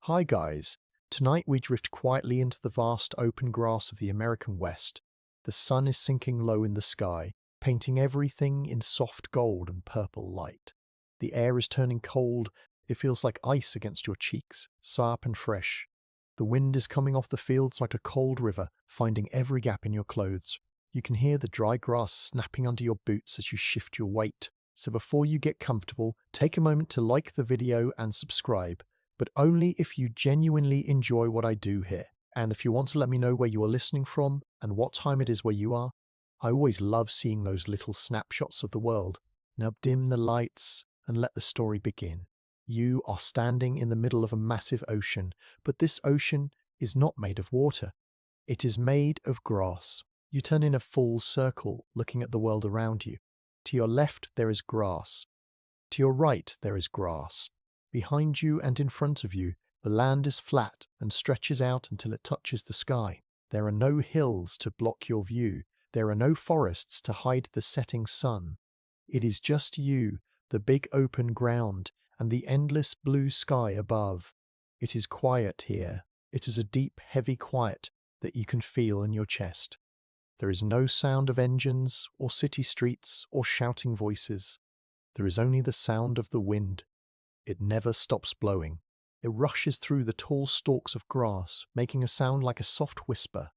Hi guys, tonight we drift quietly into the vast open grass of the American West. The sun is sinking low in the sky, painting everything in soft gold and purple light. The air is turning cold, it feels like ice against your cheeks, sharp and fresh. The wind is coming off the fields like a cold river, finding every gap in your clothes. You can hear the dry grass snapping under your boots as you shift your weight. So before you get comfortable, take a moment to like the video and subscribe, but only if you genuinely enjoy what I do here. And if you want to let me know where you are listening from and what time it is where you are, I always love seeing those little snapshots of the world. Now dim the lights and let the story begin. You are standing in the middle of a massive ocean, but this ocean is not made of water. It is made of grass. You turn in a full circle, looking at the world around you. To your left, there is grass. To your right, there is grass. Behind you and in front of you, the land is flat and stretches out until it touches the sky. There are no hills to block your view. There are no forests to hide the setting sun. It is just you, the big open ground, and the endless blue sky above. It is quiet here. It is a deep, heavy quiet that you can feel in your chest. There is no sound of engines or city streets or shouting voices. There is only the sound of the wind. It never stops blowing. It rushes through the tall stalks of grass, making a sound like a soft whisper.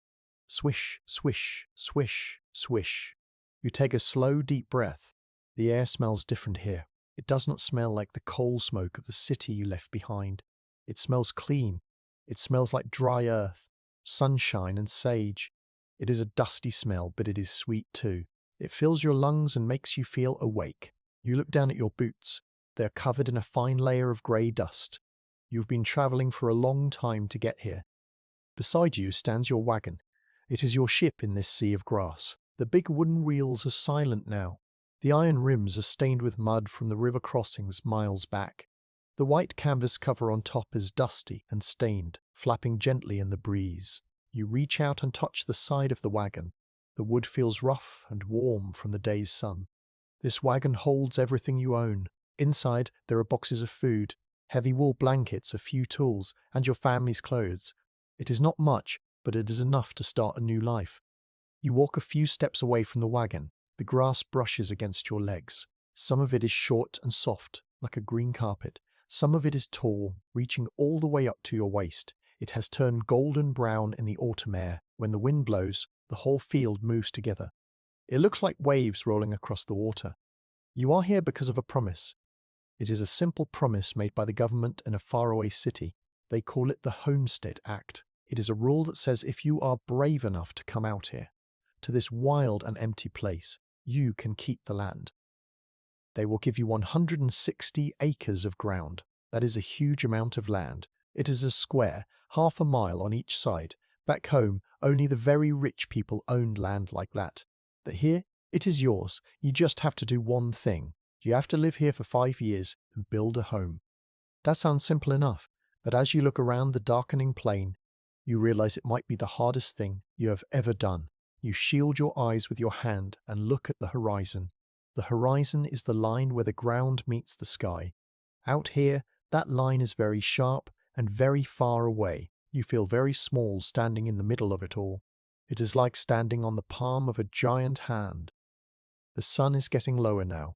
Swish, swish, swish, swish. You take a slow, deep breath. The air smells different here. It does not smell like the coal smoke of the city you left behind. It smells clean. It smells like dry earth, sunshine and sage. It is a dusty smell, but it is sweet too. It fills your lungs and makes you feel awake. You look down at your boots. They are covered in a fine layer of grey dust. You've been travelling for a long time to get here. Beside you stands your wagon. It is your ship in this sea of grass. The big wooden wheels are silent now. The iron rims are stained with mud from the river crossings miles back. The white canvas cover on top is dusty and stained, flapping gently in the breeze. You reach out and touch the side of the wagon. The wood feels rough and warm from the day's sun. This wagon holds everything you own. Inside, there are boxes of food, heavy wool blankets, a few tools, and your family's clothes. It is not much, but it is enough to start a new life. You walk a few steps away from the wagon. The grass brushes against your legs. Some of it is short and soft, like a green carpet. Some of it is tall, reaching all the way up to your waist. It has turned golden brown in the autumn air. When the wind blows, the whole field moves together. It looks like waves rolling across the water. You are here because of a promise. It is a simple promise made by the government in a faraway city. They call it the Homestead Act. It is a rule that says if you are brave enough to come out here, to this wild and empty place, you can keep the land. They will give you 160 acres of ground. That is a huge amount of land. It is a square, half a mile on each side. Back home, only the very rich people owned land like that. But here, it is yours. You just have to do one thing. You have to live here for 5 years and build a home. That sounds simple enough, but as you look around the darkening plain, you realize it might be the hardest thing you have ever done. You shield your eyes with your hand and look at the horizon. The horizon is the line where the ground meets the sky. Out here, that line is very sharp and very far away. You feel very small standing in the middle of it all. It is like standing on the palm of a giant hand. The sun is getting lower now.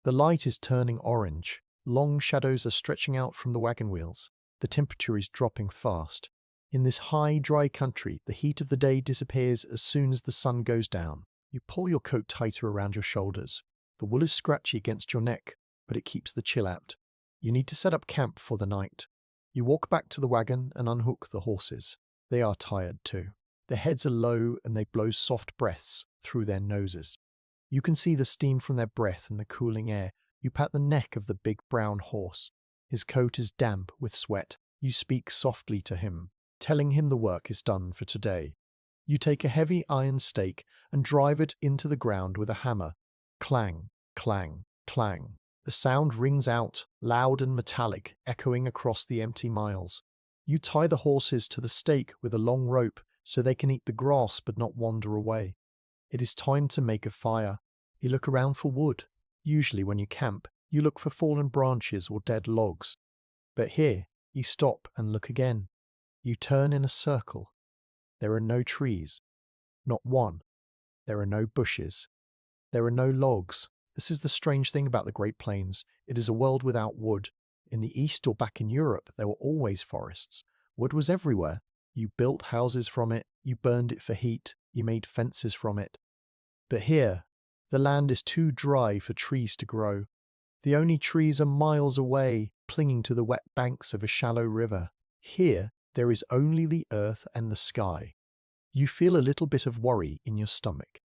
The light is turning orange. Long shadows are stretching out from the wagon wheels. The temperature is dropping fast. In this high, dry country, the heat of the day disappears as soon as the sun goes down. You pull your coat tighter around your shoulders. The wool is scratchy against your neck, but it keeps the chill out. You need to set up camp for the night. You walk back to the wagon and unhook the horses. They are tired too. Their heads are low and they blow soft breaths through their noses. You can see the steam from their breath in the cooling air. You pat the neck of the big brown horse. His coat is damp with sweat. You speak softly to him, telling him the work is done for today. You take a heavy iron stake and drive it into the ground with a hammer. Clang, clang, clang. The sound rings out, loud and metallic, echoing across the empty miles. You tie the horses to the stake with a long rope so they can eat the grass but not wander away. It is time to make a fire. You look around for wood. Usually when you camp, you look for fallen branches or dead logs. But here, You stop and look again. You turn in a circle. There are no trees. Not one. There are no bushes. There are no logs. This is the strange thing about the Great Plains. It is a world without wood. In the East or back in Europe, there were always forests. Wood was everywhere. You built houses from it, you burned it for heat, you made fences from it. But here, the land is too dry for trees to grow. The only trees are miles away, clinging to the wet banks of a shallow river. Here, there is only the earth and the sky. You feel a little bit of worry in your stomach.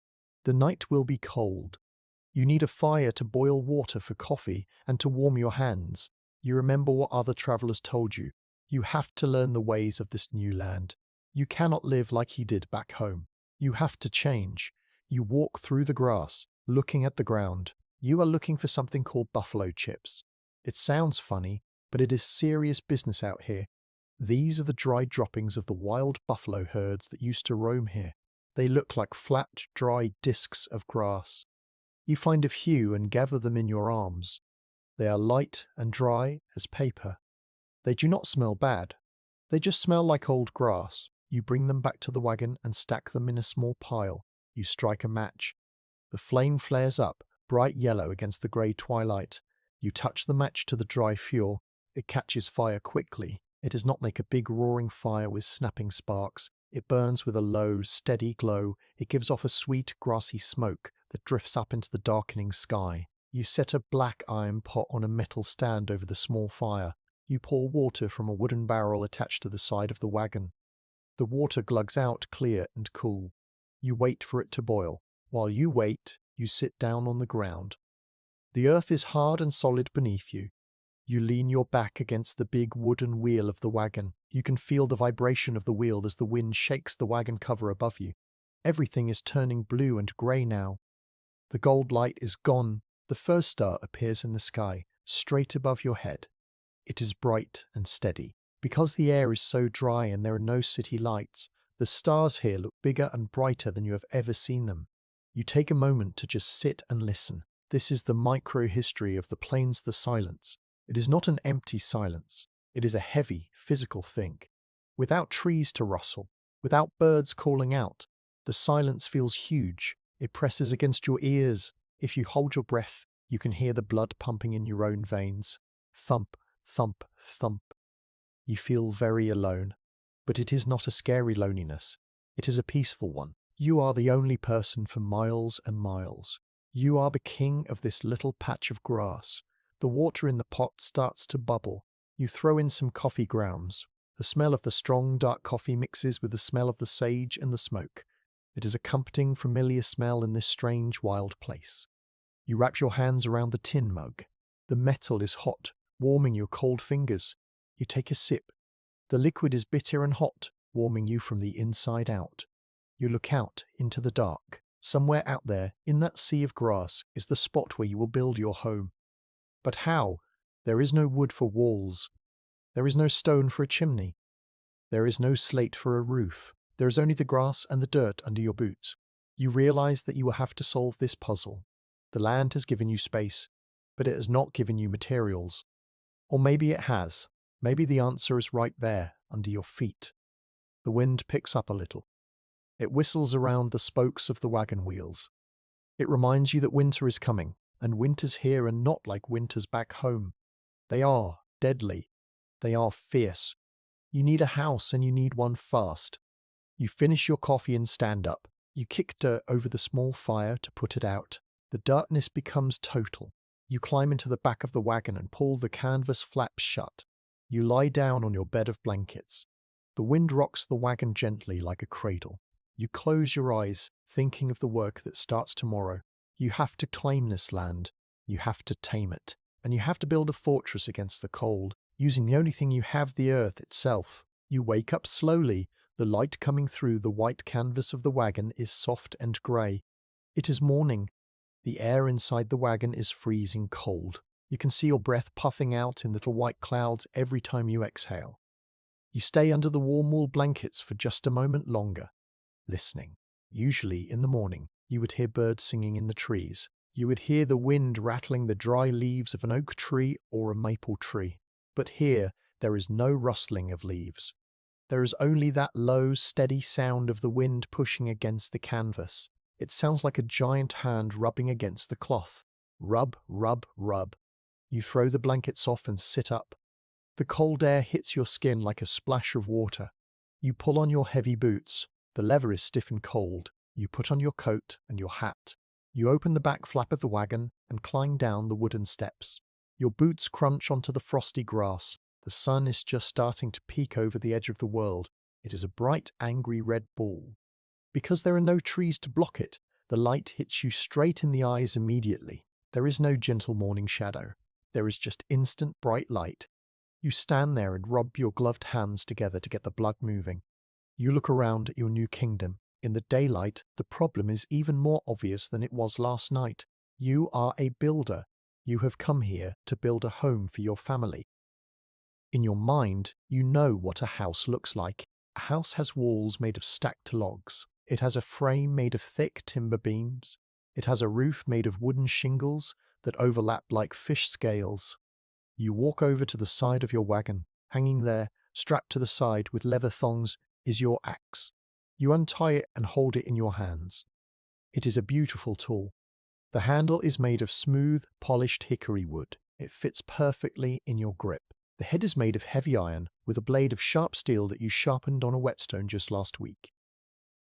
The night will be cold. You need a fire to boil water for coffee and to warm your hands. You remember what other travelers told you. You have to learn the ways of this new land. You cannot live like he did back home. You have to change. You walk through the grass, looking at the ground. You are looking for something called buffalo chips. It sounds funny, but it is serious business out here. These are the dry droppings of the wild buffalo herds that used to roam here. They look like flat, dry discs of grass. You find a few and gather them in your arms. They are light and dry as paper. They do not smell bad. They just smell like old grass. You bring them back to the wagon and stack them in a small pile. You strike a match. The flame flares up, bright yellow against the grey twilight. You touch the match to the dry fuel. It catches fire quickly. It does not make a big roaring fire with snapping sparks. It burns with a low, steady glow. It gives off a sweet, grassy smoke that drifts up into the darkening sky. You set a black iron pot on a metal stand over the small fire. You pour water from a wooden barrel attached to the side of the wagon. The water glugs out clear and cool. You wait for it to boil. While you wait, you sit down on the ground. The earth is hard and solid beneath you. You lean your back against the big wooden wheel of the wagon. You can feel the vibration of the wheel as the wind shakes the wagon cover above you. Everything is turning blue and grey now. The gold light is gone. The first star appears in the sky, straight above your head. It is bright and steady. Because the air is so dry and there are no city lights, the stars here look bigger and brighter than you have ever seen them. You take a moment to just sit and listen. This is the micro-history of the plains, the silence. It is not an empty silence. It is a heavy, physical thing. Without trees to rustle, without birds calling out, the silence feels huge. It presses against your ears. If you hold your breath, you can hear the blood pumping in your own veins. Thump, thump, thump. You feel very alone. But it is not a scary loneliness. It is a peaceful one. You are the only person for miles and miles. You are the king of this little patch of grass. The water in the pot starts to bubble. You throw in some coffee grounds. The smell of the strong, dark coffee mixes with the smell of the sage and the smoke. It is a comforting, familiar smell in this strange, wild place. You wrap your hands around the tin mug. The metal is hot, warming your cold fingers. You take a sip. The liquid is bitter and hot, warming you from the inside out. You look out into the dark. Somewhere out there, in that sea of grass, is the spot where you will build your home. But how? There is no wood for walls. There is no stone for a chimney. There is no slate for a roof. There is only the grass and the dirt under your boots. You realize that you will have to solve this puzzle. The land has given you space, but it has not given you materials. Or maybe it has. Maybe the answer is right there, under your feet. The wind picks up a little. It whistles around the spokes of the wagon wheels. It reminds you that winter is coming, and winters here are not like winters back home. They are deadly. They are fierce. You need a house, and you need one fast. You finish your coffee and stand up. You kick dirt over the small fire to put it out. The darkness becomes total. You climb into the back of the wagon and pull the canvas flaps shut. You lie down on your bed of blankets. The wind rocks the wagon gently like a cradle. You close your eyes, thinking of the work that starts tomorrow. You have to claim this land. You have to tame it. And you have to build a fortress against the cold, using the only thing you have, the earth itself. You wake up slowly. The light coming through the white canvas of the wagon is soft and grey. It is morning. The air inside the wagon is freezing cold. You can see your breath puffing out in little white clouds every time you exhale. You stay under the warm wool blankets for just a moment longer, listening. Usually in the morning, you would hear birds singing in the trees. You would hear the wind rattling the dry leaves of an oak tree or a maple tree. But here, There is no rustling of leaves. There is only that low, steady sound of the wind pushing against the canvas. It sounds like a giant hand rubbing against the cloth. Rub, rub, rub. You throw the blankets off and sit up. The cold air hits your skin like a splash of water. You pull on your heavy boots. The leather is stiff and cold. You put on your coat and your hat. You open the back flap of the wagon and climb down the wooden steps. Your boots crunch onto the frosty grass. The sun is just starting to peek over the edge of the world. It is a bright, angry red ball. Because there are no trees to block it, the light hits you straight in the eyes immediately. There is no gentle morning shadow. There is just instant bright light. You stand there and rub your gloved hands together to get the blood moving. You look around at your new kingdom. In the daylight, the problem is even more obvious than it was last night. You are a builder. You have come here to build a home for your family. In your mind, you know what a house looks like. A house has walls made of stacked logs. It has a frame made of thick timber beams. It has a roof made of wooden shingles that overlap like fish scales. You walk over to the side of your wagon. Hanging there, strapped to the side with leather thongs, is your axe. You untie it and hold it in your hands. It is a beautiful tool. The handle is made of smooth, polished hickory wood. It fits perfectly in your grip. The head is made of heavy iron with a blade of sharp steel that you sharpened on a whetstone just last week.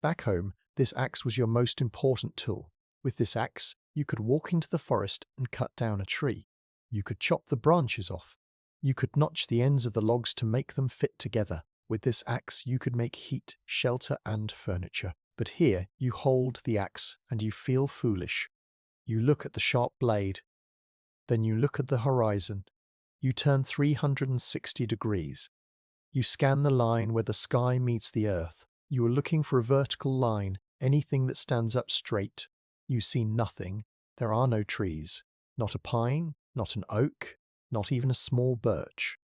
Back home, this axe was your most important tool. With this axe, you could walk into the forest and cut down a tree. You could chop the branches off. You could notch the ends of the logs to make them fit together. With this axe, you could make heat, shelter, and furniture. But here, you hold the axe and you feel foolish. You look at the sharp blade. Then you look at the horizon. You turn 360 degrees. You scan the line where the sky meets the earth. You are looking for a vertical line, anything that stands up straight. You see nothing. There are no trees. Not a pine, not an oak, not even a small birch.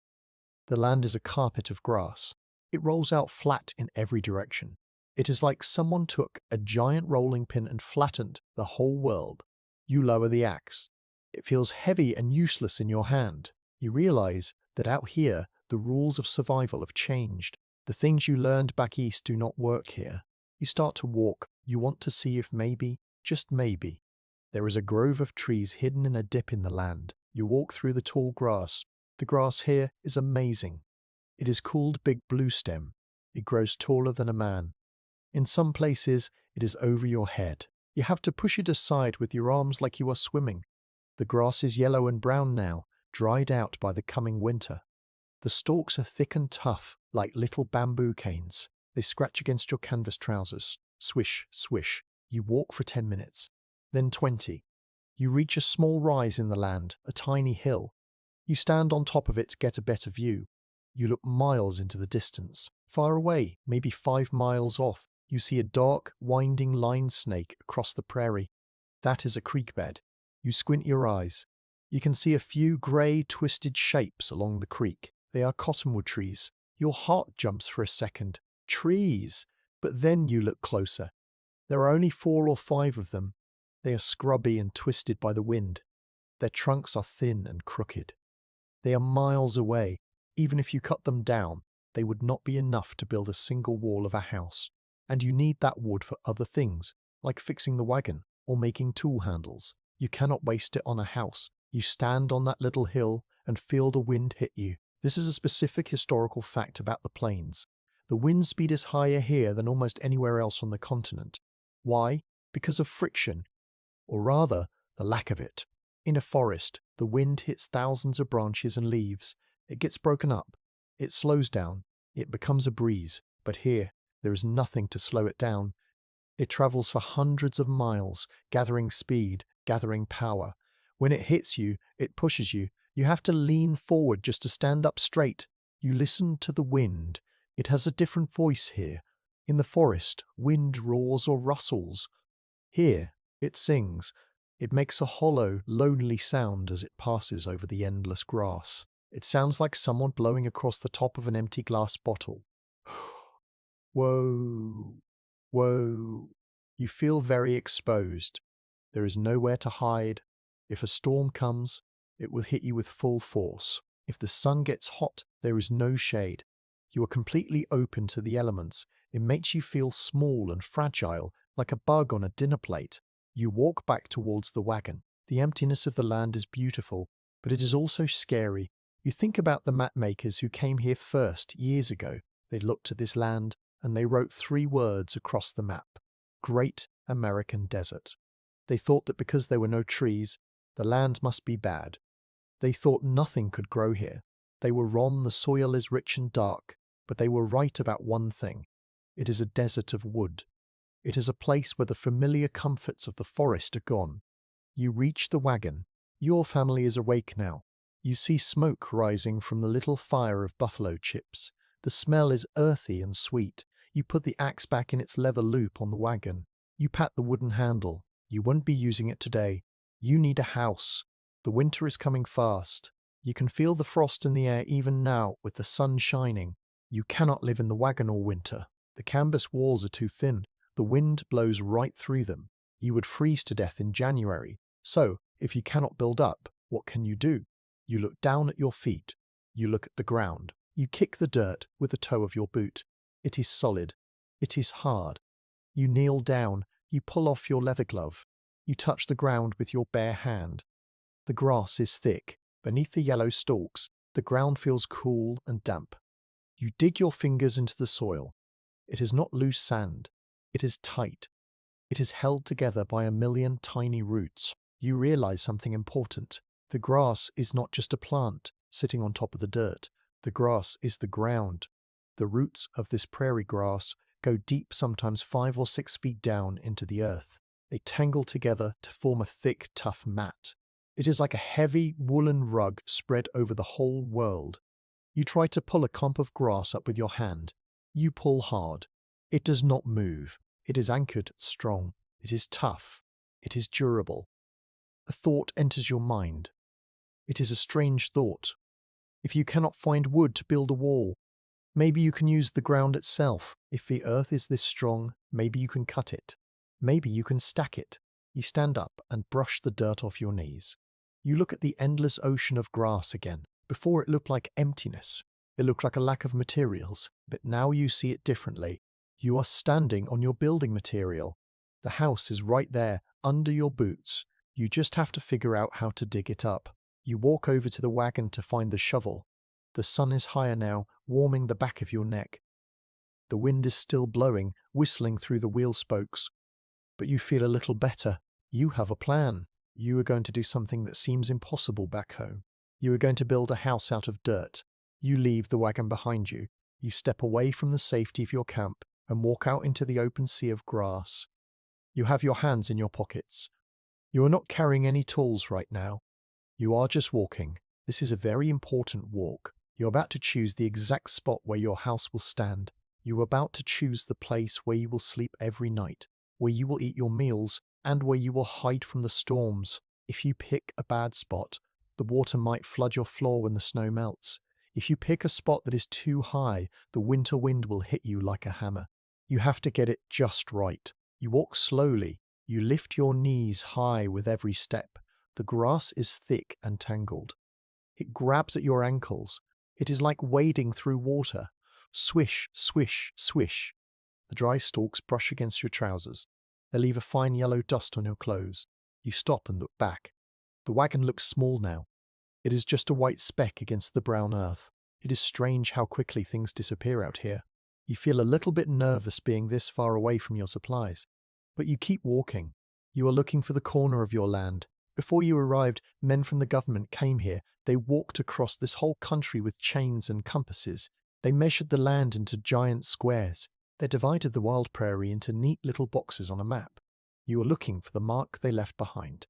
The land is a carpet of grass. It rolls out flat in every direction. It is like someone took a giant rolling pin and flattened the whole world. You lower the axe. It feels heavy and useless in your hand. You realize that out here, the rules of survival have changed. The things you learned back east do not work here. You start to walk. You want to see if maybe, just maybe, there is a grove of trees hidden in a dip in the land. You walk through the tall grass. The grass here is amazing. It is called big blue stem. It grows taller than a man. In some places, it is over your head. You have to push it aside with your arms like you are swimming. The grass is yellow and brown now, dried out by the coming winter. The stalks are thick and tough, like little bamboo canes. They scratch against your canvas trousers. Swish, swish. You walk for 10 minutes. Then 20. You reach a small rise in the land, a tiny hill. You stand on top of it to get a better view. You look miles into the distance. Far away, maybe 5 miles off, you see a dark, winding line snake across the prairie. That is a creek bed. You squint your eyes. You can see a few grey, twisted shapes along the creek. They are cottonwood trees. Your heart jumps for a second. Trees! But then you look closer. There are only 4 or 5 of them. They are scrubby and twisted by the wind. Their trunks are thin and crooked. They are miles away. Even if you cut them down, they would not be enough to build a single wall of a house. And you need that wood for other things, like fixing the wagon or making tool handles. You cannot waste it on a house. You stand on that little hill and feel the wind hit you. This is a specific historical fact about the plains. The wind speed is higher here than almost anywhere else on the continent. Why? Because of friction, or rather, the lack of it. In a forest, the wind hits thousands of branches and leaves. It gets broken up. It slows down. It becomes a breeze. But here, there is nothing to slow it down. It travels for hundreds of miles, gathering speed, gathering power. When it hits you, it pushes you. You have to lean forward just to stand up straight. You listen to the wind. It has a different voice here. In the forest, wind roars or rustles. Here, it sings. It makes a hollow, lonely sound as it passes over the endless grass. It sounds like someone blowing across the top of an empty glass bottle. Whoa, whoa. You feel very exposed. There is nowhere to hide. If a storm comes, it will hit you with full force. If the sun gets hot, there is no shade. You are completely open to the elements. It makes you feel small and fragile, like a bug on a dinner plate. You walk back towards the wagon. The emptiness of the land is beautiful, but it is also scary. You think about the map makers who came here first years ago. They looked at this land and they wrote 3 words across the map: Great American Desert. They thought that because there were no trees, the land must be bad. They thought nothing could grow here. They were wrong, the soil is rich and dark, but they were right about one thing. It is a desert of wood. It is a place where the familiar comforts of the forest are gone. You reach the wagon. Your family is awake now. You see smoke rising from the little fire of buffalo chips. The smell is earthy and sweet. You put the axe back in its leather loop on the wagon. You pat the wooden handle. You won't be using it today. You need a house. The winter is coming fast. You can feel the frost in the air even now with the sun shining. You cannot live in the wagon all winter. The canvas walls are too thin. The wind blows right through them. You would freeze to death in January. So, if you cannot build up, what can you do? You look down at your feet. You look at the ground. You kick the dirt with the toe of your boot. It is solid. It is hard. You kneel down. You pull off your leather glove. You touch the ground with your bare hand. The grass is thick. Beneath the yellow stalks, the ground feels cool and damp. You dig your fingers into the soil. It is not loose sand. It is tight. It is held together by a million tiny roots. You realize something important. The grass is not just a plant sitting on top of the dirt. The grass is the ground. The roots of this prairie grass go deep, sometimes 5 or 6 feet down into the earth. They tangle together to form a thick, tough mat. It is like a heavy woolen rug spread over the whole world. You try to pull a clump of grass up with your hand. You pull hard. It does not move. It is anchored strong. It is tough. It is durable. A thought enters your mind. It is a strange thought. If you cannot find wood to build a wall, maybe you can use the ground itself. If the earth is this strong, maybe you can cut it. Maybe you can stack it. You stand up and brush the dirt off your knees. You look at the endless ocean of grass again. Before it looked like emptiness. It looked like a lack of materials, but now you see it differently. You are standing on your building material. The house is right there, under your boots. You just have to figure out how to dig it up. You walk over to the wagon to find the shovel. The sun is higher now, warming the back of your neck. The wind is still blowing, whistling through the wheel spokes. But you feel a little better. You have a plan. You are going to do something that seems impossible back home. You are going to build a house out of dirt. You leave the wagon behind you. You step away from the safety of your camp and walk out into the open sea of grass. You have your hands in your pockets. You are not carrying any tools right now. You are just walking. This is a very important walk. You're about to choose the exact spot where your house will stand. You are about to choose the place where you will sleep every night, where you will eat your meals, and where you will hide from the storms. If you pick a bad spot, the water might flood your floor when the snow melts. If you pick a spot that is too high, the winter wind will hit you like a hammer. You have to get it just right. You walk slowly. You lift your knees high with every step. The grass is thick and tangled. It grabs at your ankles. It is like wading through water. Swish, swish, swish. The dry stalks brush against your trousers. They leave a fine yellow dust on your clothes. You stop and look back. The wagon looks small now. It is just a white speck against the brown earth. It is strange how quickly things disappear out here. You feel a little bit nervous being this far away from your supplies. But you keep walking. You are looking for the corner of your land. Before you arrived, men from the government came here. They walked across this whole country with chains and compasses. They measured the land into giant squares. They divided the wild prairie into neat little boxes on a map. You are looking for the mark they left behind.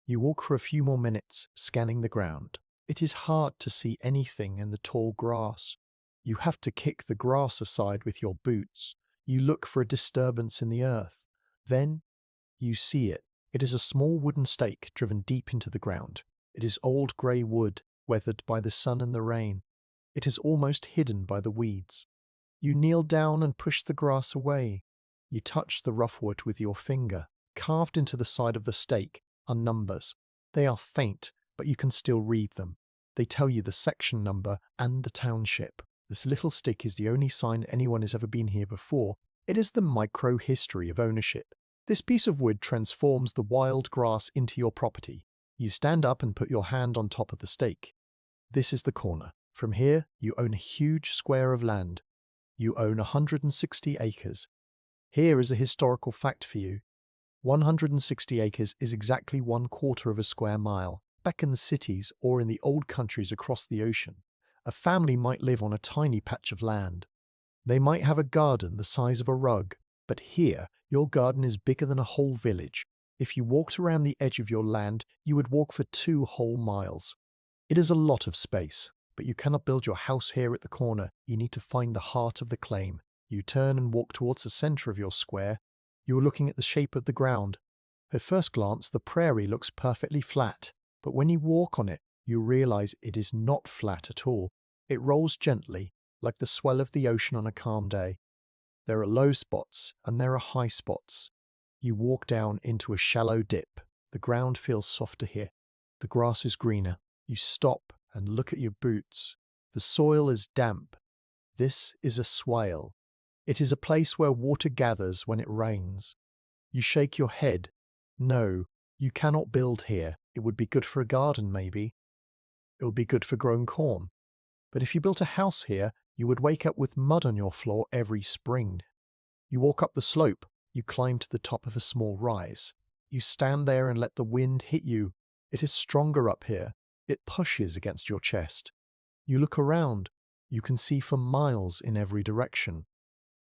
You walk for a few more minutes, scanning the ground. It is hard to see anything in the tall grass. You have to kick the grass aside with your boots. You look for a disturbance in the earth. Then you see it. It is a small wooden stake driven deep into the ground. It is old grey wood, weathered by the sun and the rain. It is almost hidden by the weeds. You kneel down and push the grass away. You touch the rough wood with your finger. Carved into the side of the stake are numbers. They are faint, but you can still read them. They tell you the section number and the township. This little stick is the only sign anyone has ever been here before. It is the micro-history of ownership. This piece of wood transforms the wild grass into your property. You stand up and put your hand on top of the stake. This is the corner. From here, you own a huge square of land. You own 160 acres. Here is a historical fact for you. 160 acres is exactly 1/4 of a square mile. Back in the cities or in the old countries across the ocean, a family might live on a tiny patch of land. They might have a garden the size of a rug, but here, your garden is bigger than a whole village. If you walked around the edge of your land, you would walk for 2 whole miles. It is a lot of space, but you cannot build your house here at the corner. You need to find the heart of the claim. You turn and walk towards the center of your square. You are looking at the shape of the ground. At first glance, the prairie looks perfectly flat, but when you walk on it, you realize it is not flat at all. It rolls gently, like the swell of the ocean on a calm day. There are low spots and there are high spots. You walk down into a shallow dip. The ground feels softer here. The grass is greener. You stop and look at your boots. The soil is damp. This is a swale. It is a place where water gathers when it rains. You shake your head. No, you cannot build here. It would be good for a garden, maybe. It would be good for growing corn. But if you built a house here, you would wake up with mud on your floor every spring. You walk up the slope. You climb to the top of a small rise. You stand there and let the wind hit you. It is stronger up here. It pushes against your chest. You look around. You can see for miles in every direction.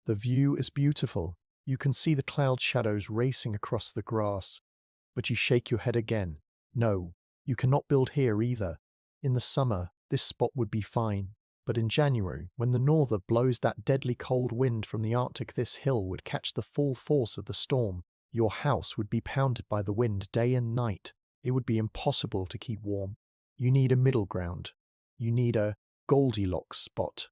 The view is beautiful. You can see the cloud shadows racing across the grass. But you shake your head again. No, you cannot build here either. In the summer, this spot would be fine. But in January, when the norther blows that deadly cold wind from the Arctic, this hill would catch the full force of the storm. Your house would be pounded by the wind day and night. It would be impossible to keep warm. You need a middle ground. You need a Goldilocks spot.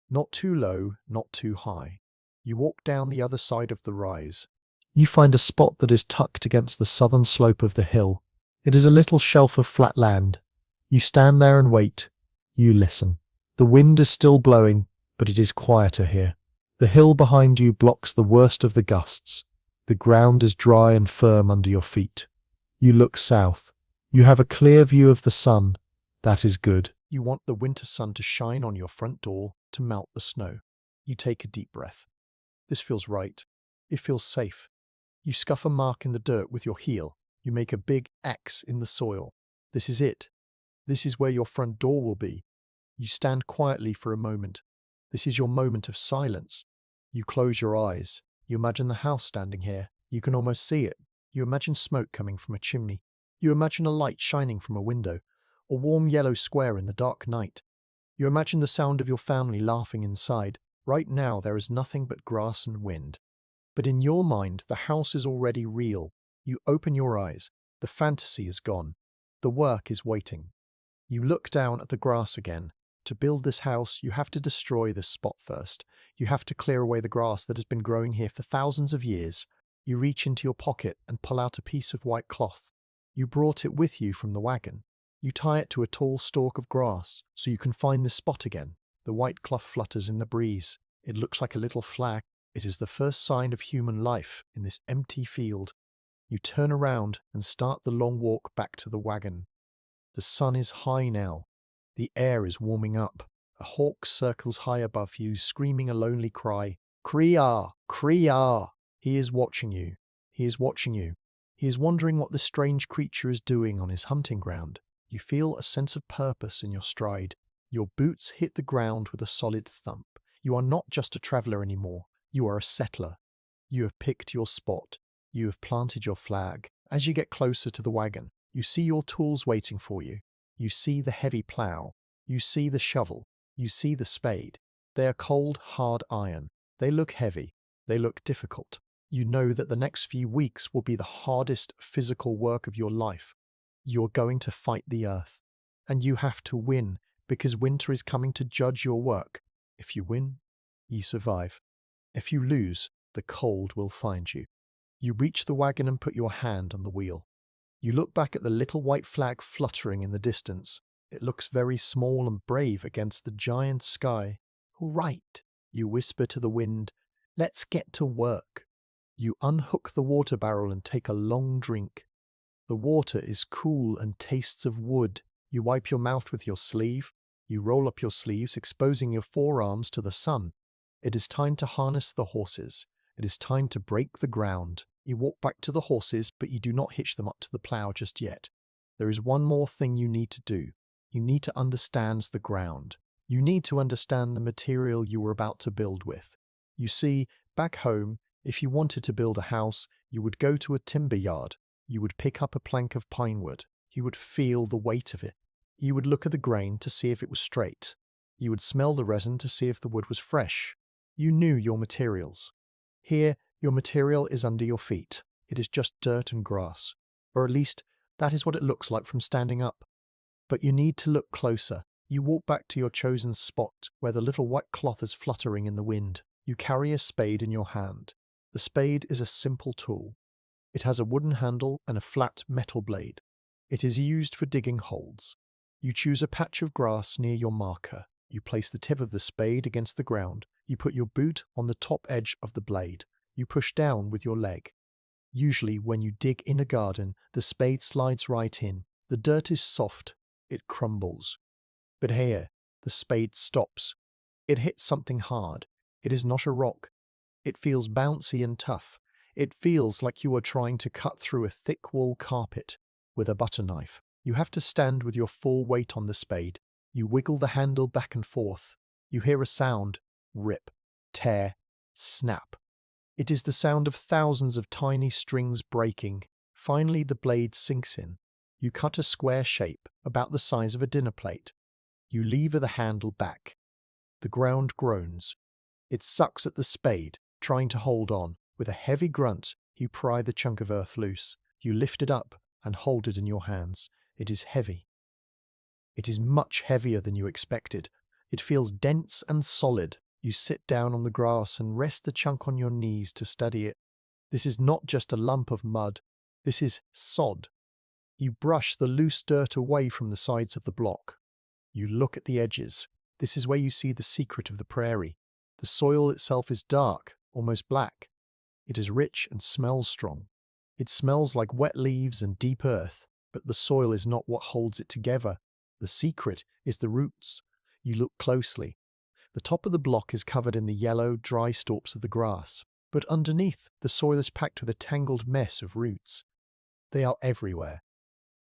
Not too low, not too high. You walk down the other side of the rise. You find a spot that is tucked against the southern slope of the hill. It is a little shelf of flat land. You stand there and wait. You listen. The wind is still blowing, but it is quieter here. The hill behind you blocks the worst of the gusts. The ground is dry and firm under your feet. You look south. You have a clear view of the sun. That is good. You want the winter sun to shine on your front door to melt the snow. You take a deep breath. This feels right. It feels safe. You scuff a mark in the dirt with your heel. You make a big X in the soil. This is it. This is where your front door will be. You stand quietly for a moment. This is your moment of silence. You close your eyes. You imagine the house standing here. You can almost see it. You imagine smoke coming from a chimney. You imagine a light shining from a window, a warm yellow square in the dark night. You imagine the sound of your family laughing inside. Right now there is nothing but grass and wind. But in your mind, the house is already real. You open your eyes. The fantasy is gone. The work is waiting. You look down at the grass again. To build this house, you have to destroy this spot first. You have to clear away the grass that has been growing here for thousands of years. You reach into your pocket and pull out a piece of white cloth. You brought it with you from the wagon. You tie it to a tall stalk of grass so you can find this spot again. The white cloth flutters in the breeze. It looks like a little flag. It is the first sign of human life in this empty field. You turn around and start the long walk back to the wagon. The sun is high now. The air is warming up. A hawk circles high above you, screaming a lonely cry. Kriya! Kriya! He is watching you. He is watching you. He is wondering what this strange creature is doing on his hunting ground. You feel a sense of purpose in your stride. Your boots hit the ground with a solid thump. You are not just a traveler anymore. You are a settler. You have picked your spot. You have planted your flag. As you get closer to the wagon, you see your tools waiting for you. You see the heavy plow. You see the shovel. You see the spade. They are cold, hard iron. They look heavy. They look difficult. You know that the next few weeks will be the hardest physical work of your life. You're going to fight the earth. And you have to win, because winter is coming to judge your work. If you win, you survive. If you lose, the cold will find you. You reach the wagon and put your hand on the wheel. You look back at the little white flag fluttering in the distance. It looks very small and brave against the giant sky. All right, you whisper to the wind, let's get to work. You unhook the water barrel and take a long drink. The water is cool and tastes of wood. You wipe your mouth with your sleeve. You roll up your sleeves, exposing your forearms to the sun. It is time to harness the horses. It is time to break the ground. You walk back to the horses, but you do not hitch them up to the plough just yet. There is one more thing you need to do. You need to understand the ground. You need to understand the material you are about to build with. You see, back home, if you wanted to build a house, you would go to a timber yard. You would pick up a plank of pine wood. You would feel the weight of it. You would look at the grain to see if it was straight. You would smell the resin to see if the wood was fresh. You knew your materials. Here, your material is under your feet. It is just dirt and grass. Or at least, that is what it looks like from standing up. But you need to look closer. You walk back to your chosen spot where the little white cloth is fluttering in the wind. You carry a spade in your hand. The spade is a simple tool. It has a wooden handle and a flat metal blade. It is used for digging holes. You choose a patch of grass near your marker. You place the tip of the spade against the ground. You put your boot on the top edge of the blade. You push down with your leg. Usually when you dig in a garden, the spade slides right in. The dirt is soft. It crumbles. But here, the spade stops. It hits something hard. It is not a rock. It feels bouncy and tough. It feels like you are trying to cut through a thick wool carpet with a butter knife. You have to stand with your full weight on the spade. You wiggle the handle back and forth. You hear a sound: rip, tear, snap. It is the sound of thousands of tiny strings breaking. Finally, the blade sinks in. You cut a square shape, about the size of a dinner plate. You lever the handle back. The ground groans. It sucks at the spade, trying to hold on. With a heavy grunt, you pry the chunk of earth loose. You lift it up and hold it in your hands. It is heavy. It is much heavier than you expected. It feels dense and solid. You sit down on the grass and rest the chunk on your knees to study it. This is not just a lump of mud. This is sod. You brush the loose dirt away from the sides of the block. You look at the edges. This is where you see the secret of the prairie. The soil itself is dark, almost black. It is rich and smells strong. It smells like wet leaves and deep earth, but the soil is not what holds it together. The secret is the roots. You look closely. The top of the block is covered in the yellow, dry stalks of the grass, but underneath, the soil is packed with a tangled mess of roots. They are everywhere.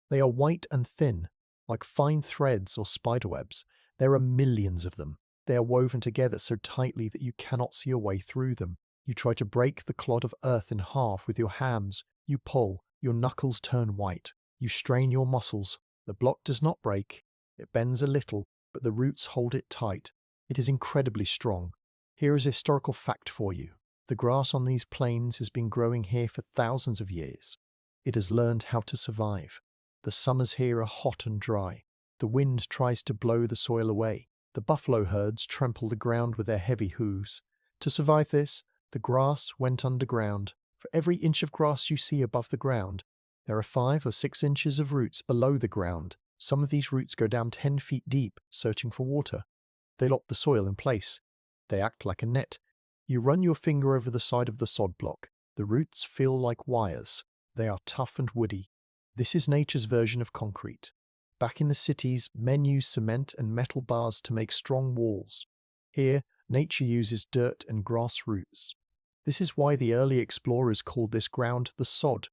They are white and thin, like fine threads or spiderwebs. There are millions of them. They are woven together so tightly that you cannot see a way through them. You try to break the clod of earth in half with your hands. You pull. Your knuckles turn white. You strain your muscles. The block does not break. It bends a little, but the roots hold it tight. It is incredibly strong. Here is a historical fact for you. The grass on these plains has been growing here for thousands of years. It has learned how to survive. The summers here are hot and dry. The wind tries to blow the soil away. The buffalo herds trample the ground with their heavy hooves. To survive this, the grass went underground. For every inch of grass you see above the ground, there are 5 or 6 inches of roots below the ground. Some of these roots go down 10 feet deep, searching for water. They lock the soil in place. They act like a net. You run your finger over the side of the sod block. The roots feel like wires. They are tough and woody. This is nature's version of concrete. Back in the cities, men use cement and metal bars to make strong walls. Here, nature uses dirt and grass roots. This is why the early explorers called this ground the sod.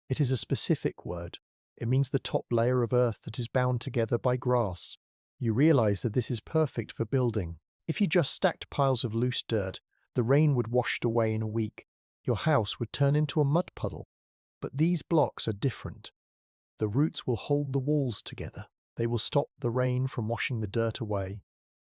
It is a specific word. It means the top layer of earth that is bound together by grass. You realize that this is perfect for building. If you just stacked piles of loose dirt, the rain would wash it away in a week. Your house would turn into a mud puddle. But these blocks are different. The roots will hold the walls together. They will stop the rain from washing the dirt away.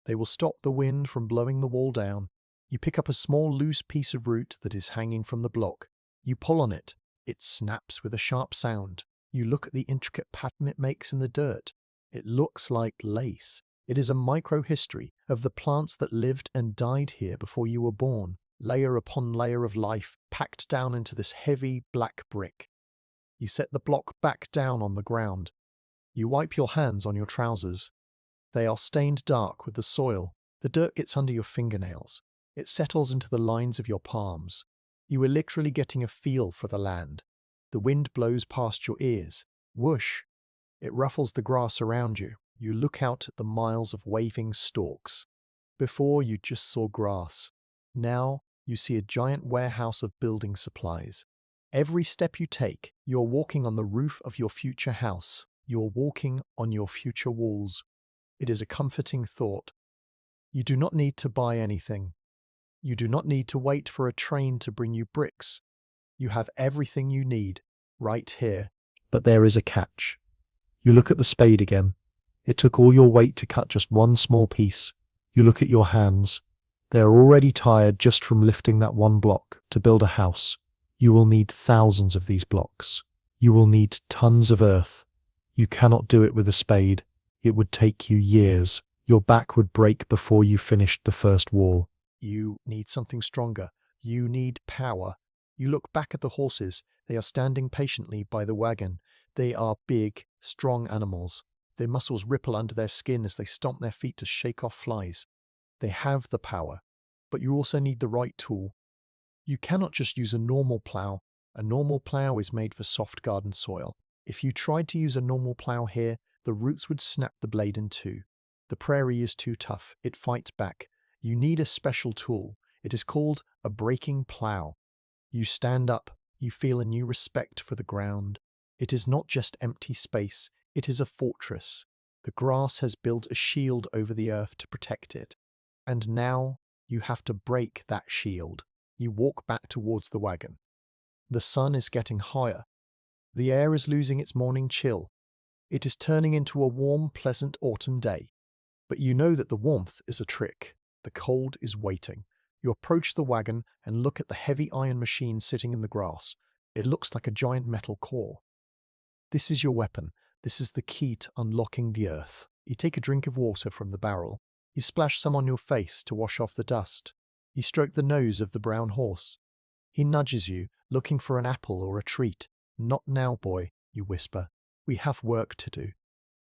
They will stop the wind from blowing the wall down. You pick up a small loose piece of root that is hanging from the block. You pull on it. It snaps with a sharp sound. You look at the intricate pattern it makes in the dirt. It looks like lace. It is a microhistory of the plants that lived and died here before you were born, layer upon layer of life packed down into this heavy black brick. You set the block back down on the ground. You wipe your hands on your trousers. They are stained dark with the soil. The dirt gets under your fingernails. It settles into the lines of your palms. You are literally getting a feel for the land. The wind blows past your ears. Whoosh! It ruffles the grass around you. You look out at the miles of waving stalks. Before, you just saw grass. Now, you see a giant warehouse of building supplies. Every step you take, you're walking on the roof of your future house. You're walking on your future walls. It is a comforting thought. You do not need to buy anything. You do not need to wait for a train to bring you bricks. You have everything you need, right here. But there is a catch. You look at the spade again. It took all your weight to cut just one small piece. You look at your hands. They are already tired just from lifting that one block to build a house. You will need thousands of these blocks. You will need tons of earth. You cannot do it with a spade. It would take you years. Your back would break before you finished the first wall. You need something stronger. You need power. You look back at the horses. They are standing patiently by the wagon. They are big, strong animals. Their muscles ripple under their skin as they stomp their feet to shake off flies. They have the power, but you also need the right tool. You cannot just use a normal plow. A normal plow is made for soft garden soil. If you tried to use a normal plow here, the roots would snap the blade in two. The prairie is too tough. It fights back. You need a special tool. It is called a breaking plow. You stand up. You feel a new respect for the ground. It is not just empty space. It is a fortress. The grass has built a shield over the earth to protect it. And now you have to break that shield. You walk back towards the wagon. The sun is getting higher. The air is losing its morning chill. It is turning into a warm, pleasant autumn day. But you know that the warmth is a trick. The cold is waiting. You approach the wagon and look at the heavy iron machine sitting in the grass. It looks like a giant metal core. This is your weapon. This is the key to unlocking the earth. You take a drink of water from the barrel. You splash some on your face to wash off the dust. You stroke the nose of the brown horse. He nudges you, looking for an apple or a treat. "Not now, boy," you whisper. "We have work to do."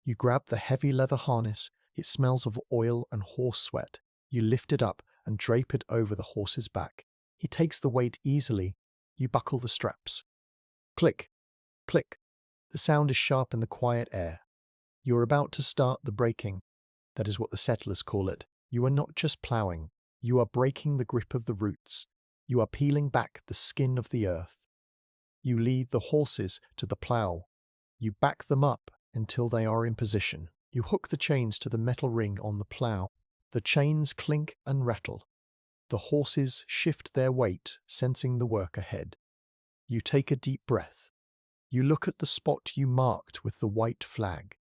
You grab the heavy leather harness. It smells of oil and horse sweat. You lift it up and drape it over the horse's back. He takes the weight easily. You buckle the straps. Click, click. The sound is sharp in the quiet air. You are about to start the breaking. That is what the settlers call it. You are not just ploughing. You are breaking the grip of the roots. You are peeling back the skin of the earth. You lead the horses to the plough. You back them up until they are in position. You hook the chains to the metal ring on the plough. The chains clink and rattle. The horses shift their weight, sensing the work ahead. You take a deep breath. You look at the spot you marked with the white flag.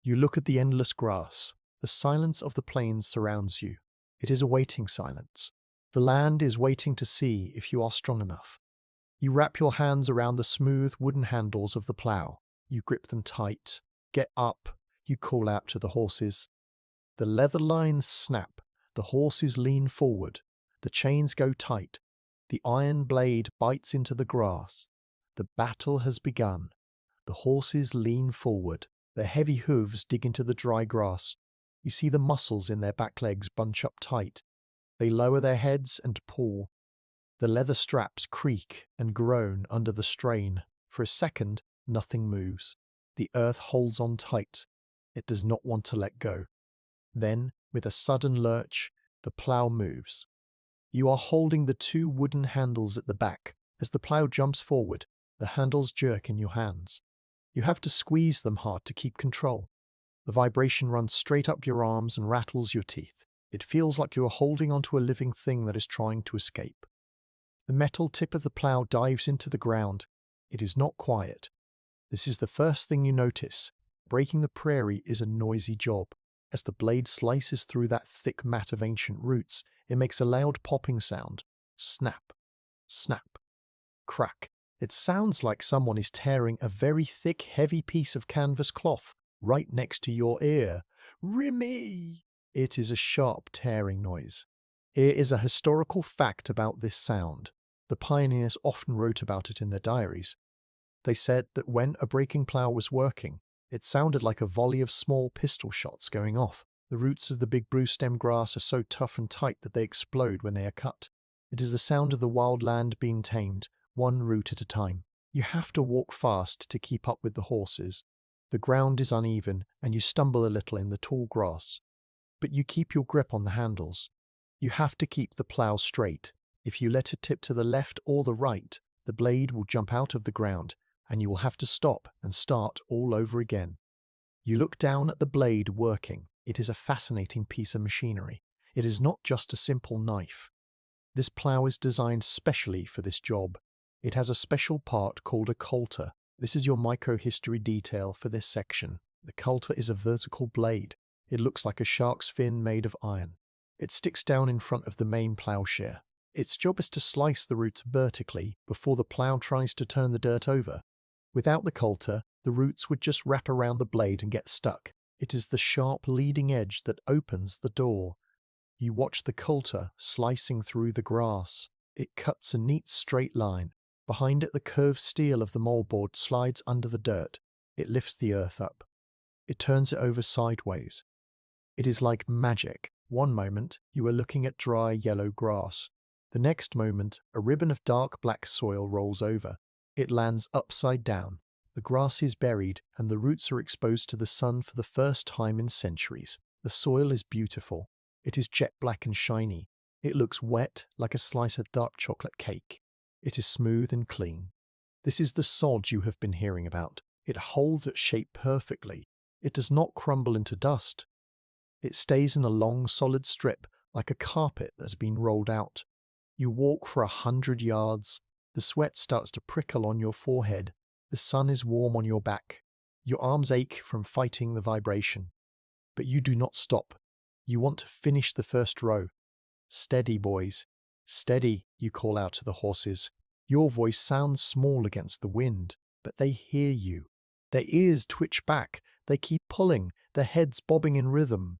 You look at the endless grass. The silence of the plains surrounds you. It is a waiting silence. The land is waiting to see if you are strong enough. You wrap your hands around the smooth wooden handles of the plough. You grip them tight. "Get up," you call out to the horses. The leather lines snap. The horses lean forward. The chains go tight. The iron blade bites into the grass. The battle has begun. The horses lean forward. Their heavy hooves dig into the dry grass. You see the muscles in their back legs bunch up tight. They lower their heads and pull. The leather straps creak and groan under the strain. For a second, nothing moves. The earth holds on tight. It does not want to let go. Then, with a sudden lurch, the plough moves. You are holding the two wooden handles at the back. As the plough jumps forward, the handles jerk in your hands. You have to squeeze them hard to keep control. The vibration runs straight up your arms and rattles your teeth. It feels like you are holding onto a living thing that is trying to escape. The metal tip of the plough dives into the ground. It is not quiet. This is the first thing you notice. Breaking the prairie is a noisy job. As the blade slices through that thick mat of ancient roots, it makes a loud popping sound. Snap, snap, crack. It sounds like someone is tearing a very thick, heavy piece of canvas cloth right next to your ear. Rimmy! It is a sharp tearing noise. Here is a historical fact about this sound. The pioneers often wrote about it in their diaries. They said that when a breaking plough was working, It sounded like a volley of small pistol shots going off. The roots of the big bruise-stem grass are so tough and tight that they explode when they are cut. It is the sound of the wild land being tamed, one root at a time. You have to walk fast to keep up with the horses. The ground is uneven, and you stumble a little in the tall grass. But you keep your grip on the handles. You have to keep the plow straight. If you let it tip to the left or the right, the blade will jump out of the ground, and you will have to stop and start all over again. You look down at the blade working. It is a fascinating piece of machinery. It is not just a simple knife. This plow is designed specially for this job. It has a special part called a coulter. This is your microhistory detail for this section. The coulter is a vertical blade. It looks like a shark's fin made of iron. It sticks down in front of the main plowshare. Its job is to slice the roots vertically before the plow tries to turn the dirt over. Without the coulter, the roots would just wrap around the blade and get stuck. It is the sharp leading edge that opens the door. You watch the coulter slicing through the grass. It cuts a neat straight line. Behind it, the curved steel of the moldboard slides under the dirt. It lifts the earth up. It turns it over sideways. It is like magic. One moment, you are looking at dry yellow grass. The next moment, a ribbon of dark black soil rolls over. It lands upside down. The grass is buried, and the roots are exposed to the sun for the first time in centuries. The soil is beautiful. It is jet black and shiny. It looks wet like a slice of dark chocolate cake. It is smooth and clean. This is the sod you have been hearing about. It holds its shape perfectly. It does not crumble into dust. It stays in a long, solid strip like a carpet that has been rolled out. You walk for 100 yards. The sweat starts to prickle on your forehead. The sun is warm on your back. Your arms ache from fighting the vibration. But you do not stop. You want to finish the first row. Steady, boys. Steady, you call out to the horses. Your voice sounds small against the wind, but they hear you. Their ears twitch back. They keep pulling, their heads bobbing in rhythm.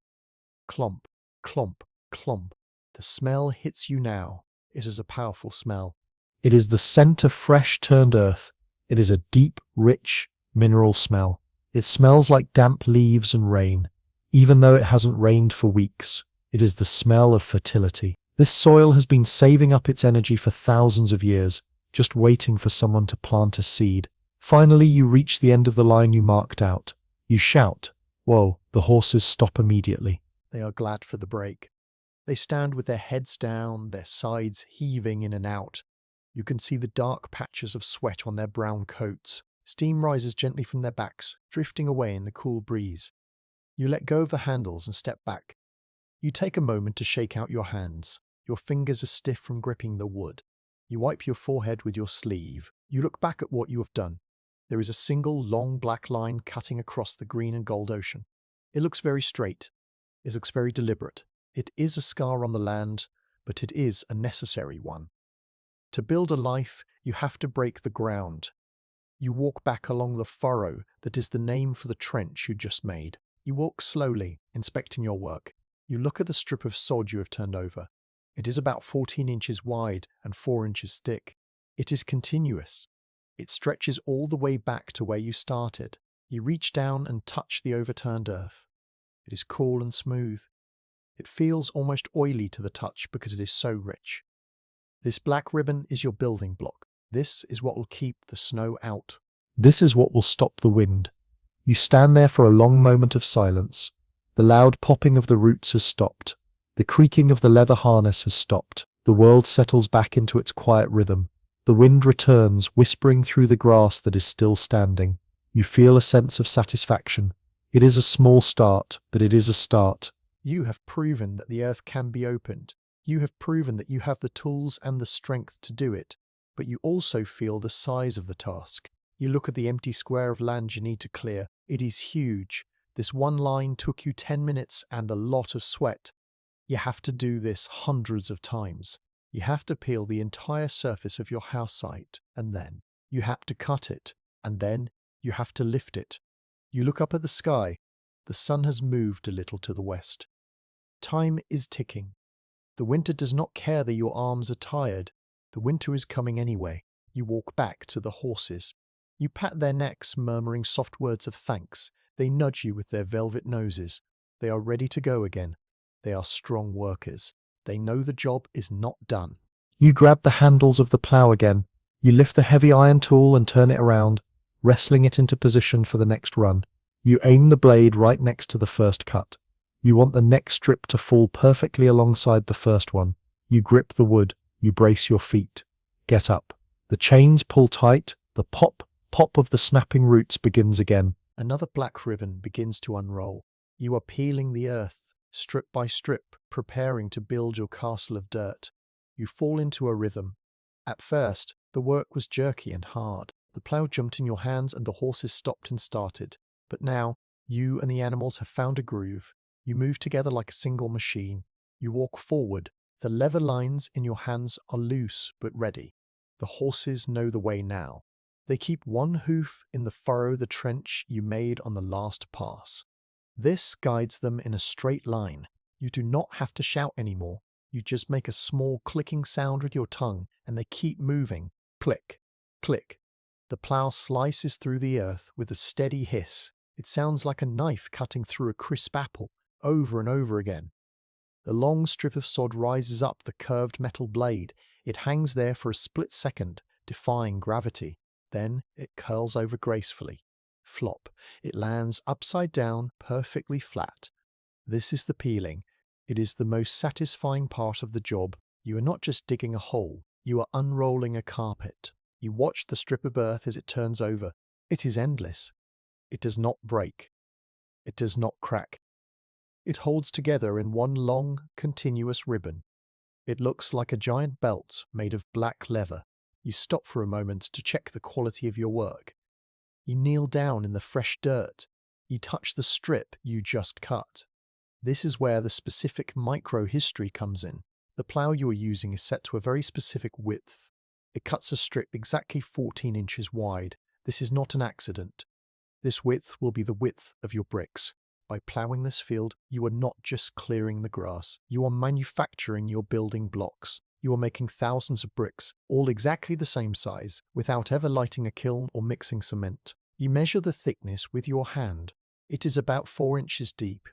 Clomp, clomp, clomp. The smell hits you now. It is a powerful smell. It is the scent of fresh turned earth. It is a deep, rich, mineral smell. It smells like damp leaves and rain. Even though it hasn't rained for weeks, it is the smell of fertility. This soil has been saving up its energy for thousands of years, just waiting for someone to plant a seed. Finally, you reach the end of the line you marked out. You shout. Whoa, the horses stop immediately. They are glad for the break. They stand with their heads down, their sides heaving in and out. You can see the dark patches of sweat on their brown coats. Steam rises gently from their backs, drifting away in the cool breeze. You let go of the handles and step back. You take a moment to shake out your hands. Your fingers are stiff from gripping the wood. You wipe your forehead with your sleeve. You look back at what you have done. There is a single long black line cutting across the green and gold ocean. It looks very straight. It looks very deliberate. It is a scar on the land, but it is a necessary one. To build a life, you have to break the ground. You walk back along the furrow that is the name for the trench you just made. You walk slowly, inspecting your work. You look at the strip of sod you have turned over. It is about 14 inches wide and 4 inches thick. It is continuous. It stretches all the way back to where you started. You reach down and touch the overturned earth. It is cool and smooth. It feels almost oily to the touch because it is so rich. This black ribbon is your building block. This is what will keep the snow out. This is what will stop the wind. You stand there for a long moment of silence. The loud popping of the roots has stopped. The creaking of the leather harness has stopped. The world settles back into its quiet rhythm. The wind returns, whispering through the grass that is still standing. You feel a sense of satisfaction. It is a small start, but it is a start. You have proven that the earth can be opened. You have proven that you have the tools and the strength to do it, but you also feel the size of the task. You look at the empty square of land you need to clear. It is huge. This one line took you 10 minutes and a lot of sweat. You have to do this hundreds of times. You have to peel the entire surface of your house site, and then you have to cut it, and then you have to lift it. You look up at the sky. The sun has moved a little to the west. Time is ticking. The winter does not care that your arms are tired. The winter is coming anyway. You walk back to the horses. You pat their necks, murmuring soft words of thanks. They nudge you with their velvet noses. They are ready to go again. They are strong workers. They know the job is not done. You grab the handles of the plow again. You lift the heavy iron tool and turn it around, wrestling it into position for the next run. You aim the blade right next to the first cut. You want the next strip to fall perfectly alongside the first one. You grip the wood. You brace your feet. Get up. The chains pull tight. The pop, pop of the snapping roots begins again. Another black ribbon begins to unroll. You are peeling the earth, strip by strip, preparing to build your castle of dirt. You fall into a rhythm. At first, the work was jerky and hard. The plow jumped in your hands and the horses stopped and started. But now, you and the animals have found a groove. You move together like a single machine. You walk forward. The lever lines in your hands are loose but ready. The horses know the way now. They keep one hoof in the furrow the trench you made on the last pass. This guides them in a straight line. You do not have to shout anymore. You just make a small clicking sound with your tongue and they keep moving. Click, click. The plow slices through the earth with a steady hiss. It sounds like a knife cutting through a crisp apple, over and over again. The long strip of sod rises up the curved metal blade. It hangs there for a split second, defying gravity. Then it curls over gracefully. Flop. It lands upside down, perfectly flat. This is the peeling. It is the most satisfying part of the job. You are not just digging a hole. You are unrolling a carpet. You watch the strip of earth as it turns over. It is endless. It does not break. It does not crack. It holds together in one long, continuous ribbon. It looks like a giant belt made of black leather. You stop for a moment to check the quality of your work. You kneel down in the fresh dirt. You touch the strip you just cut. This is where the specific micro-history comes in. The plow you are using is set to a very specific width. It cuts a strip exactly 14 inches wide. This is not an accident. This width will be the width of your bricks. By ploughing this field, you are not just clearing the grass. You are manufacturing your building blocks. You are making thousands of bricks, all exactly the same size, without ever lighting a kiln or mixing cement. You measure the thickness with your hand. It is about 4 inches deep.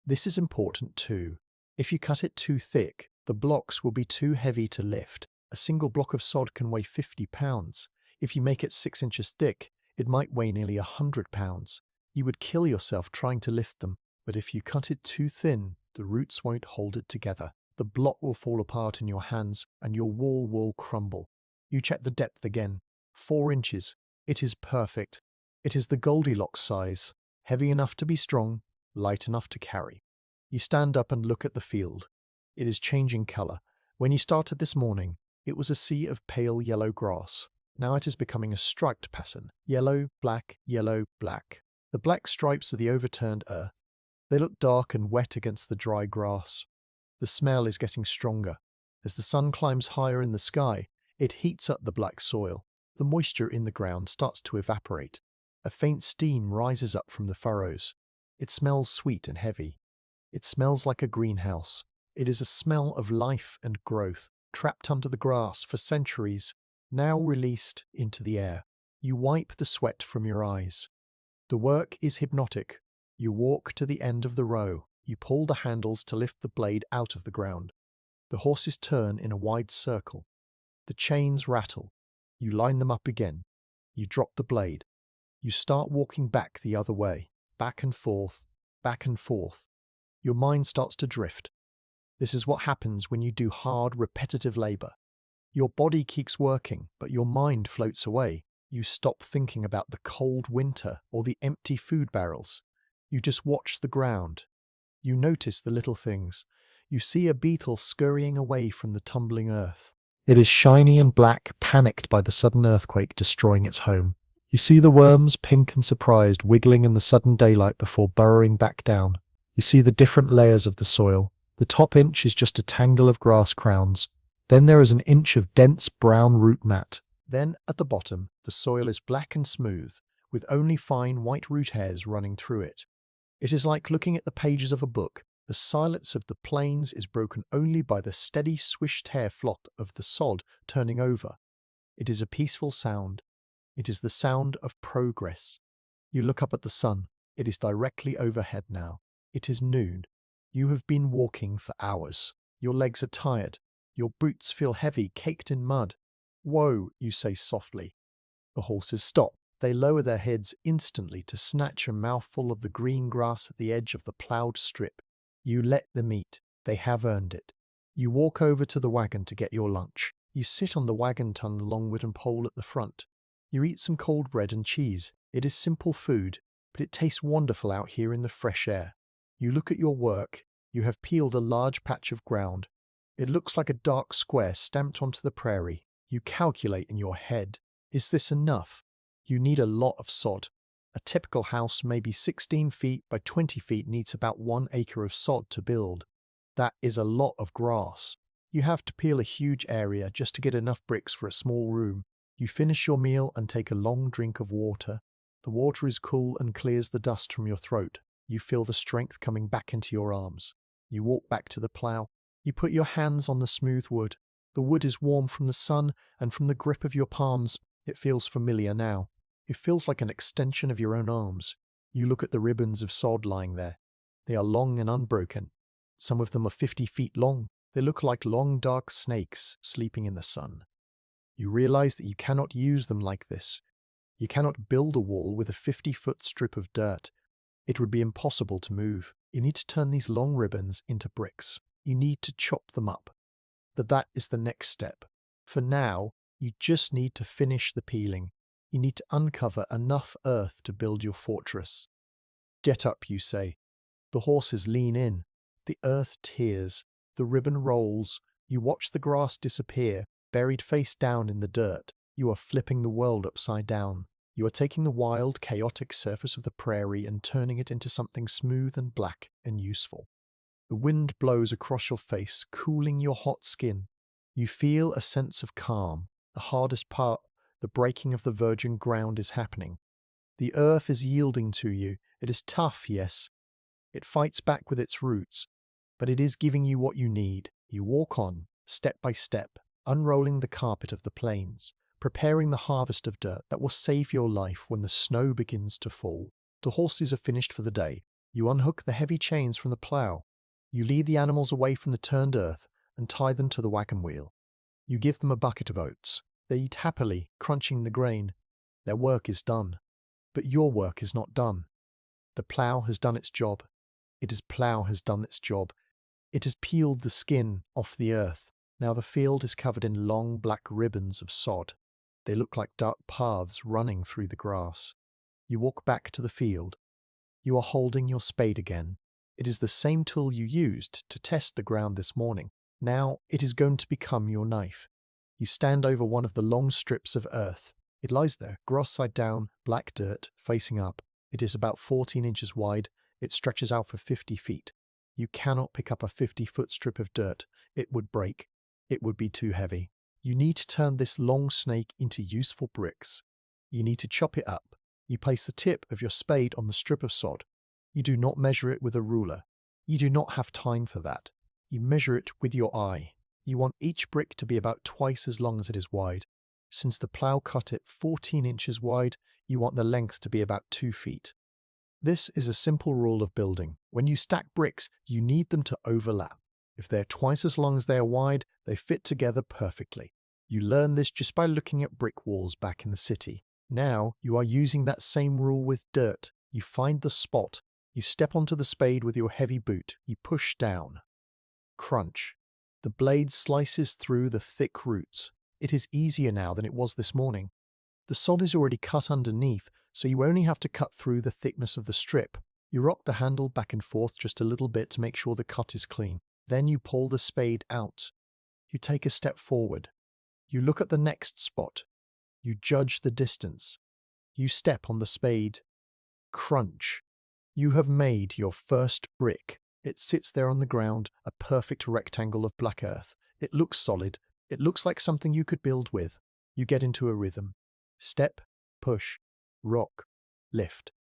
This is important too. If you cut it too thick, the blocks will be too heavy to lift. A single block of sod can weigh 50 pounds. If you make it 6 inches thick, it might weigh nearly 100 pounds. You would kill yourself trying to lift them, but if you cut it too thin, the roots won't hold it together. The block will fall apart in your hands and your wall will crumble. You check the depth again. 4 inches. It is perfect. It is the Goldilocks size. Heavy enough to be strong, light enough to carry. You stand up and look at the field. It is changing color. When you started this morning, it was a sea of pale yellow grass. Now it is becoming a striped pattern. Yellow, black, yellow, black. The black stripes are the overturned earth. They look dark and wet against the dry grass. The smell is getting stronger. As the sun climbs higher in the sky, it heats up the black soil. The moisture in the ground starts to evaporate. A faint steam rises up from the furrows. It smells sweet and heavy. It smells like a greenhouse. It is a smell of life and growth, trapped under the grass for centuries, now released into the air. You wipe the sweat from your eyes. The work is hypnotic. You walk to the end of the row. You pull the handles to lift the blade out of the ground. The horses turn in a wide circle. The chains rattle. You line them up again. You drop the blade. You start walking back the other way, back and forth, back and forth. Your mind starts to drift. This is what happens when you do hard, repetitive labor. Your body keeps working, but your mind floats away. You stop thinking about the cold winter or the empty food barrels. You just watch the ground. You notice the little things. You see a beetle scurrying away from the tumbling earth. It is shiny and black, panicked by the sudden earthquake destroying its home. You see the worms, pink and surprised, wiggling in the sudden daylight before burrowing back down. You see the different layers of the soil. The top inch is just a tangle of grass crowns. Then there is an inch of dense brown root mat. Then, at the bottom, the soil is black and smooth, with only fine white root hairs running through it. It is like looking at the pages of a book. The silence of the plains is broken only by the steady swished hair flop of the sod turning over. It is a peaceful sound. It is the sound of progress. You look up at the sun. It is directly overhead now. It is noon. You have been walking for hours. Your legs are tired. Your boots feel heavy, caked in mud. Whoa, you say softly. The horses stop. They lower their heads instantly to snatch a mouthful of the green grass at the edge of the ploughed strip. You let them eat. They have earned it. You walk over to the wagon to get your lunch. You sit on the wagon tongue long wooden pole at the front. You eat some cold bread and cheese. It is simple food, but it tastes wonderful out here in the fresh air. You look at your work. You have peeled a large patch of ground. It looks like a dark square stamped onto the prairie. You calculate in your head. Is this enough? You need a lot of sod. A typical house, maybe 16 feet by 20 feet, needs about 1 acre of sod to build. That is a lot of grass. You have to peel a huge area just to get enough bricks for a small room. You finish your meal and take a long drink of water. The water is cool and clears the dust from your throat. You feel the strength coming back into your arms. You walk back to the plough. You put your hands on the smooth wood. The wood is warm from the sun and from the grip of your palms. It feels familiar now. It feels like an extension of your own arms. You look at the ribbons of sod lying there. They are long and unbroken. Some of them are 50 feet long. They look like long dark snakes sleeping in the sun. You realize that you cannot use them like this. You cannot build a wall with a 50-foot strip of dirt. It would be impossible to move. You need to turn these long ribbons into bricks. You need to chop them up. But that is the next step. For now, you just need to finish the peeling. You need to uncover enough earth to build your fortress. Get up, you say. The horses lean in. The earth tears. The ribbon rolls. You watch the grass disappear, buried face down in the dirt. You are flipping the world upside down. You are taking the wild, chaotic surface of the prairie and turning it into something smooth and black and useful. The wind blows across your face, cooling your hot skin. You feel a sense of calm. The hardest part, the breaking of the virgin ground, is happening. The earth is yielding to you. It is tough, yes. It fights back with its roots, but it is giving you what you need. You walk on, step by step, unrolling the carpet of the plains, preparing the harvest of dirt that will save your life when the snow begins to fall. The horses are finished for the day. You unhook the heavy chains from the plough. You lead the animals away from the turned earth and tie them to the wagon wheel. You give them a bucket of oats. They eat happily, crunching the grain. Their work is done. But your work is not done. The plough has done its job. Its plough has done its job. It has peeled the skin off the earth. Now the field is covered in long black ribbons of sod. They look like dark paths running through the grass. You walk back to the field. You are holding your spade again. It is the same tool you used to test the ground this morning. Now it is going to become your knife. You stand over one of the long strips of earth. It lies there, grass side down, black dirt, facing up. It is about 14 inches wide. It stretches out for 50 feet. You cannot pick up a 50-foot strip of dirt. It would break. It would be too heavy. You need to turn this long snake into useful bricks. You need to chop it up. You place the tip of your spade on the strip of sod. You do not measure it with a ruler. You do not have time for that. You measure it with your eye. You want each brick to be about twice as long as it is wide. Since the plough cut it 14 inches wide, you want the length to be about 2 feet. This is a simple rule of building. When you stack bricks, you need them to overlap. If they're twice as long as they are wide, they fit together perfectly. You learn this just by looking at brick walls back in the city. Now you are using that same rule with dirt. You find the spot. You step onto the spade with your heavy boot. You push down. Crunch. The blade slices through the thick roots. It is easier now than it was this morning. The sod is already cut underneath, so you only have to cut through the thickness of the strip. You rock the handle back and forth just a little bit to make sure the cut is clean. Then you pull the spade out. You take a step forward. You look at the next spot. You judge the distance. You step on the spade. Crunch. You have made your first brick. It sits there on the ground, a perfect rectangle of black earth. It looks solid. It looks like something you could build with. You get into a rhythm. Step, push, rock, lift.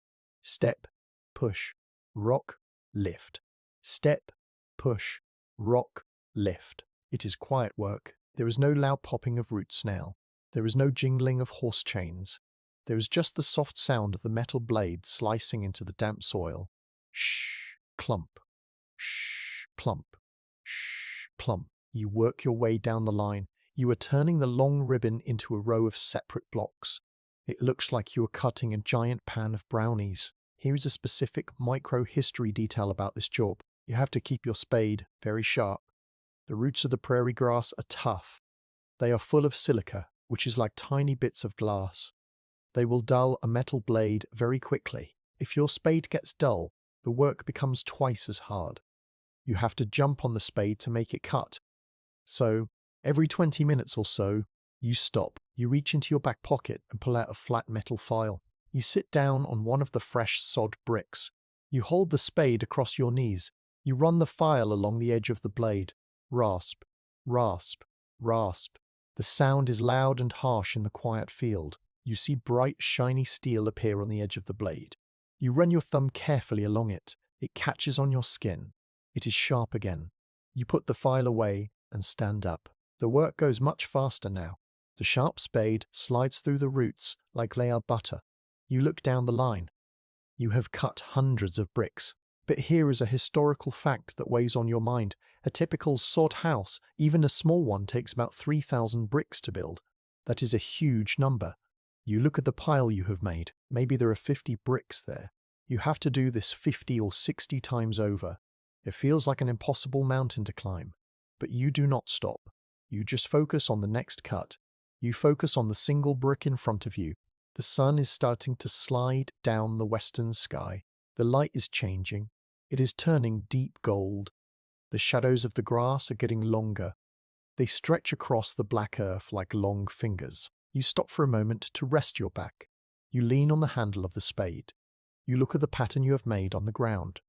Step, push, rock, lift. Step, push, rock, lift. It is quiet work. There is no loud popping of roots now. There is no jingling of horse chains. There is just the soft sound of the metal blade slicing into the damp soil. Shh, clump, shh, plump, shh, plump. You work your way down the line. You are turning the long ribbon into a row of separate blocks. It looks like you are cutting a giant pan of brownies. Here is a specific micro-history detail about this job. You have to keep your spade very sharp. The roots of the prairie grass are tough. They are full of silica, which is like tiny bits of glass. They will dull a metal blade very quickly. If your spade gets dull, the work becomes twice as hard. You have to jump on the spade to make it cut. So, every 20 minutes or so, you stop. You reach into your back pocket and pull out a flat metal file. You sit down on one of the fresh sod bricks. You hold the spade across your knees. You run the file along the edge of the blade. Rasp, rasp, rasp. The sound is loud and harsh in the quiet field. You see bright, shiny steel appear on the edge of the blade. You run your thumb carefully along it. It catches on your skin. It is sharp again. You put the file away and stand up. The work goes much faster now. The sharp spade slides through the roots like they are butter. You look down the line. You have cut hundreds of bricks. But here is a historical fact that weighs on your mind. A typical sod house, even a small one, takes about 3,000 bricks to build. That is a huge number. You look at the pile you have made. Maybe there are 50 bricks there. You have to do this 50 or 60 times over. It feels like an impossible mountain to climb. But you do not stop. You just focus on the next cut. You focus on the single brick in front of you. The sun is starting to slide down the western sky. The light is changing. It is turning deep gold. The shadows of the grass are getting longer. They stretch across the black earth like long fingers. You stop for a moment to rest your back. You lean on the handle of the spade. You look at the pattern you have made on the ground.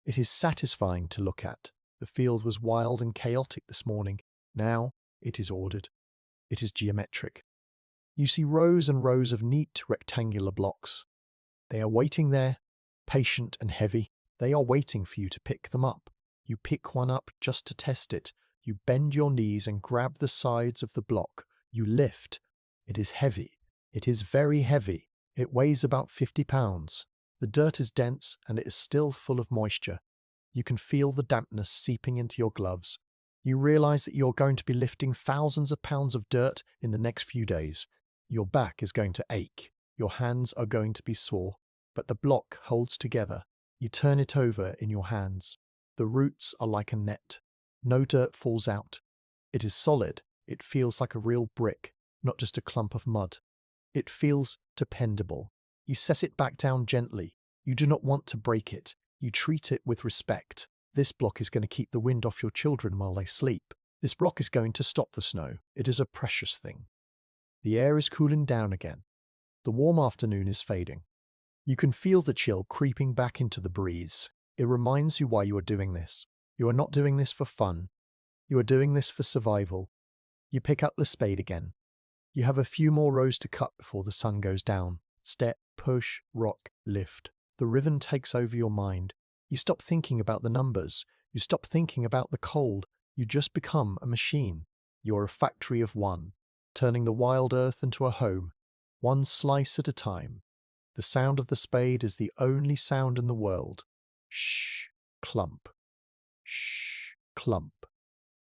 It is satisfying to look at. The field was wild and chaotic this morning. Now it is ordered. It is geometric. You see rows and rows of neat rectangular blocks. They are waiting there, patient and heavy. They are waiting for you to pick them up. You pick one up just to test it. You bend your knees and grab the sides of the block. You lift. It is heavy. It is very heavy. It weighs about 50 pounds. The dirt is dense and it is still full of moisture. You can feel the dampness seeping into your gloves. You realize that you're going to be lifting thousands of pounds of dirt in the next few days. Your back is going to ache. Your hands are going to be sore. But the block holds together. You turn it over in your hands. The roots are like a net. No dirt falls out. It is solid. It feels like a real brick, not just a clump of mud. It feels dependable. You set it back down gently. You do not want to break it. You treat it with respect. This block is going to keep the wind off your children while they sleep. This block is going to stop the snow. It is a precious thing. The air is cooling down again. The warm afternoon is fading. You can feel the chill creeping back into the breeze. It reminds you why you are doing this. You are not doing this for fun. You are doing this for survival. You pick up the spade again. You have a few more rows to cut before the sun goes down. Step, push, rock, lift. The rhythm takes over your mind. You stop thinking about the numbers. You stop thinking about the cold. You just become a machine. You're a factory of one, turning the wild earth into a home, one slice at a time. The sound of the spade is the only sound in the world. Shh, clump. Shh, clump.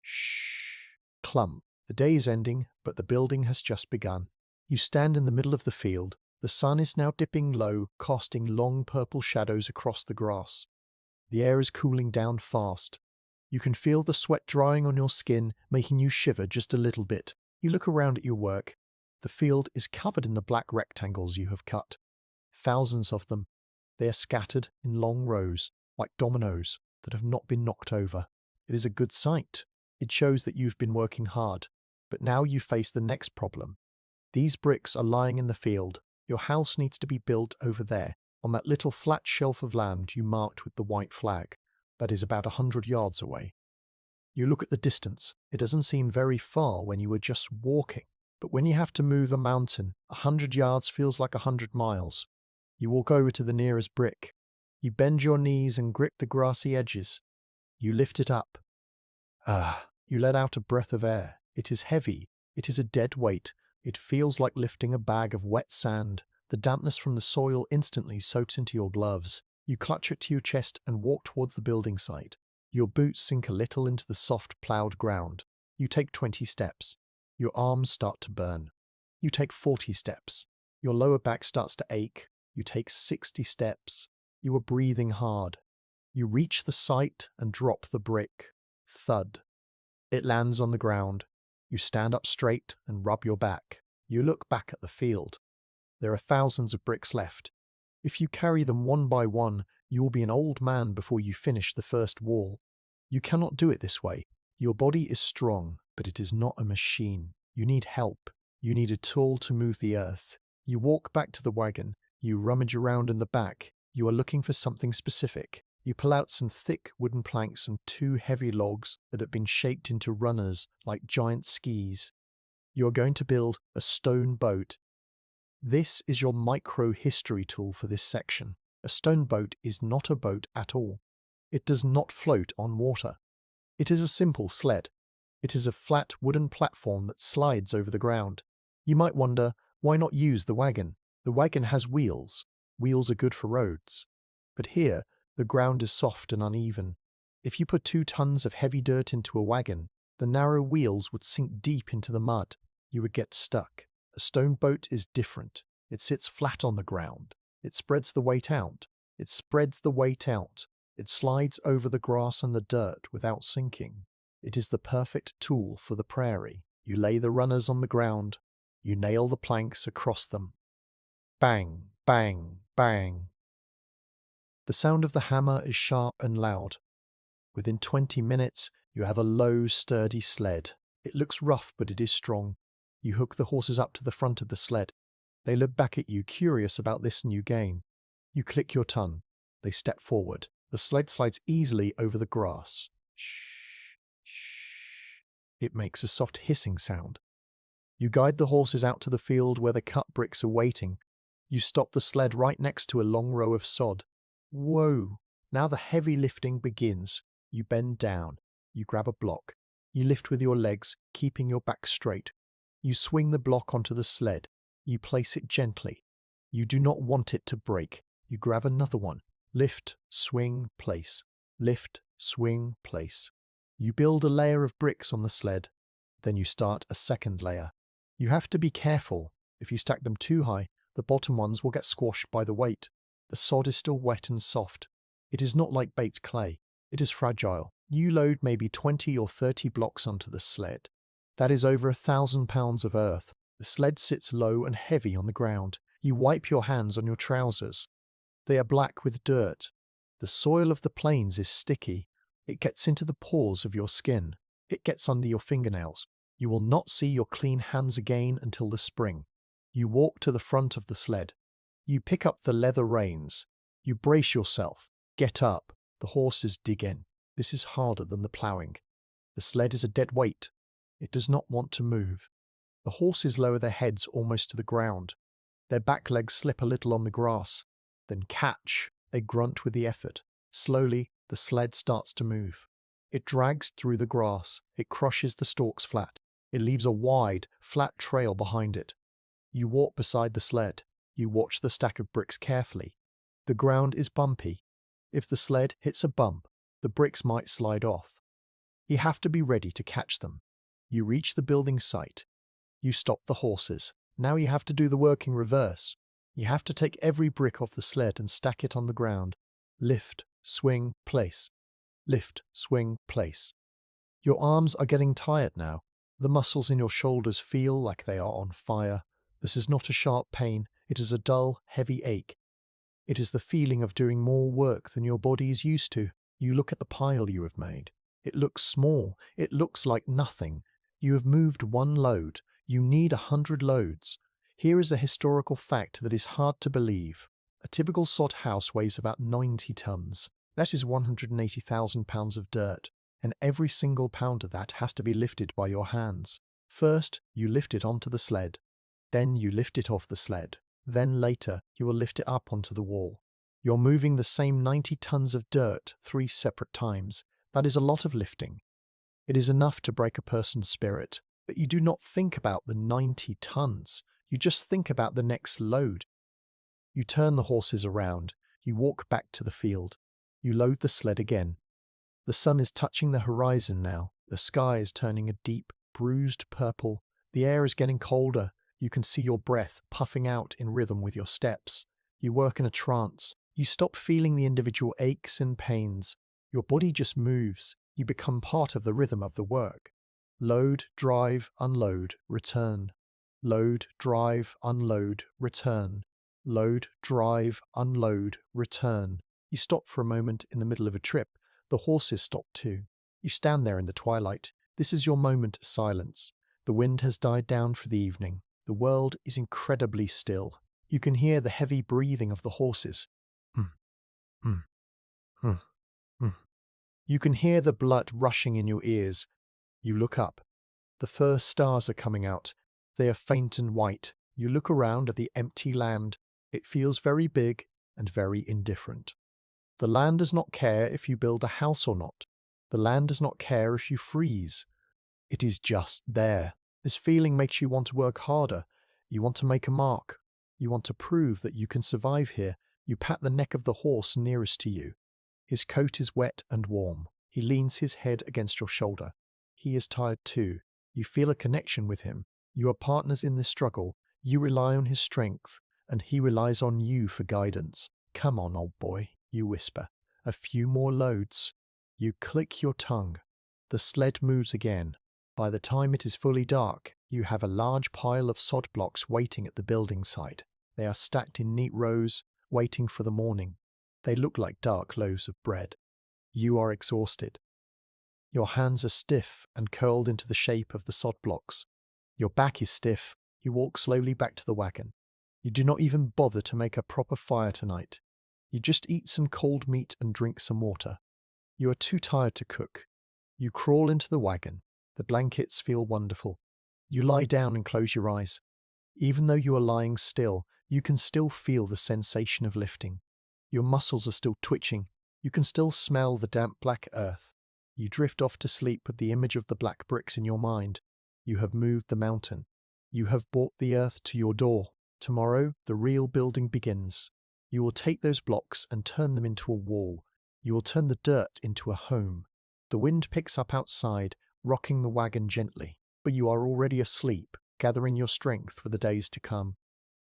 Shh, clump. The day is ending, but the building has just begun. You stand in the middle of the field. The sun is now dipping low, casting long purple shadows across the grass. The air is cooling down fast. You can feel the sweat drying on your skin, making you shiver just a little bit. You look around at your work. The field is covered in the black rectangles you have cut. Thousands of them. They are scattered in long rows, like dominoes that have not been knocked over. It is a good sight. It shows that you've been working hard. But now you face the next problem. These bricks are lying in the field. Your house needs to be built over there, on that little flat shelf of land you marked with the white flag. That is about 100 yards away. You look at the distance. It doesn't seem very far when you were just walking. But when you have to move a mountain, 100 yards feels like 100 miles. You walk over to the nearest brick. You bend your knees and grip the grassy edges. You lift it up. You let out a breath of air. It is heavy. It is a dead weight, It feels like lifting a bag of wet sand. The dampness from the soil instantly soaks into your gloves. You clutch it to your chest and walk towards the building site. Your boots sink a little into the soft, ploughed ground. You take 20 steps. Your arms start to burn. You take 40 steps. Your lower back starts to ache. You take 60 steps. You are breathing hard. You reach the site and drop the brick. Thud. It lands on the ground. You stand up straight and rub your back. You look back at the field. There are thousands of bricks left. If you carry them one by one, you will be an old man before you finish the first wall. You cannot do it this way. Your body is strong, but it is not a machine. You need help. You need a tool to move the earth. You walk back to the wagon. You rummage around in the back. You are looking for something specific. You pull out some thick wooden planks and 2 heavy logs that have been shaped into runners like giant skis. You are going to build a stone boat. This is your micro-history tool for this section. A stone boat is not a boat at all. It does not float on water. It is a simple sled. It is a flat wooden platform that slides over the ground. You might wonder, why not use the wagon? The wagon has wheels. Wheels are good for roads. But here, the ground is soft and uneven. If you put 2 tons of heavy dirt into a wagon, the narrow wheels would sink deep into the mud. You would get stuck. A stone boat is different. It sits flat on the ground. It spreads the weight out. It spreads the weight out. It slides over the grass and the dirt without sinking. It is the perfect tool for the prairie. You lay the runners on the ground. You nail the planks across them. Bang, bang, bang. The sound of the hammer is sharp and loud. Within 20 minutes, you have a low, sturdy sled. It looks rough, but it is strong. You hook the horses up to the front of the sled. They look back at you, curious about this new game. You click your tongue. They step forward. The sled slides easily over the grass. Shh, shh. It makes a soft hissing sound. You guide the horses out to the field where the cut bricks are waiting. You stop the sled right next to a long row of sod. Whoa! Now the heavy lifting begins. You bend down. You grab a block. You lift with your legs, keeping your back straight. You swing the block onto the sled. You place it gently. You do not want it to break. You grab another one. Lift, swing, place. Lift, swing, place. You build a layer of bricks on the sled. Then you start a second layer. You have to be careful. If you stack them too high, the bottom ones will get squashed by the weight. The sod is still wet and soft. It is not like baked clay. It is fragile. You load maybe 20 or 30 blocks onto the sled. That is over 1,000 pounds of earth. The sled sits low and heavy on the ground. You wipe your hands on your trousers. They are black with dirt. The soil of the plains is sticky. It gets into the pores of your skin. It gets under your fingernails. You will not see your clean hands again until the spring. You walk to the front of the sled. You pick up the leather reins. You brace yourself. Get up. The horses dig in. This is harder than the ploughing. The sled is a dead weight. It does not want to move. The horses lower their heads almost to the ground. Their back legs slip a little on the grass. Then catch. They grunt with the effort. Slowly, the sled starts to move. It drags through the grass. It crushes the stalks flat. It leaves a wide, flat trail behind it. You walk beside the sled. You watch the stack of bricks carefully. The ground is bumpy. If the sled hits a bump, the bricks might slide off. You have to be ready to catch them. You reach the building site. You stop the horses. Now you have to do the work in reverse. You have to take every brick off the sled and stack it on the ground. Lift, swing, place. Lift, swing, place. Your arms are getting tired now. The muscles in your shoulders feel like they are on fire. This is not a sharp pain. It is a dull, heavy ache. It is the feeling of doing more work than your body is used to. You look at the pile you have made. It looks small. It looks like nothing. You have moved 1 load. You need 100 loads. Here is a historical fact that is hard to believe. A typical sod house weighs about 90 tons. That is 180,000 pounds of dirt, and every single pound of that has to be lifted by your hands. First, you lift it onto the sled. Then you lift it off the sled. Then later, you will lift it up onto the wall. You're moving the same 90 tons of dirt 3 separate times. That is a lot of lifting. It is enough to break a person's spirit. But you do not think about the 90 tons. You just think about the next load. You turn the horses around. You walk back to the field. You load the sled again. The sun is touching the horizon now. The sky is turning a deep, bruised purple. The air is getting colder. You can see your breath puffing out in rhythm with your steps. You work in a trance. You stop feeling the individual aches and pains. Your body just moves. You become part of the rhythm of the work. Load, drive, unload, return. Load, drive, unload, return. Load, drive, unload, return. You stop for a moment in the middle of a trip. The horses stop too. You stand there in the twilight. This is your moment of silence. The wind has died down for the evening. The world is incredibly still. You can hear the heavy breathing of the horses. Hmm, hmm, hmm, hmm. You can hear the blood rushing in your ears. You look up. The first stars are coming out. They are faint and white. You look around at the empty land. It feels very big and very indifferent. The land does not care if you build a house or not. The land does not care if you freeze. It is just there. This feeling makes you want to work harder. You want to make a mark. You want to prove that you can survive here. You pat the neck of the horse nearest to you. His coat is wet and warm. He leans his head against your shoulder. He is tired too. You feel a connection with him. You are partners in this struggle. You rely on his strength, and he relies on you for guidance. Come on, old boy, you whisper. A few more loads. You click your tongue. The sled moves again. By the time it is fully dark, you have a large pile of sod blocks waiting at the building site. They are stacked in neat rows, waiting for the morning. They look like dark loaves of bread. You are exhausted. Your hands are stiff and curled into the shape of the sod blocks. Your back is stiff. You walk slowly back to the wagon. You do not even bother to make a proper fire tonight. You just eat some cold meat and drink some water. You are too tired to cook. You crawl into the wagon. The blankets feel wonderful. You lie down and close your eyes. Even though you are lying still, you can still feel the sensation of lifting. Your muscles are still twitching. You can still smell the damp black earth. You drift off to sleep with the image of the black bricks in your mind. You have moved the mountain. You have brought the earth to your door. Tomorrow, the real building begins. You will take those blocks and turn them into a wall. You will turn the dirt into a home. The wind picks up outside, rocking the wagon gently, but you are already asleep, gathering your strength for the days to come.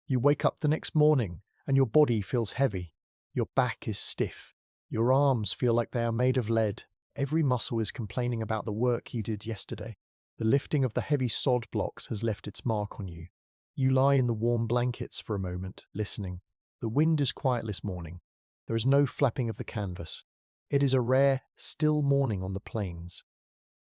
You wake up the next morning, and your body feels heavy. Your back is stiff. Your arms feel like they are made of lead. Every muscle is complaining about the work you did yesterday. The lifting of the heavy sod blocks has left its mark on you. You lie in the warm blankets for a moment, listening. The wind is quiet this morning. There is no flapping of the canvas. It is a rare, still morning on the plains.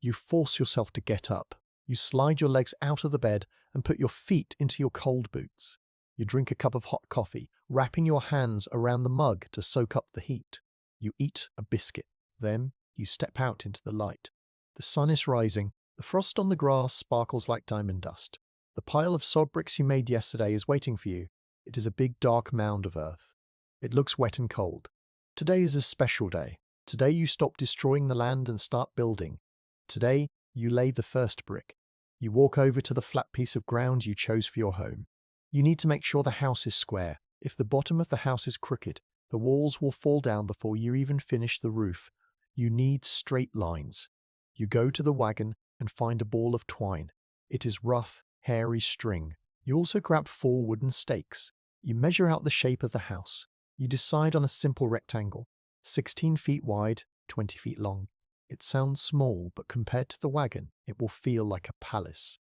You force yourself to get up. You slide your legs out of the bed and put your feet into your cold boots. You drink a cup of hot coffee, wrapping your hands around the mug to soak up the heat. You eat a biscuit. Then you step out into the light. The sun is rising. The frost on the grass sparkles like diamond dust. The pile of sod bricks you made yesterday is waiting for you. It is a big dark mound of earth. It looks wet and cold. Today is a special day. Today you stop destroying the land and start building. Today you lay the first brick. You walk over to the flat piece of ground you chose for your home. You need to make sure the house is square. If the bottom of the house is crooked, the walls will fall down before you even finish the roof. You need straight lines. You go to the wagon and find a ball of twine. It is rough, hairy string. You also grab 4 wooden stakes. You measure out the shape of the house. You decide on a simple rectangle, 16 feet wide, 20 feet long. It sounds small, but compared to the wagon, it will feel like a palace.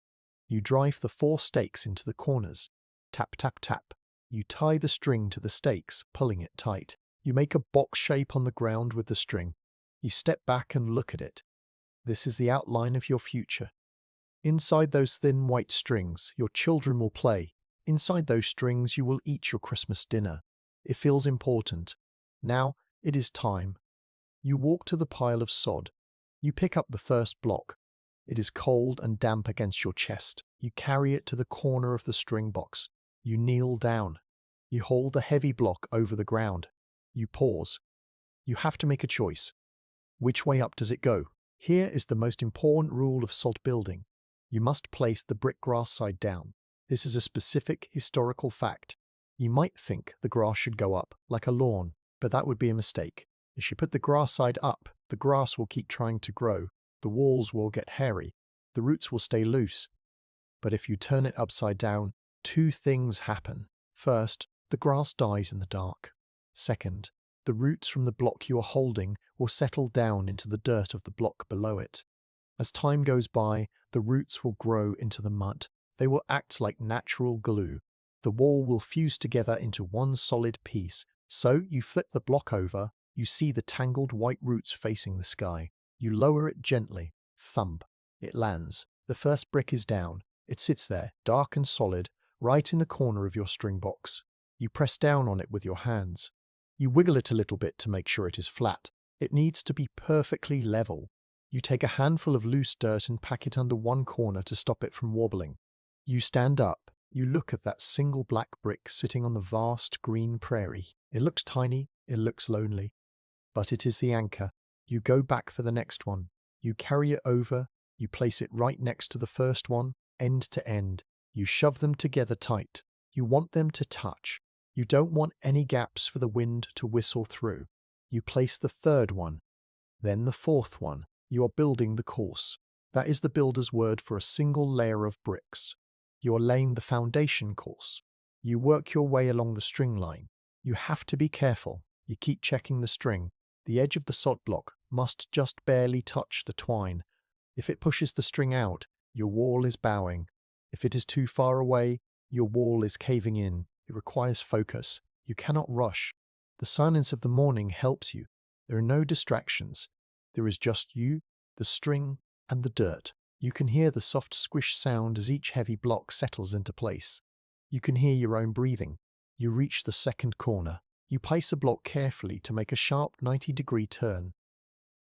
You drive the 4 stakes into the corners. Tap, tap, tap. You tie the string to the stakes, pulling it tight. You make a box shape on the ground with the string. You step back and look at it. This is the outline of your future. Inside those thin white strings, your children will play. Inside those strings, you will eat your Christmas dinner. It feels important. Now it is time. You walk to the pile of sod. You pick up the first block. It is cold and damp against your chest. You carry it to the corner of the string box. You kneel down. You hold the heavy block over the ground. You pause. You have to make a choice. Which way up does it go? Here is the most important rule of sod building. You must place the brick grass side down. This is a specific historical fact. You might think the grass should go up, like a lawn, but that would be a mistake. If you put the grass side up, the grass will keep trying to grow, the walls will get hairy, the roots will stay loose. But if you turn it upside down, two things happen. First, the grass dies in the dark. Second, the roots from the block you are holding will settle down into the dirt of the block below it. As time goes by, the roots will grow into the mud. They will act like natural glue. The wall will fuse together into one solid piece. So you flip the block over, you see the tangled white roots facing the sky. You lower it gently. Thump. It lands. The first brick is down. It sits there, dark and solid, right in the corner of your string box. You press down on it with your hands. You wiggle it a little bit to make sure it is flat. It needs to be perfectly level. You take a handful of loose dirt and pack it under one corner to stop it from wobbling. You stand up. You look at that single black brick sitting on the vast green prairie. It looks tiny. It looks lonely. But it is the anchor. You go back for the next one. You carry it over. You place it right next to the first one, end to end. You shove them together tight. You want them to touch. You don't want any gaps for the wind to whistle through. You place the third one, then the fourth one. You are building the course. That is the builder's word for a single layer of bricks. You are laying the foundation course. You work your way along the string line. You have to be careful. You keep checking the string. The edge of the sod block must just barely touch the twine. If it pushes the string out, your wall is bowing. If it is too far away, your wall is caving in. It requires focus. You cannot rush. The silence of the morning helps you. There are no distractions. There is just you, the string, and the dirt. You can hear the soft squish sound as each heavy block settles into place. You can hear your own breathing. You reach the second corner. You place a block carefully to make a sharp 90-degree turn.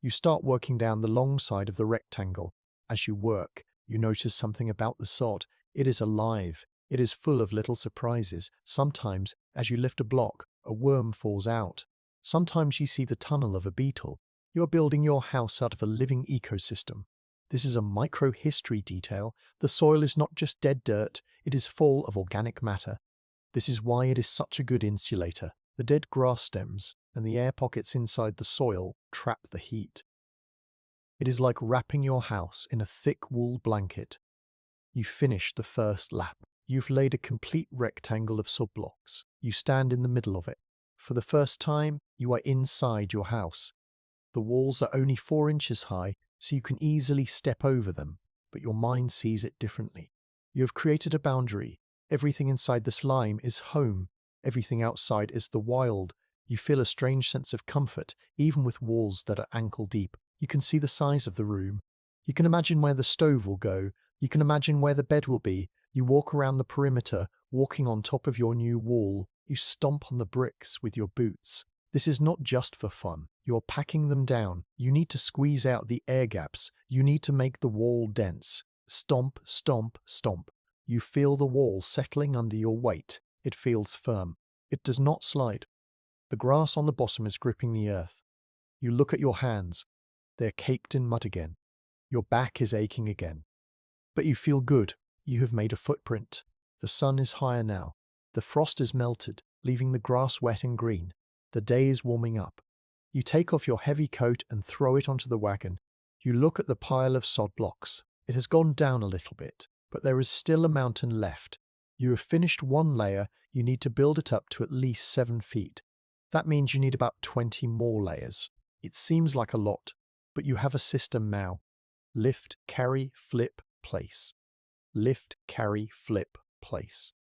You start working down the long side of the rectangle. As you work, you notice something about the sod. It is alive. It is full of little surprises. Sometimes, as you lift a block, a worm falls out. Sometimes you see the tunnel of a beetle. You are building your house out of a living ecosystem. This is a micro-history detail. The soil is not just dead dirt, it is full of organic matter. This is why it is such a good insulator. The dead grass stems and the air pockets inside the soil trap the heat. It is like wrapping your house in a thick wool blanket. You finish the first lap. You've laid a complete rectangle of sub-blocks. You stand in the middle of it. For the first time, you are inside your house. The walls are only 4 inches high, so you can easily step over them, but your mind sees it differently. You have created a boundary. Everything inside the slime is home. Everything outside is the wild. You feel a strange sense of comfort, even with walls that are ankle deep. You can see the size of the room. You can imagine where the stove will go. You can imagine where the bed will be. You walk around the perimeter, walking on top of your new wall. You stomp on the bricks with your boots. This is not just for fun. You're packing them down. You need to squeeze out the air gaps. You need to make the wall dense. Stomp, stomp, stomp. You feel the wall settling under your weight. It feels firm. It does not slide. The grass on the bottom is gripping the earth. You look at your hands. They're caked in mud again. Your back is aching again. But you feel good. You have made a footprint. The sun is higher now. The frost is melted, leaving the grass wet and green. The day is warming up. You take off your heavy coat and throw it onto the wagon. You look at the pile of sod blocks. It has gone down a little bit, but there is still a mountain left. You have finished one layer. You need to build it up to at least 7 feet. That means you need about 20 more layers. It seems like a lot, but you have a system now. Lift, carry, flip, place. Lift, carry, flip, place.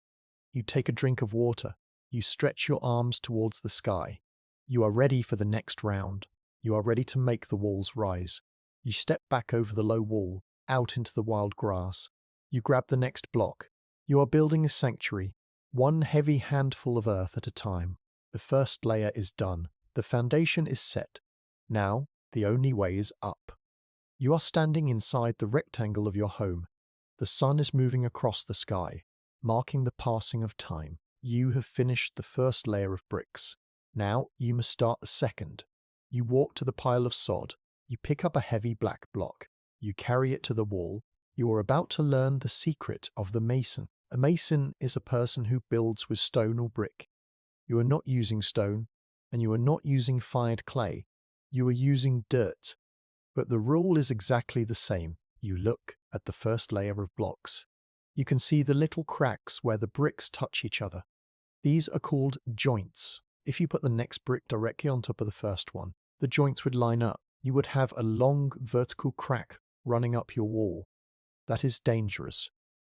You take a drink of water. You stretch your arms towards the sky. You are ready for the next round. You are ready to make the walls rise. You step back over the low wall, out into the wild grass. You grab the next block. You are building a sanctuary, one heavy handful of earth at a time. The first layer is done. The foundation is set. Now, the only way is up. You are standing inside the rectangle of your home. The sun is moving across the sky, marking the passing of time. You have finished the first layer of bricks. Now you must start the second. You walk to the pile of sod. You pick up a heavy black block. You carry it to the wall. You are about to learn the secret of the mason. A mason is a person who builds with stone or brick. You are not using stone, and you are not using fired clay. You are using dirt. But the rule is exactly the same. You look at the first layer of blocks. You can see the little cracks where the bricks touch each other. These are called joints. If you put the next brick directly on top of the first one, the joints would line up. You would have a long vertical crack running up your wall. That is dangerous.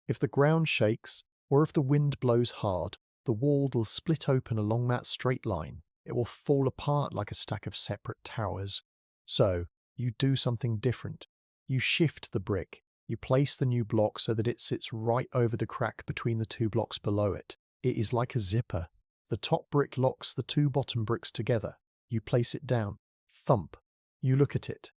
If the ground shakes, or if the wind blows hard, the wall will split open along that straight line. It will fall apart like a stack of separate towers. So, you do something different. You shift the brick. You place the new block so that it sits right over the crack between the two blocks below it. It is like a zipper. The top brick locks the two bottom bricks together. You place it down. Thump. You look at it.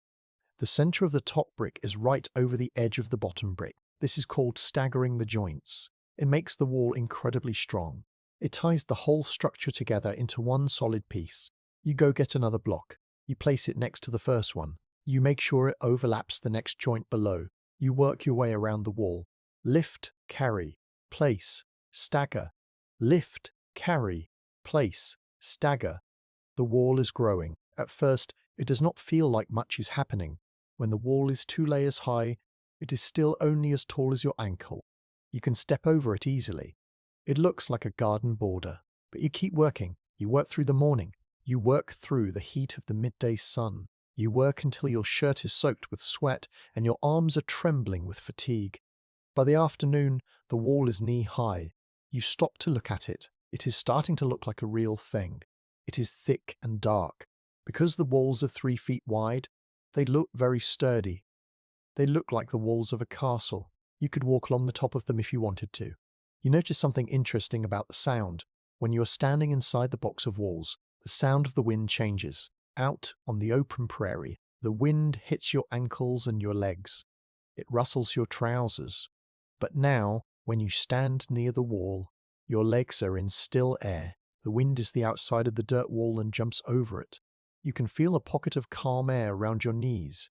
The center of the top brick is right over the edge of the bottom brick. This is called staggering the joints. It makes the wall incredibly strong. It ties the whole structure together into one solid piece. You go get another block. You place it next to the first one. You make sure it overlaps the next joint below. You work your way around the wall. Lift, carry, place, stagger. Lift, carry, place, stagger. The wall is growing. At first, it does not feel like much is happening. When the wall is 2 layers high, it is still only as tall as your ankle. You can step over it easily. It looks like a garden border, but you keep working. You work through the morning. You work through the heat of the midday sun. You work until your shirt is soaked with sweat and your arms are trembling with fatigue. By the afternoon, the wall is knee-high. You stop to look at it. It is starting to look like a real thing. It is thick and dark. Because the walls are 3 feet wide, they look very sturdy. They look like the walls of a castle. You could walk along the top of them if you wanted to. You notice something interesting about the sound. When you are standing inside the box of walls, the sound of the wind changes. Out on the open prairie, the wind hits your ankles and your legs. It rustles your trousers. But now, when you stand near the wall, your legs are in still air. The wind is the outside of the dirt wall and jumps over it. You can feel a pocket of calm air around your knees.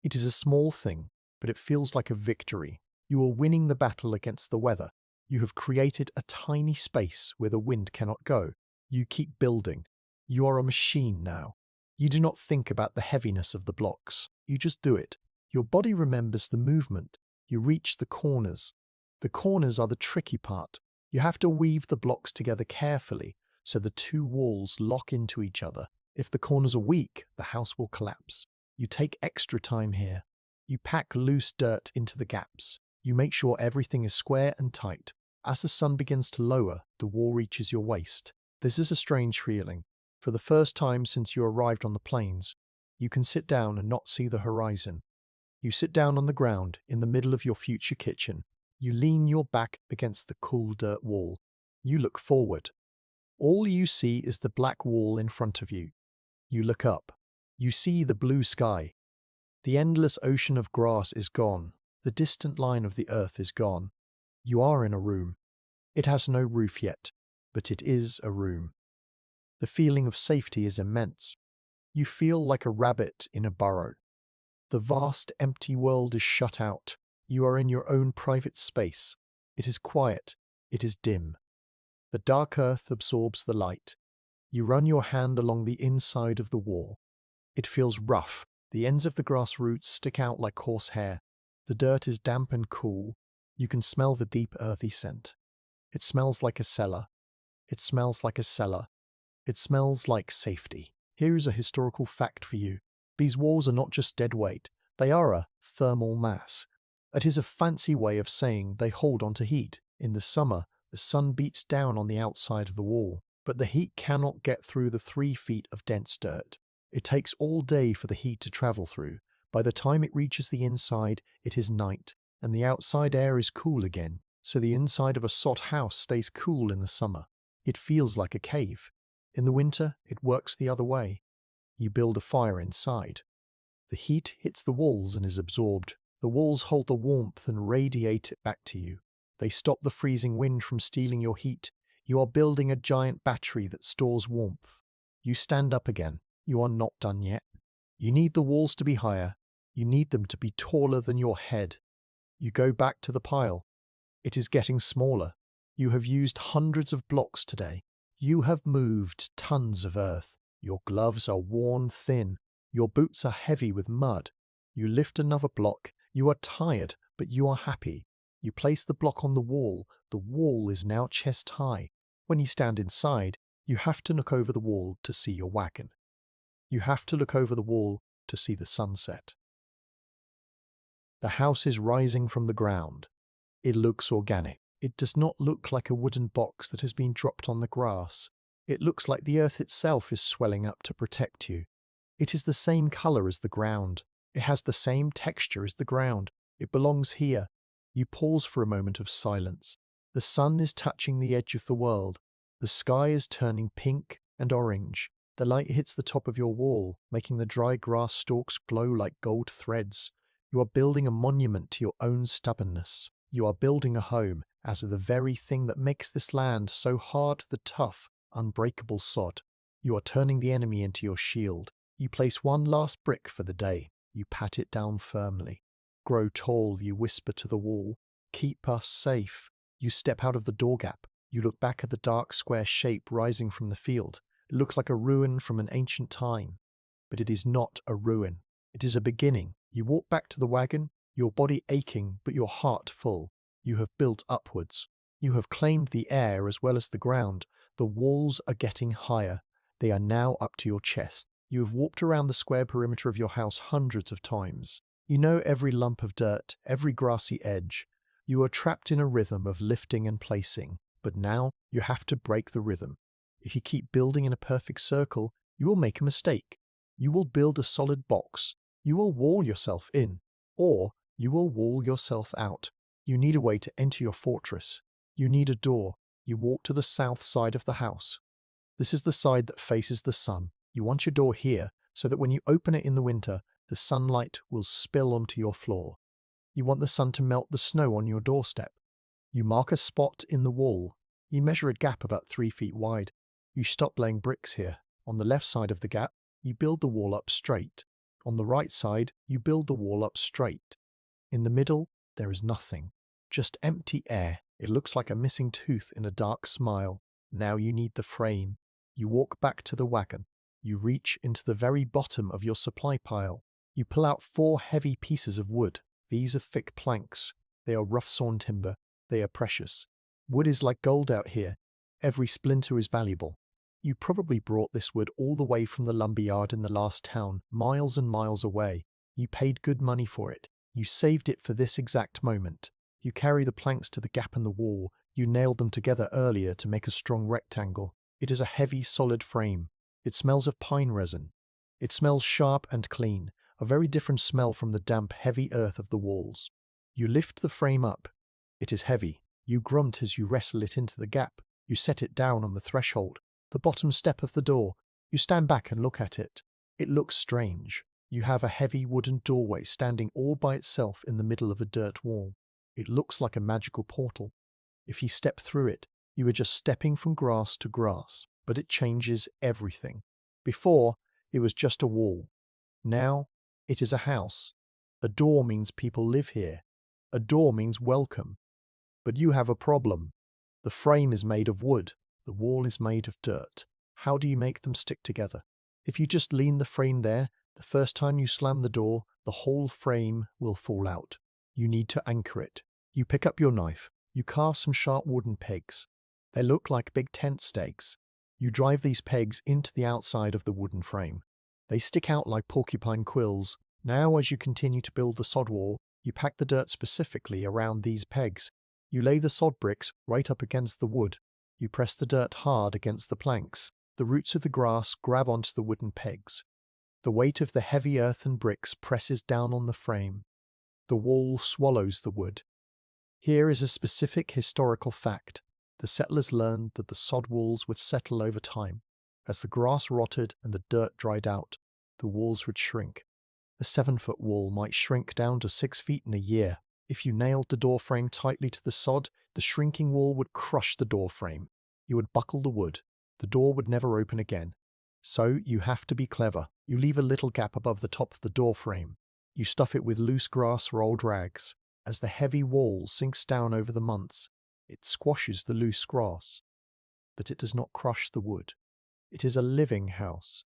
It is a small thing, but it feels like a victory. You are winning the battle against the weather. You have created a tiny space where the wind cannot go. You keep building. You are a machine now. You do not think about the heaviness of the blocks. You just do it. Your body remembers the movement. You reach the corners. The corners are the tricky part. You have to weave the blocks together carefully so the two walls lock into each other. If the corners are weak, the house will collapse. You take extra time here. You pack loose dirt into the gaps. You make sure everything is square and tight. As the sun begins to lower, the wall reaches your waist. This is a strange feeling. For the first time since you arrived on the plains, you can sit down and not see the horizon. You sit down on the ground in the middle of your future kitchen. You lean your back against the cool dirt wall. You look forward. All you see is the black wall in front of you. You look up. You see the blue sky. The endless ocean of grass is gone. The distant line of the earth is gone. You are in a room. It has no roof yet, but it is a room. The feeling of safety is immense. You feel like a rabbit in a burrow. The vast, empty world is shut out. You are in your own private space. It is quiet. It is dim. The dark earth absorbs the light. You run your hand along the inside of the wall. It feels rough. The ends of the grass roots stick out like coarse hair. The dirt is damp and cool. You can smell the deep earthy scent. It smells like a cellar. It smells like a cellar. It smells like safety. Here is a historical fact for you. These walls are not just dead weight. They are a thermal mass. It is a fancy way of saying they hold onto heat. In the summer, the sun beats down on the outside of the wall, but the heat cannot get through the 3 feet of dense dirt. It takes all day for the heat to travel through. By the time it reaches the inside, it is night, and the outside air is cool again, so the inside of a sod house stays cool in the summer. It feels like a cave. In the winter, it works the other way. You build a fire inside. The heat hits the walls and is absorbed. The walls hold the warmth and radiate it back to you. They stop the freezing wind from stealing your heat. You are building a giant battery that stores warmth. You stand up again. You are not done yet. You need the walls to be higher. You need them to be taller than your head. You go back to the pile. It is getting smaller. You have used hundreds of blocks today. You have moved tons of earth. Your gloves are worn thin. Your boots are heavy with mud. You lift another block. You are tired, but you are happy. You place the block on the wall. The wall is now chest high. When you stand inside, you have to look over the wall to see your wagon. You have to look over the wall to see the sunset. The house is rising from the ground. It looks organic. It does not look like a wooden box that has been dropped on the grass. It looks like the earth itself is swelling up to protect you. It is the same color as the ground. It has the same texture as the ground. It belongs here. You pause for a moment of silence. The sun is touching the edge of the world. The sky is turning pink and orange. The light hits the top of your wall, making the dry grass stalks glow like gold threads. You are building a monument to your own stubbornness. You are building a home out of the very thing that makes this land so hard, the tough, unbreakable sod. You are turning the enemy into your shield. You place one last brick for the day. You pat it down firmly. Grow tall, you whisper to the wall. Keep us safe. You step out of the door gap. You look back at the dark square shape rising from the field. It looks like a ruin from an ancient time. But it is not a ruin. It is a beginning. You walk back to the wagon, your body aching but your heart full. You have built upwards. You have claimed the air as well as the ground. The walls are getting higher. They are now up to your chest. You have walked around the square perimeter of your house hundreds of times. You know every lump of dirt, every grassy edge. You are trapped in a rhythm of lifting and placing. But now you have to break the rhythm. If you keep building in a perfect circle, you will make a mistake. You will build a solid box. You will wall yourself in, or you will wall yourself out. You need a way to enter your fortress. You need a door. You walk to the south side of the house. This is the side that faces the sun. You want your door here so that when you open it in the winter, the sunlight will spill onto your floor. You want the sun to melt the snow on your doorstep. You mark a spot in the wall. You measure a gap about 3 feet wide. You stop laying bricks here. On the left side of the gap, you build the wall up straight. On the right side, you build the wall up straight. In the middle, there is nothing. Just empty air. It looks like a missing tooth in a dark smile. Now you need the frame. You walk back to the wagon. You reach into the very bottom of your supply pile. You pull out 4 heavy pieces of wood. These are thick planks. They are rough-sawn timber. They are precious. Wood is like gold out here. Every splinter is valuable. You probably brought this wood all the way from the lumberyard in the last town, miles and miles away. You paid good money for it. You saved it for this exact moment. You carry the planks to the gap in the wall. You nailed them together earlier to make a strong rectangle. It is a heavy, solid frame. It smells of pine resin. It smells sharp and clean, a very different smell from the damp, heavy earth of the walls. You lift the frame up. It is heavy. You grunt as you wrestle it into the gap. You set it down on the threshold, the bottom step of the door. You stand back and look at it. It looks strange. You have a heavy wooden doorway standing all by itself in the middle of a dirt wall. It looks like a magical portal. If you step through it, you are just stepping from grass to grass, but it changes everything. Before, it was just a wall. Now, it is a house. A door means people live here. A door means welcome. But you have a problem. The frame is made of wood. The wall is made of dirt. How do you make them stick together? If you just lean the frame there, the first time you slam the door, the whole frame will fall out. You need to anchor it. You pick up your knife. You carve some sharp wooden pegs. They look like big tent stakes. You drive these pegs into the outside of the wooden frame. They stick out like porcupine quills. Now, as you continue to build the sod wall, you pack the dirt specifically around these pegs. You lay the sod bricks right up against the wood. You press the dirt hard against the planks. The roots of the grass grab onto the wooden pegs. The weight of the heavy earthen bricks presses down on the frame. The wall swallows the wood. Here is a specific historical fact. The settlers learned that the sod walls would settle over time. As the grass rotted and the dirt dried out, the walls would shrink. A 7-foot wall might shrink down to 6 feet in a year. If you nailed the door frame tightly to the sod, the shrinking wall would crush the door frame. You would buckle the wood. The door would never open again. So you have to be clever. You leave a little gap above the top of the door frame. You stuff it with loose grass or old rags. As the heavy wall sinks down over the months, it squashes the loose grass, but it does not crush the wood. It is a living house.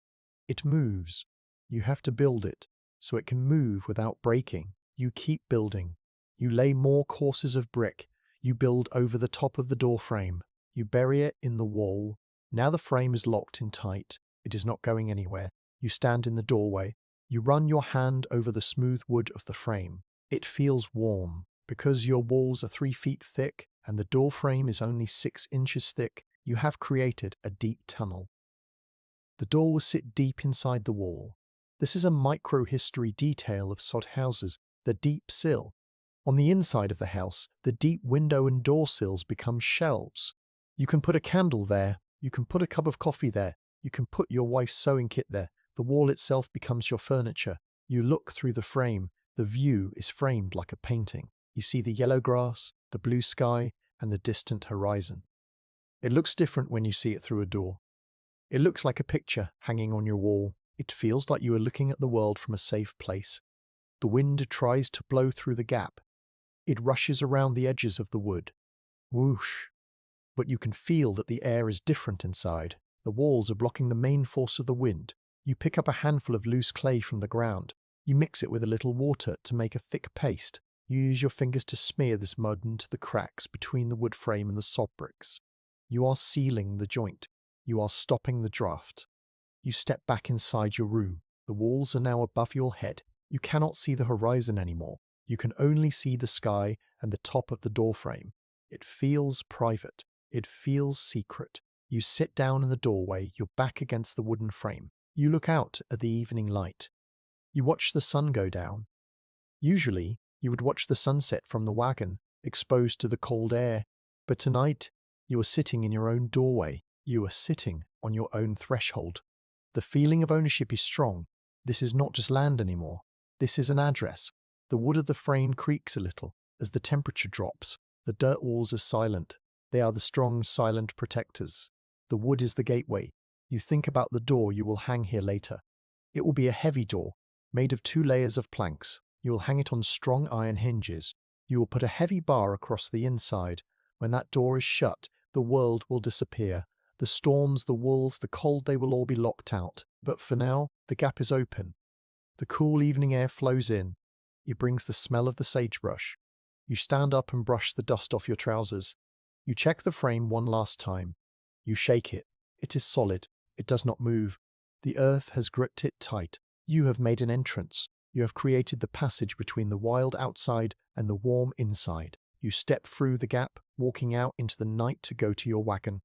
It moves. You have to build it, so it can move without breaking. You keep building. You lay more courses of brick. You build over the top of the door frame. You bury it in the wall. Now the frame is locked in tight. It is not going anywhere. You stand in the doorway. You run your hand over the smooth wood of the frame. It feels warm. Because your walls are 3 feet thick and the door frame is only 6 inches thick, you have created a deep tunnel. The door will sit deep inside the wall. This is a micro-history detail of sod houses, the deep sill. On the inside of the house, the deep window and door sills become shelves. You can put a candle there, you can put a cup of coffee there, you can put your wife's sewing kit there. The wall itself becomes your furniture. You look through the frame. The view is framed like a painting. You see the yellow grass, the blue sky, and the distant horizon. It looks different when you see it through a door. It looks like a picture hanging on your wall. It feels like you are looking at the world from a safe place. The wind tries to blow through the gap. It rushes around the edges of the wood. Whoosh! But you can feel that the air is different inside. The walls are blocking the main force of the wind. You pick up a handful of loose clay from the ground. You mix it with a little water to make a thick paste. You use your fingers to smear this mud into the cracks between the wood frame and the sod bricks. You are sealing the joint. You are stopping the draft. You step back inside your room. The walls are now above your head. You cannot see the horizon anymore. You can only see the sky and the top of the door frame. It feels private. It feels secret. You sit down in the doorway, your back against the wooden frame. You look out at the evening light. You watch the sun go down. Usually, you would watch the sunset from the wagon, exposed to the cold air. But tonight, you are sitting in your own doorway. You are sitting on your own threshold. The feeling of ownership is strong. This is not just land anymore. This is an address. The wood of the frame creaks a little as the temperature drops. The dirt walls are silent. They are the strong, silent protectors. The wood is the gateway. You think about the door you will hang here later. It will be a heavy door, made of 2 layers of planks. You will hang it on strong iron hinges. You will put a heavy bar across the inside. When that door is shut, the world will disappear. The storms, the wolves, the cold, they will all be locked out. But for now, the gap is open. The cool evening air flows in. It brings the smell of the sagebrush. You stand up and brush the dust off your trousers. You check the frame one last time. You shake it. It is solid. It does not move. The earth has gripped it tight. You have made an entrance. You have created the passage between the wild outside and the warm inside. You step through the gap, walking out into the night to go to your wagon.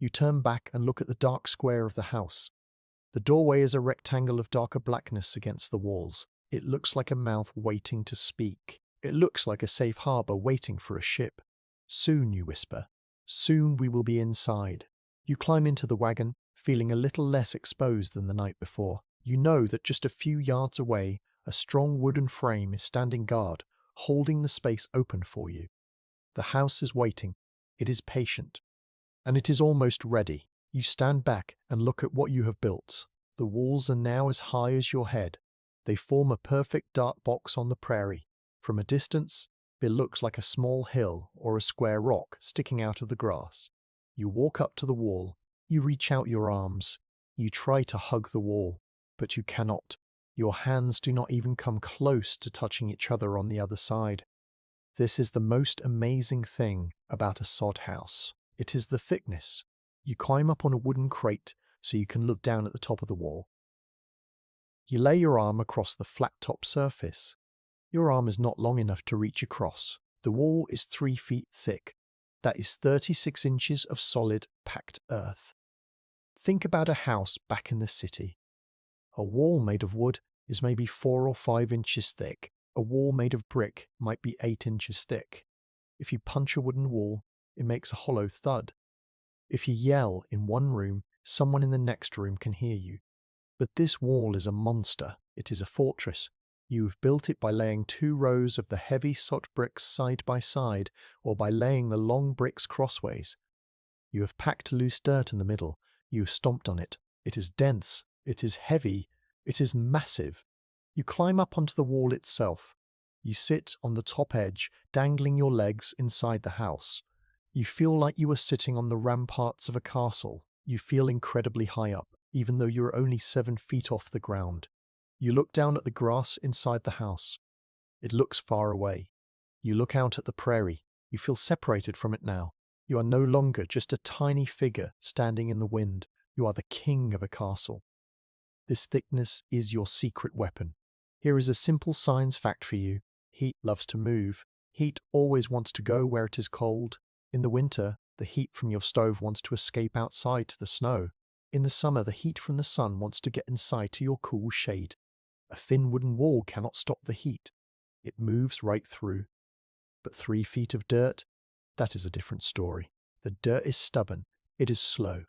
You turn back and look at the dark square of the house. The doorway is a rectangle of darker blackness against the walls. It looks like a mouth waiting to speak. It looks like a safe harbor waiting for a ship. Soon, you whisper. Soon we will be inside. You climb into the wagon, feeling a little less exposed than the night before. You know that just a few yards away, a strong wooden frame is standing guard, holding the space open for you. The house is waiting. It is patient. And it is almost ready. You stand back and look at what you have built. The walls are now as high as your head. They form a perfect dart box on the prairie. From a distance, it looks like a small hill or a square rock sticking out of the grass. You walk up to the wall. You reach out your arms. You try to hug the wall, but you cannot. Your hands do not even come close to touching each other on the other side. This is the most amazing thing about a sod house. It is the thickness. You climb up on a wooden crate so you can look down at the top of the wall. You lay your arm across the flat-top surface. Your arm is not long enough to reach across. The wall is 3 feet thick. That is 36 inches of solid, packed earth. Think about a house back in the city. A wall made of wood is maybe 4 or 5 inches thick. A wall made of brick might be 8 inches thick. If you punch a wooden wall, it makes a hollow thud. If you yell in one room, someone in the next room can hear you. But this wall is a monster. It is a fortress. You have built it by laying 2 rows of the heavy sod bricks side by side, or by laying the long bricks crossways. You have packed loose dirt in the middle. You have stomped on it. It is dense. It is heavy. It is massive. You climb up onto the wall itself. You sit on the top edge, dangling your legs inside the house. You feel like you are sitting on the ramparts of a castle. You feel incredibly high up, even though you are only 7 feet off the ground. You look down at the grass inside the house. It looks far away. You look out at the prairie. You feel separated from it now. You are no longer just a tiny figure standing in the wind. You are the king of a castle. This thickness is your secret weapon. Here is a simple science fact for you. Heat loves to move. Heat always wants to go where it is cold. In the winter, the heat from your stove wants to escape outside to the snow. In the summer, the heat from the sun wants to get inside to your cool shade. A thin wooden wall cannot stop the heat. It moves right through. But 3 feet of dirt? That is a different story. The dirt is stubborn. It is slow.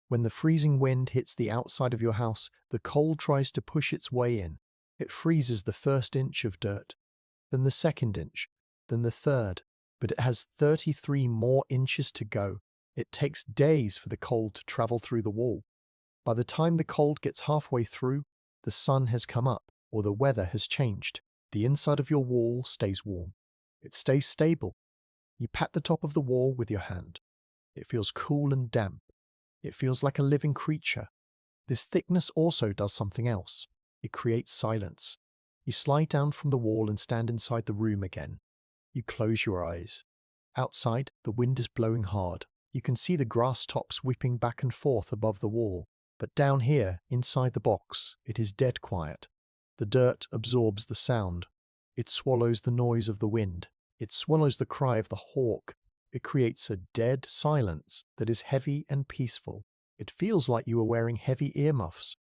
When the freezing wind hits the outside of your house, the cold tries to push its way in. It freezes the first inch of dirt, then the second inch, then the third, but it has 33 more inches to go. It takes days for the cold to travel through the wall. By the time the cold gets halfway through, the sun has come up or the weather has changed. The inside of your wall stays warm. It stays stable. You pat the top of the wall with your hand. It feels cool and damp. It feels like a living creature. This thickness also does something else. It creates silence. You slide down from the wall and stand inside the room again. You close your eyes. Outside, the wind is blowing hard. You can see the grass tops whipping back and forth above the wall. But down here, inside the box, it is dead quiet. The dirt absorbs the sound. It swallows the noise of the wind. It swallows the cry of the hawk. It creates a dead silence that is heavy and peaceful. It feels like you are wearing heavy earmuffs.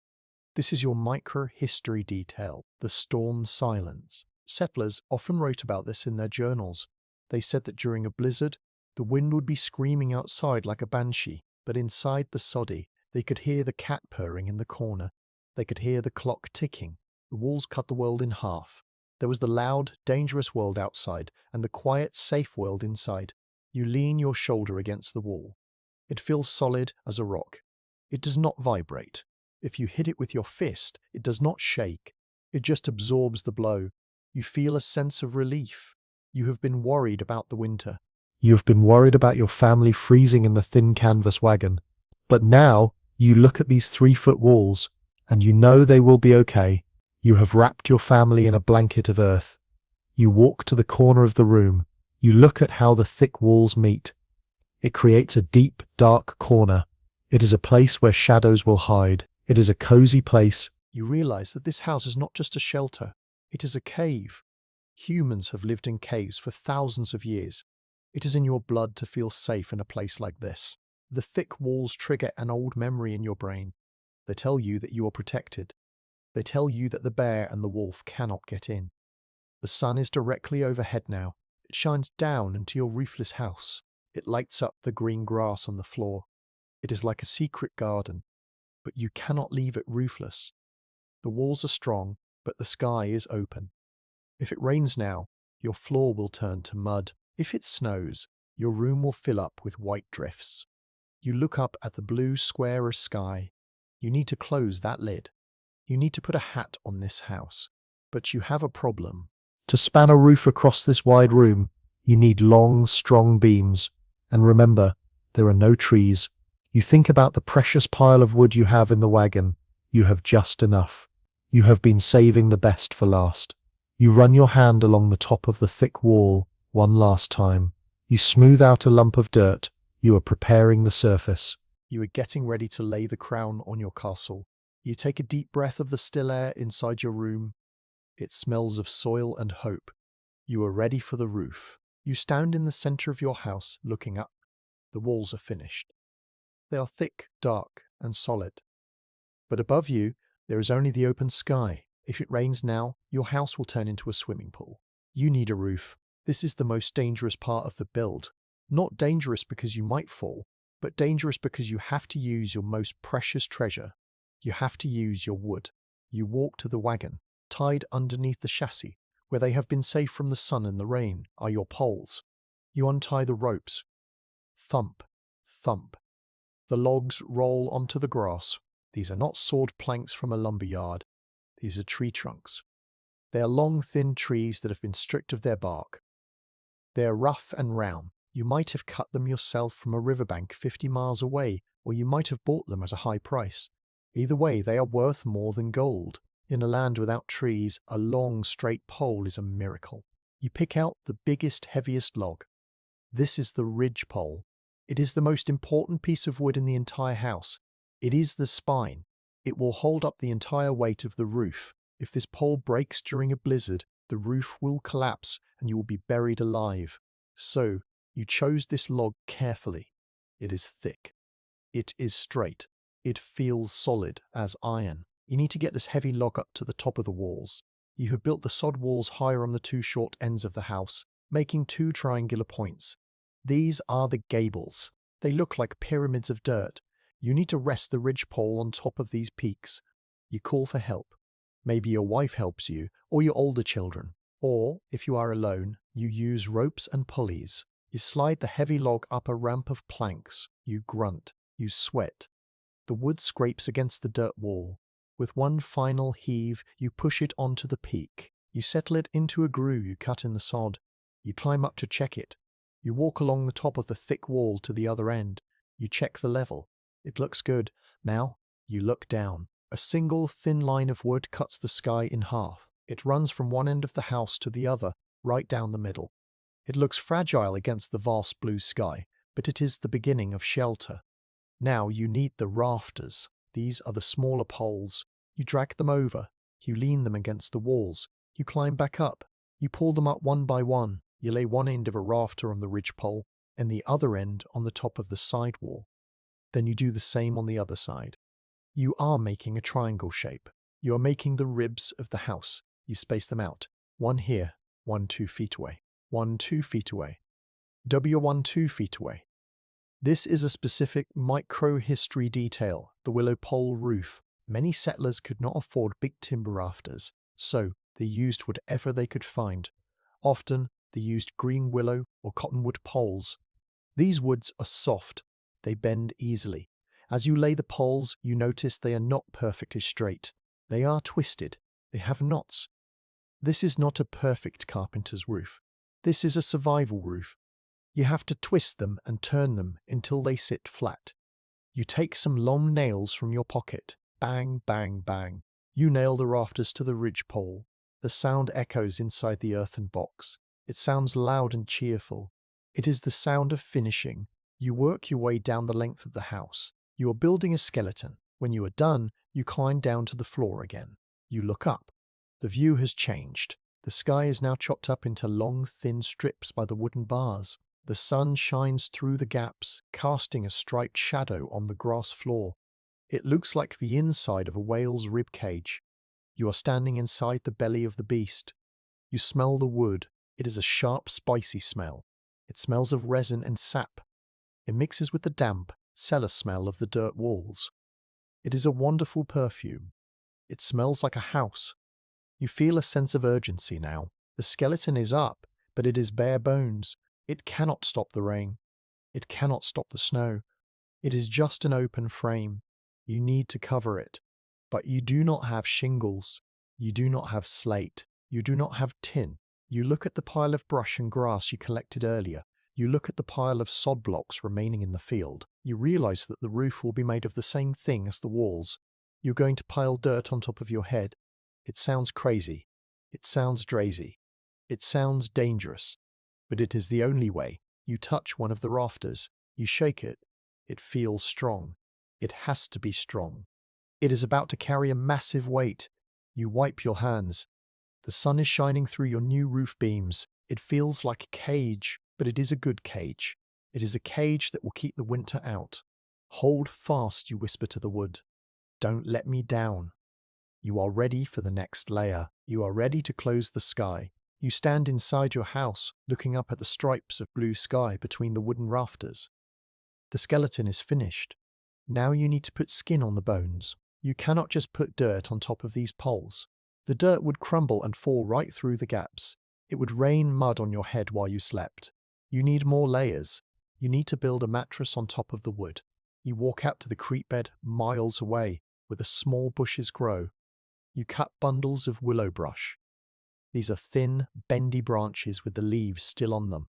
This is your micro-history detail, the storm silence. Settlers often wrote about this in their journals. They said that during a blizzard, the wind would be screaming outside like a banshee, but inside the soddy, they could hear the cat purring in the corner. They could hear the clock ticking. The walls cut the world in half. There was the loud, dangerous world outside, and the quiet, safe world inside. You lean your shoulder against the wall. It feels solid as a rock. It does not vibrate. If you hit it with your fist, it does not shake. It just absorbs the blow. You feel a sense of relief. You have been worried about the winter. You have been worried about your family freezing in the thin canvas wagon. But now, you look at these 3-foot walls, and you know they will be okay. You have wrapped your family in a blanket of earth. You walk to the corner of the room. You look at how the thick walls meet. It creates a deep, dark corner. It is a place where shadows will hide. It is a cozy place. You realize that this house is not just a shelter. It is a cave. Humans have lived in caves for thousands of years. It is in your blood to feel safe in a place like this. The thick walls trigger an old memory in your brain. They tell you that you are protected. They tell you that the bear and the wolf cannot get in. The sun is directly overhead now. It shines down into your roofless house. It lights up the green grass on the floor. It is like a secret garden, but you cannot leave it roofless. The walls are strong, but the sky is open. If it rains now, your floor will turn to mud. If it snows, your room will fill up with white drifts. You look up at the blue square of sky. You need to close that lid. You need to put a hat on this house. But you have a problem. To span a roof across this wide room, you need long, strong beams. And remember, there are no trees. You think about the precious pile of wood you have in the wagon. You have just enough. You have been saving the best for last. You run your hand along the top of the thick wall one last time. You smooth out a lump of dirt. You are preparing the surface. You are getting ready to lay the crown on your castle. You take a deep breath of the still air inside your room. It smells of soil and hope. You are ready for the roof. You stand in the center of your house, looking up. The walls are finished. They are thick, dark, and solid. But above you, there is only the open sky. If it rains now, your house will turn into a swimming pool. You need a roof. This is the most dangerous part of the build. Not dangerous because you might fall, but dangerous because you have to use your most precious treasure. You have to use your wood. You walk to the wagon. Tied underneath the chassis, where they have been safe from the sun and the rain, are your poles. You untie the ropes. Thump, thump. The logs roll onto the grass. These are not sawed planks from a lumber yard. These are tree trunks. They are long, thin trees that have been stripped of their bark. They are rough and round. You might have cut them yourself from a riverbank 50 miles away, or you might have bought them at a high price. Either way, they are worth more than gold. In a land without trees, a long, straight pole is a miracle. You pick out the biggest, heaviest log. This is the ridge pole. It is the most important piece of wood in the entire house. It is the spine. It will hold up the entire weight of the roof. If this pole breaks during a blizzard, the roof will collapse and you will be buried alive. So, you chose this log carefully. It is thick. It is straight. It feels solid as iron. You need to get this heavy log up to the top of the walls. You have built the sod walls higher on the two short ends of the house, making two triangular points. These are the gables. They look like pyramids of dirt. You need to rest the ridge pole on top of these peaks. You call for help. Maybe your wife helps you, or your older children. Or, if you are alone, you use ropes and pulleys. You slide the heavy log up a ramp of planks. You grunt. You sweat. The wood scrapes against the dirt wall. With one final heave, you push it onto the peak. You settle it into a groove you cut in the sod. You climb up to check it. You walk along the top of the thick wall to the other end. You check the level. It looks good. Now, you look down. A single thin line of wood cuts the sky in half. It runs from one end of the house to the other, right down the middle. It looks fragile against the vast blue sky, but it is the beginning of shelter. Now you need the rafters. These are the smaller poles. You drag them over. You lean them against the walls. You climb back up. You pull them up one by one. You lay one end of a rafter on the ridge pole and the other end on the top of the side wall. Then you do the same on the other side. You are making a triangle shape. You are making the ribs of the house. You space them out. One here, one 2 feet away. One 2 feet away. W1 2 feet away. This is a specific micro-history detail, the willow pole roof. Many settlers could not afford big timber rafters, so they used whatever they could find. Often, they used green willow or cottonwood poles. These woods are soft. They bend easily. As you lay the poles, you notice they are not perfectly straight. They are twisted. They have knots. This is not a perfect carpenter's roof. This is a survival roof. You have to twist them and turn them until they sit flat. You take some long nails from your pocket. Bang, bang, bang. You nail the rafters to the ridge pole. The sound echoes inside the earthen box. It sounds loud and cheerful. It is the sound of finishing. You work your way down the length of the house. You are building a skeleton. When you are done, you climb down to the floor again. You look up. The view has changed. The sky is now chopped up into long, thin strips by the wooden bars. The sun shines through the gaps, casting a striped shadow on the grass floor. It looks like the inside of a whale's rib cage. You are standing inside the belly of the beast. You smell the wood. It is a sharp, spicy smell. It smells of resin and sap. It mixes with the damp, cellar smell of the dirt walls. It is a wonderful perfume. It smells like a house. You feel a sense of urgency now. The skeleton is up, but it is bare bones. It cannot stop the rain. It cannot stop the snow. It is just an open frame. You need to cover it. But you do not have shingles. You do not have slate. You do not have tin. You look at the pile of brush and grass you collected earlier. You look at the pile of sod blocks remaining in the field. You realize that the roof will be made of the same thing as the walls. You're going to pile dirt on top of your head. It sounds crazy. It sounds drazy. It sounds dangerous. But it is the only way. You touch one of the rafters. You shake it. It feels strong. It has to be strong. It is about to carry a massive weight. You wipe your hands. The sun is shining through your new roof beams. It feels like a cage, but it is a good cage. It is a cage that will keep the winter out. Hold fast, you whisper to the wood. Don't let me down. You are ready for the next layer. You are ready to close the sky. You stand inside your house, looking up at the stripes of blue sky between the wooden rafters. The skeleton is finished. Now you need to put skin on the bones. You cannot just put dirt on top of these poles. The dirt would crumble and fall right through the gaps. It would rain mud on your head while you slept. You need more layers. You need to build a mattress on top of the wood. You walk out to the creek bed miles away, where the small bushes grow. You cut bundles of willow brush. These are thin, bendy branches with the leaves still on them.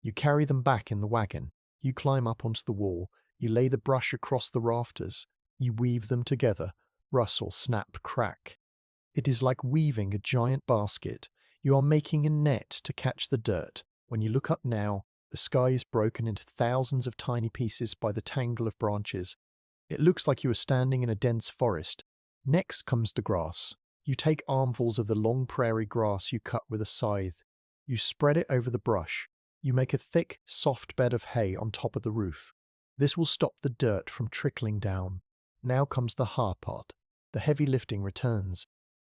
You carry them back in the wagon. You climb up onto the wall. You lay the brush across the rafters. You weave them together. Rustle, snap, crack. It is like weaving a giant basket. You are making a net to catch the dirt. When you look up now, the sky is broken into thousands of tiny pieces by the tangle of branches. It looks like you are standing in a dense forest. Next comes the grass. You take armfuls of the long prairie grass you cut with a scythe. You spread it over the brush. You make a thick, soft bed of hay on top of the roof. This will stop the dirt from trickling down. Now comes the hard part. The heavy lifting returns.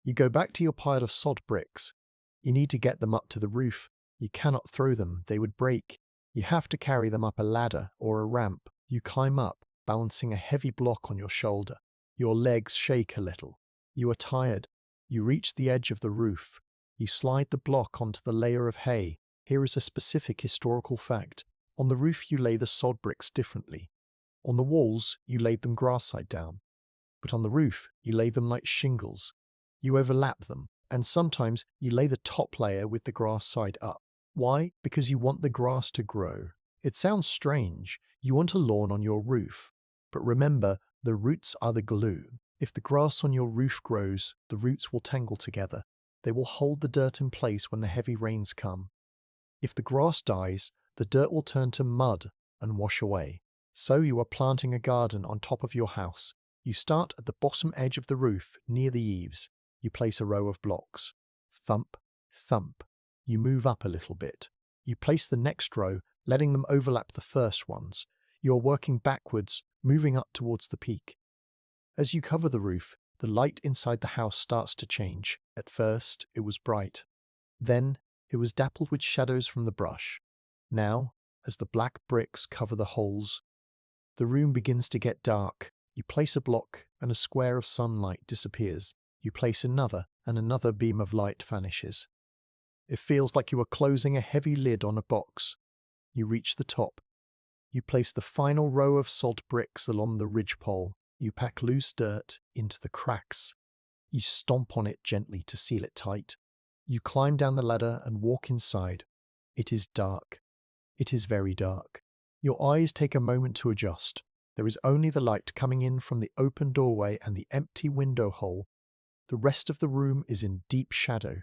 You go back to your pile of sod bricks. You need to get them up to the roof. You cannot throw them, they would break. You have to carry them up a ladder or a ramp. You climb up, balancing a heavy block on your shoulder. Your legs shake a little. You are tired. You reach the edge of the roof. You slide the block onto the layer of hay. Here is a specific historical fact. On the roof you lay the sod bricks differently. On the walls you laid them grass side down. But on the roof you lay them like shingles. You overlap them, and sometimes you lay the top layer with the grass side up. Why? Because you want the grass to grow. It sounds strange. You want a lawn on your roof. But remember, the roots are the glue. If the grass on your roof grows, the roots will tangle together. They will hold the dirt in place when the heavy rains come. If the grass dies, the dirt will turn to mud and wash away. So you are planting a garden on top of your house. You start at the bottom edge of the roof, near the eaves. You place a row of blocks. Thump, thump. You move up a little bit. You place the next row, letting them overlap the first ones. You are working backwards, moving up towards the peak. As you cover the roof, the light inside the house starts to change. At first, it was bright. Then, it was dappled with shadows from the brush. Now, as the black bricks cover the holes, the room begins to get dark. You place a block, and a square of sunlight disappears. You place another, and another beam of light vanishes. It feels like you are closing a heavy lid on a box. You reach the top. You place the final row of sod bricks along the ridgepole. You pack loose dirt into the cracks. You stomp on it gently to seal it tight. You climb down the ladder and walk inside. It is dark. It is very dark. Your eyes take a moment to adjust. There is only the light coming in from the open doorway and the empty window hole. The rest of the room is in deep shadow.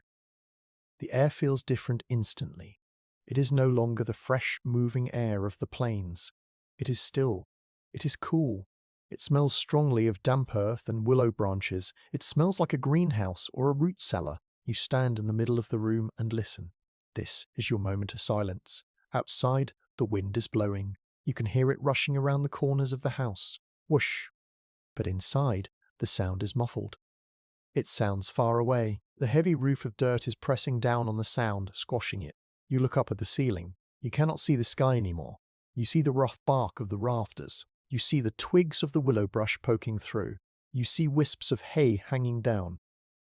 The air feels different instantly. It is no longer the fresh, moving air of the plains. It is still. It is cool. It smells strongly of damp earth and willow branches. It smells like a greenhouse or a root cellar. You stand in the middle of the room and listen. This is your moment of silence. Outside, the wind is blowing. You can hear it rushing around the corners of the house. Whoosh! But inside, the sound is muffled. It sounds far away. The heavy roof of dirt is pressing down on the sound, squashing it. You look up at the ceiling. You cannot see the sky anymore. You see the rough bark of the rafters. You see the twigs of the willow brush poking through. You see wisps of hay hanging down.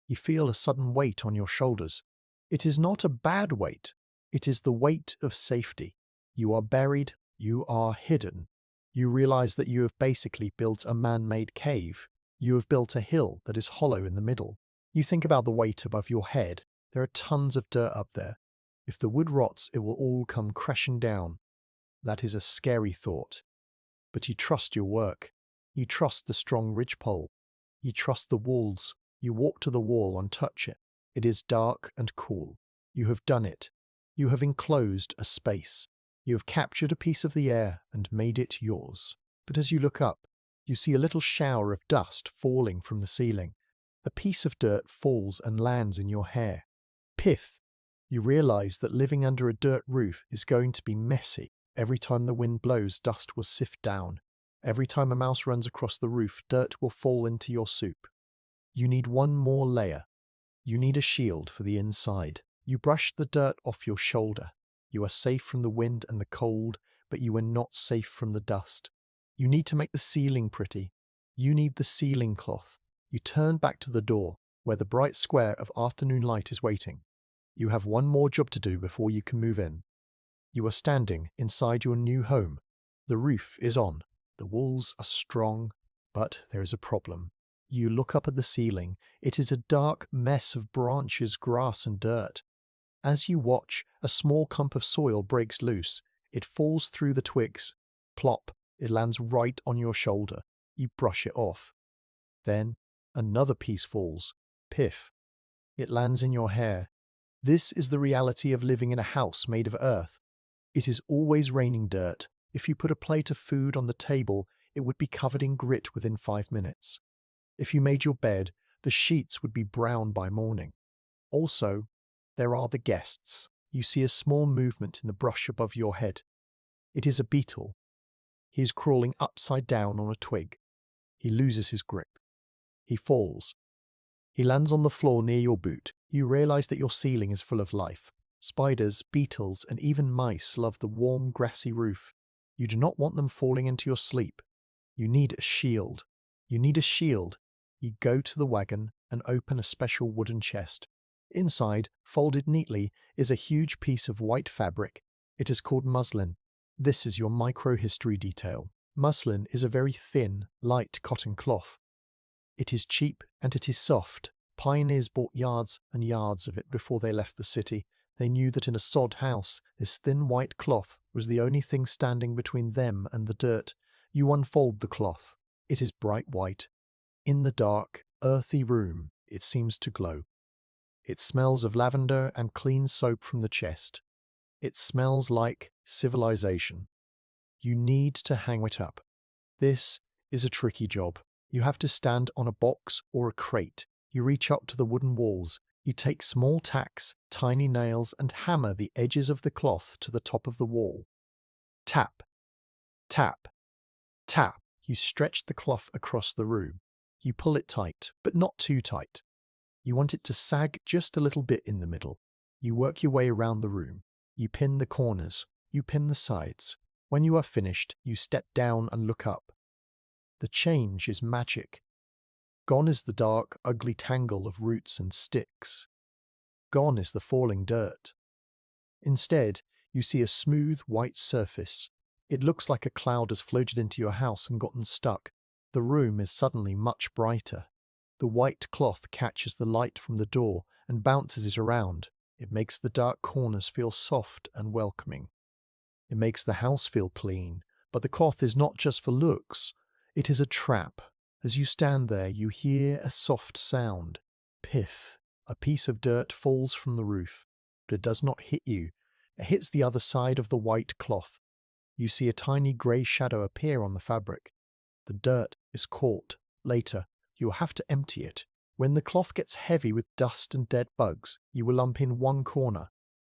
You feel a sudden weight on your shoulders. It is not a bad weight. It is the weight of safety. You are buried. You are hidden. You realize that you have basically built a man-made cave. You have built a hill that is hollow in the middle. You think about the weight above your head. There are tons of dirt up there. If the wood rots, it will all come crashing down. That is a scary thought. But you trust your work. You trust the strong ridgepole. You trust the walls. You walk to the wall and touch it. It is dark and cool. You have done it. You have enclosed a space. You have captured a piece of the air and made it yours. But as you look up, you see a little shower of dust falling from the ceiling. A piece of dirt falls and lands in your hair. Pith! You realize that living under a dirt roof is going to be messy. Every time the wind blows, dust will sift down. Every time a mouse runs across the roof, dirt will fall into your soup. You need one more layer. You need a shield for the inside. You brush the dirt off your shoulder. You are safe from the wind and the cold, but you are not safe from the dust. You need to make the ceiling pretty. You need the ceiling cloth. You turn back to the door, where the bright square of afternoon light is waiting. You have one more job to do before you can move in. You are standing inside your new home. The roof is on. The walls are strong, but there is a problem. You look up at the ceiling. It is a dark mess of branches, grass, and dirt. As you watch, a small clump of soil breaks loose. It falls through the twigs. Plop! It lands right on your shoulder. You brush it off. Then another piece falls. Piff! It lands in your hair. This is the reality of living in a house made of earth. It is always raining dirt. If you put a plate of food on the table, it would be covered in grit within 5 minutes. If you made your bed, the sheets would be brown by morning. Also, there are the guests. You see a small movement in the brush above your head. It is a beetle. He is crawling upside down on a twig. He loses his grip. He falls. He lands on the floor near your boot. You realize that your ceiling is full of life. Spiders, beetles, and even mice love the warm, grassy roof. You do not want them falling into your sleep. You need a shield. You need a shield. You go to the wagon and open a special wooden chest. Inside, folded neatly, is a huge piece of white fabric. It is called muslin. This is your microhistory detail. Muslin is a very thin, light cotton cloth. It is cheap and it is soft. Pioneers bought yards and yards of it before they left the city. They knew that in a sod house, this thin white cloth was the only thing standing between them and the dirt. You unfold the cloth. It is bright white. In the dark, earthy room, it seems to glow. It smells of lavender and clean soap from the chest. It smells like civilization. You need to hang it up. This is a tricky job. You have to stand on a box or a crate. You reach up to the wooden walls. You take small tacks, tiny nails, and hammer the edges of the cloth to the top of the wall. Tap, tap, tap. You stretch the cloth across the room. You pull it tight, but not too tight. You want it to sag just a little bit in the middle. You work your way around the room. You pin the corners. You pin the sides. When you are finished, you step down and look up. The change is magic. Gone is the dark, ugly tangle of roots and sticks. Gone is the falling dirt. Instead, you see a smooth, white surface. It looks like a cloud has floated into your house and gotten stuck. The room is suddenly much brighter. The white cloth catches the light from the door and bounces it around. It makes the dark corners feel soft and welcoming. It makes the house feel clean, but the cloth is not just for looks. It is a trap. As you stand there, you hear a soft sound. Piff. A piece of dirt falls from the roof, but it does not hit you. It hits the other side of the white cloth. You see a tiny grey shadow appear on the fabric. The dirt is caught. Later, you will have to empty it. When the cloth gets heavy with dust and dead bugs, you will lump in one corner.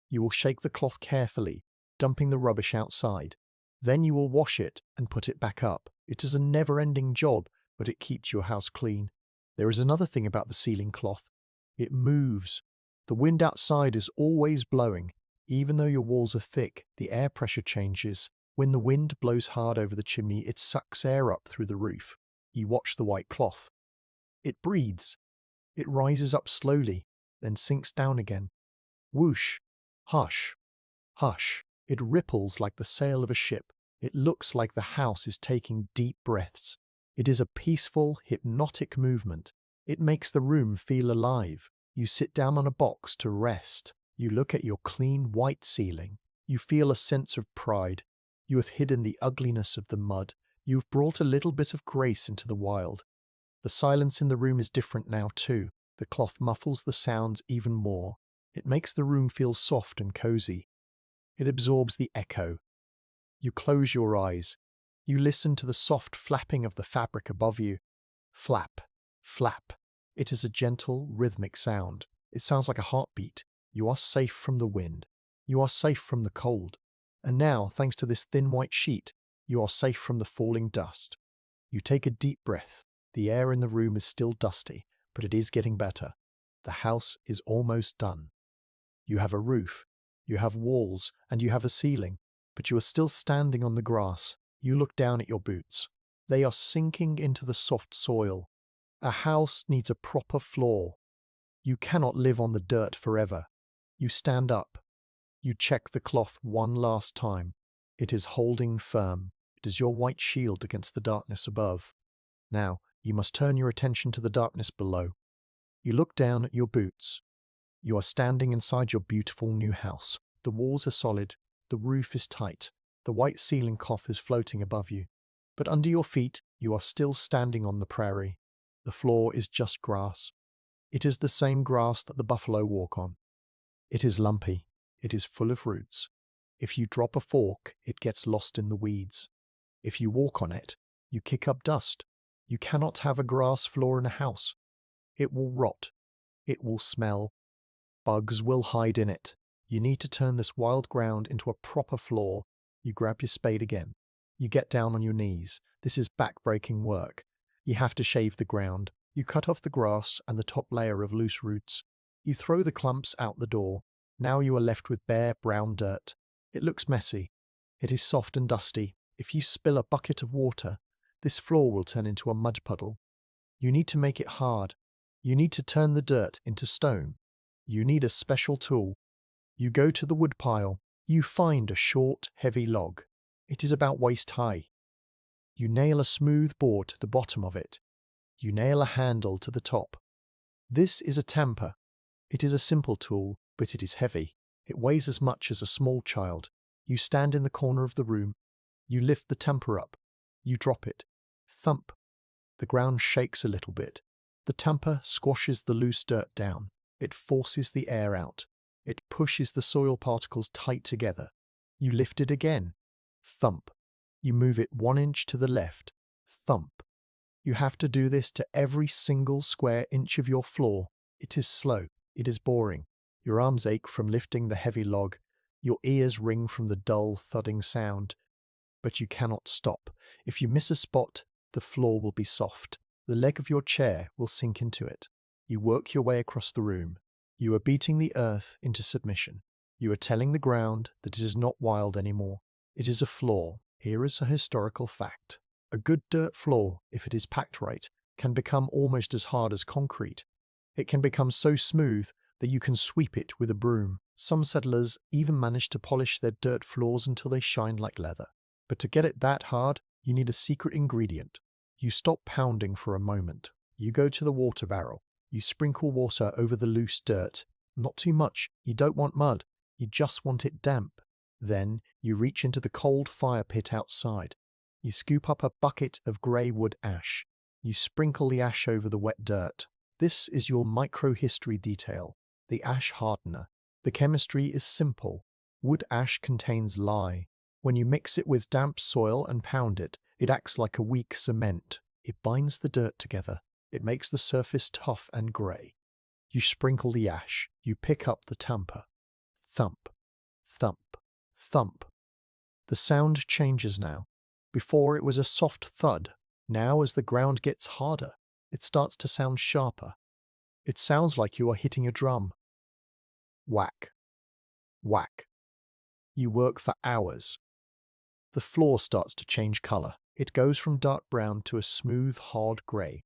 You will shake the cloth carefully, dumping the rubbish outside. Then you will wash it and put it back up. It is a never-ending job, but it keeps your house clean. There is another thing about the ceiling cloth. It moves. The wind outside is always blowing. Even though your walls are thick, the air pressure changes. When the wind blows hard over the chimney, it sucks air up through the roof. You watch the white cloth. It breathes. It rises up slowly, then sinks down again. Whoosh. Hush. Hush. It ripples like the sail of a ship. It looks like the house is taking deep breaths. It is a peaceful, hypnotic movement. It makes the room feel alive. You sit down on a box to rest. You look at your clean white ceiling. You feel a sense of pride. You have hidden the ugliness of the mud. You have brought a little bit of grace into the wild. The silence in the room is different now too. The cloth muffles the sounds even more. It makes the room feel soft and cozy. It absorbs the echo. You close your eyes. You listen to the soft flapping of the fabric above you. Flap, flap. It is a gentle, rhythmic sound. It sounds like a heartbeat. You are safe from the wind. You are safe from the cold. And now, thanks to this thin white sheet, you are safe from the falling dust. You take a deep breath. The air in the room is still dusty, but it is getting better. The house is almost done. You have a roof. You have walls, and you have a ceiling, but you are still standing on the grass. You look down at your boots. They are sinking into the soft soil. A house needs a proper floor. You cannot live on the dirt forever. You stand up. You check the cloth one last time. It is holding firm. It is your white shield against the darkness above. Now, You must turn your attention to the darkness below. You look down at your boots. You are standing inside your beautiful new house. The walls are solid, the roof is tight, the white ceiling cloth is floating above you. But under your feet, you are still standing on the prairie. The floor is just grass. It is the same grass that the buffalo walk on. It is lumpy. It is full of roots. If you drop a fork, it gets lost in the weeds. If you walk on it, you kick up dust. You cannot have a grass floor in a house. It will rot. It will smell. Bugs will hide in it. You need to turn this wild ground into a proper floor. You grab your spade again. You get down on your knees. This is back-breaking work. You have to shave the ground. You cut off the grass and the top layer of loose roots. You throw the clumps out the door. Now you are left with bare, brown dirt. It looks messy. It is soft and dusty. If you spill a bucket of water, this floor will turn into a mud puddle. You need to make it hard. You need to turn the dirt into stone. You need a special tool. You go to the wood pile. You find a short, heavy log. It is about waist high. You nail a smooth board to the bottom of it. You nail a handle to the top. This is a tamper. It is a simple tool, but it is heavy. It weighs as much as a small child. You stand in the corner of the room. You lift the tamper up. You drop it. Thump. The ground shakes a little bit. The tamper squashes the loose dirt down. It forces the air out. It pushes the soil particles tight together. You lift it again. Thump. You move it 1 inch to the left. Thump. You have to do this to every single square inch of your floor. It is slow. It is boring. Your arms ache from lifting the heavy log. Your ears ring from the dull, thudding sound. But you cannot stop. If you miss a spot, the floor will be soft. The leg of your chair will sink into it. You work your way across the room. You are beating the earth into submission. You are telling the ground that it is not wild anymore. It is a floor. Here is a historical fact. A good dirt floor, if it is packed right, can become almost as hard as concrete. It can become so smooth that you can sweep it with a broom. Some settlers even manage to polish their dirt floors until they shine like leather. But to get it that hard, you need a secret ingredient. You stop pounding for a moment. You go to the water barrel. You sprinkle water over the loose dirt. Not too much. You don't want mud. You just want it damp. Then you reach into the cold fire pit outside. You scoop up a bucket of grey wood ash. You sprinkle the ash over the wet dirt. This is your microhistory detail, the ash hardener. The chemistry is simple. Wood ash contains lye. When you mix it with damp soil and pound it, it acts like a weak cement. It binds the dirt together. It makes the surface tough and grey. You sprinkle the ash. You pick up the tamper. Thump, thump, thump. The sound changes now. Before it was a soft thud. Now as the ground gets harder, it starts to sound sharper. It sounds like you are hitting a drum. Whack, whack. You work for hours. The floor starts to change colour. It goes from dark brown to a smooth, hard grey.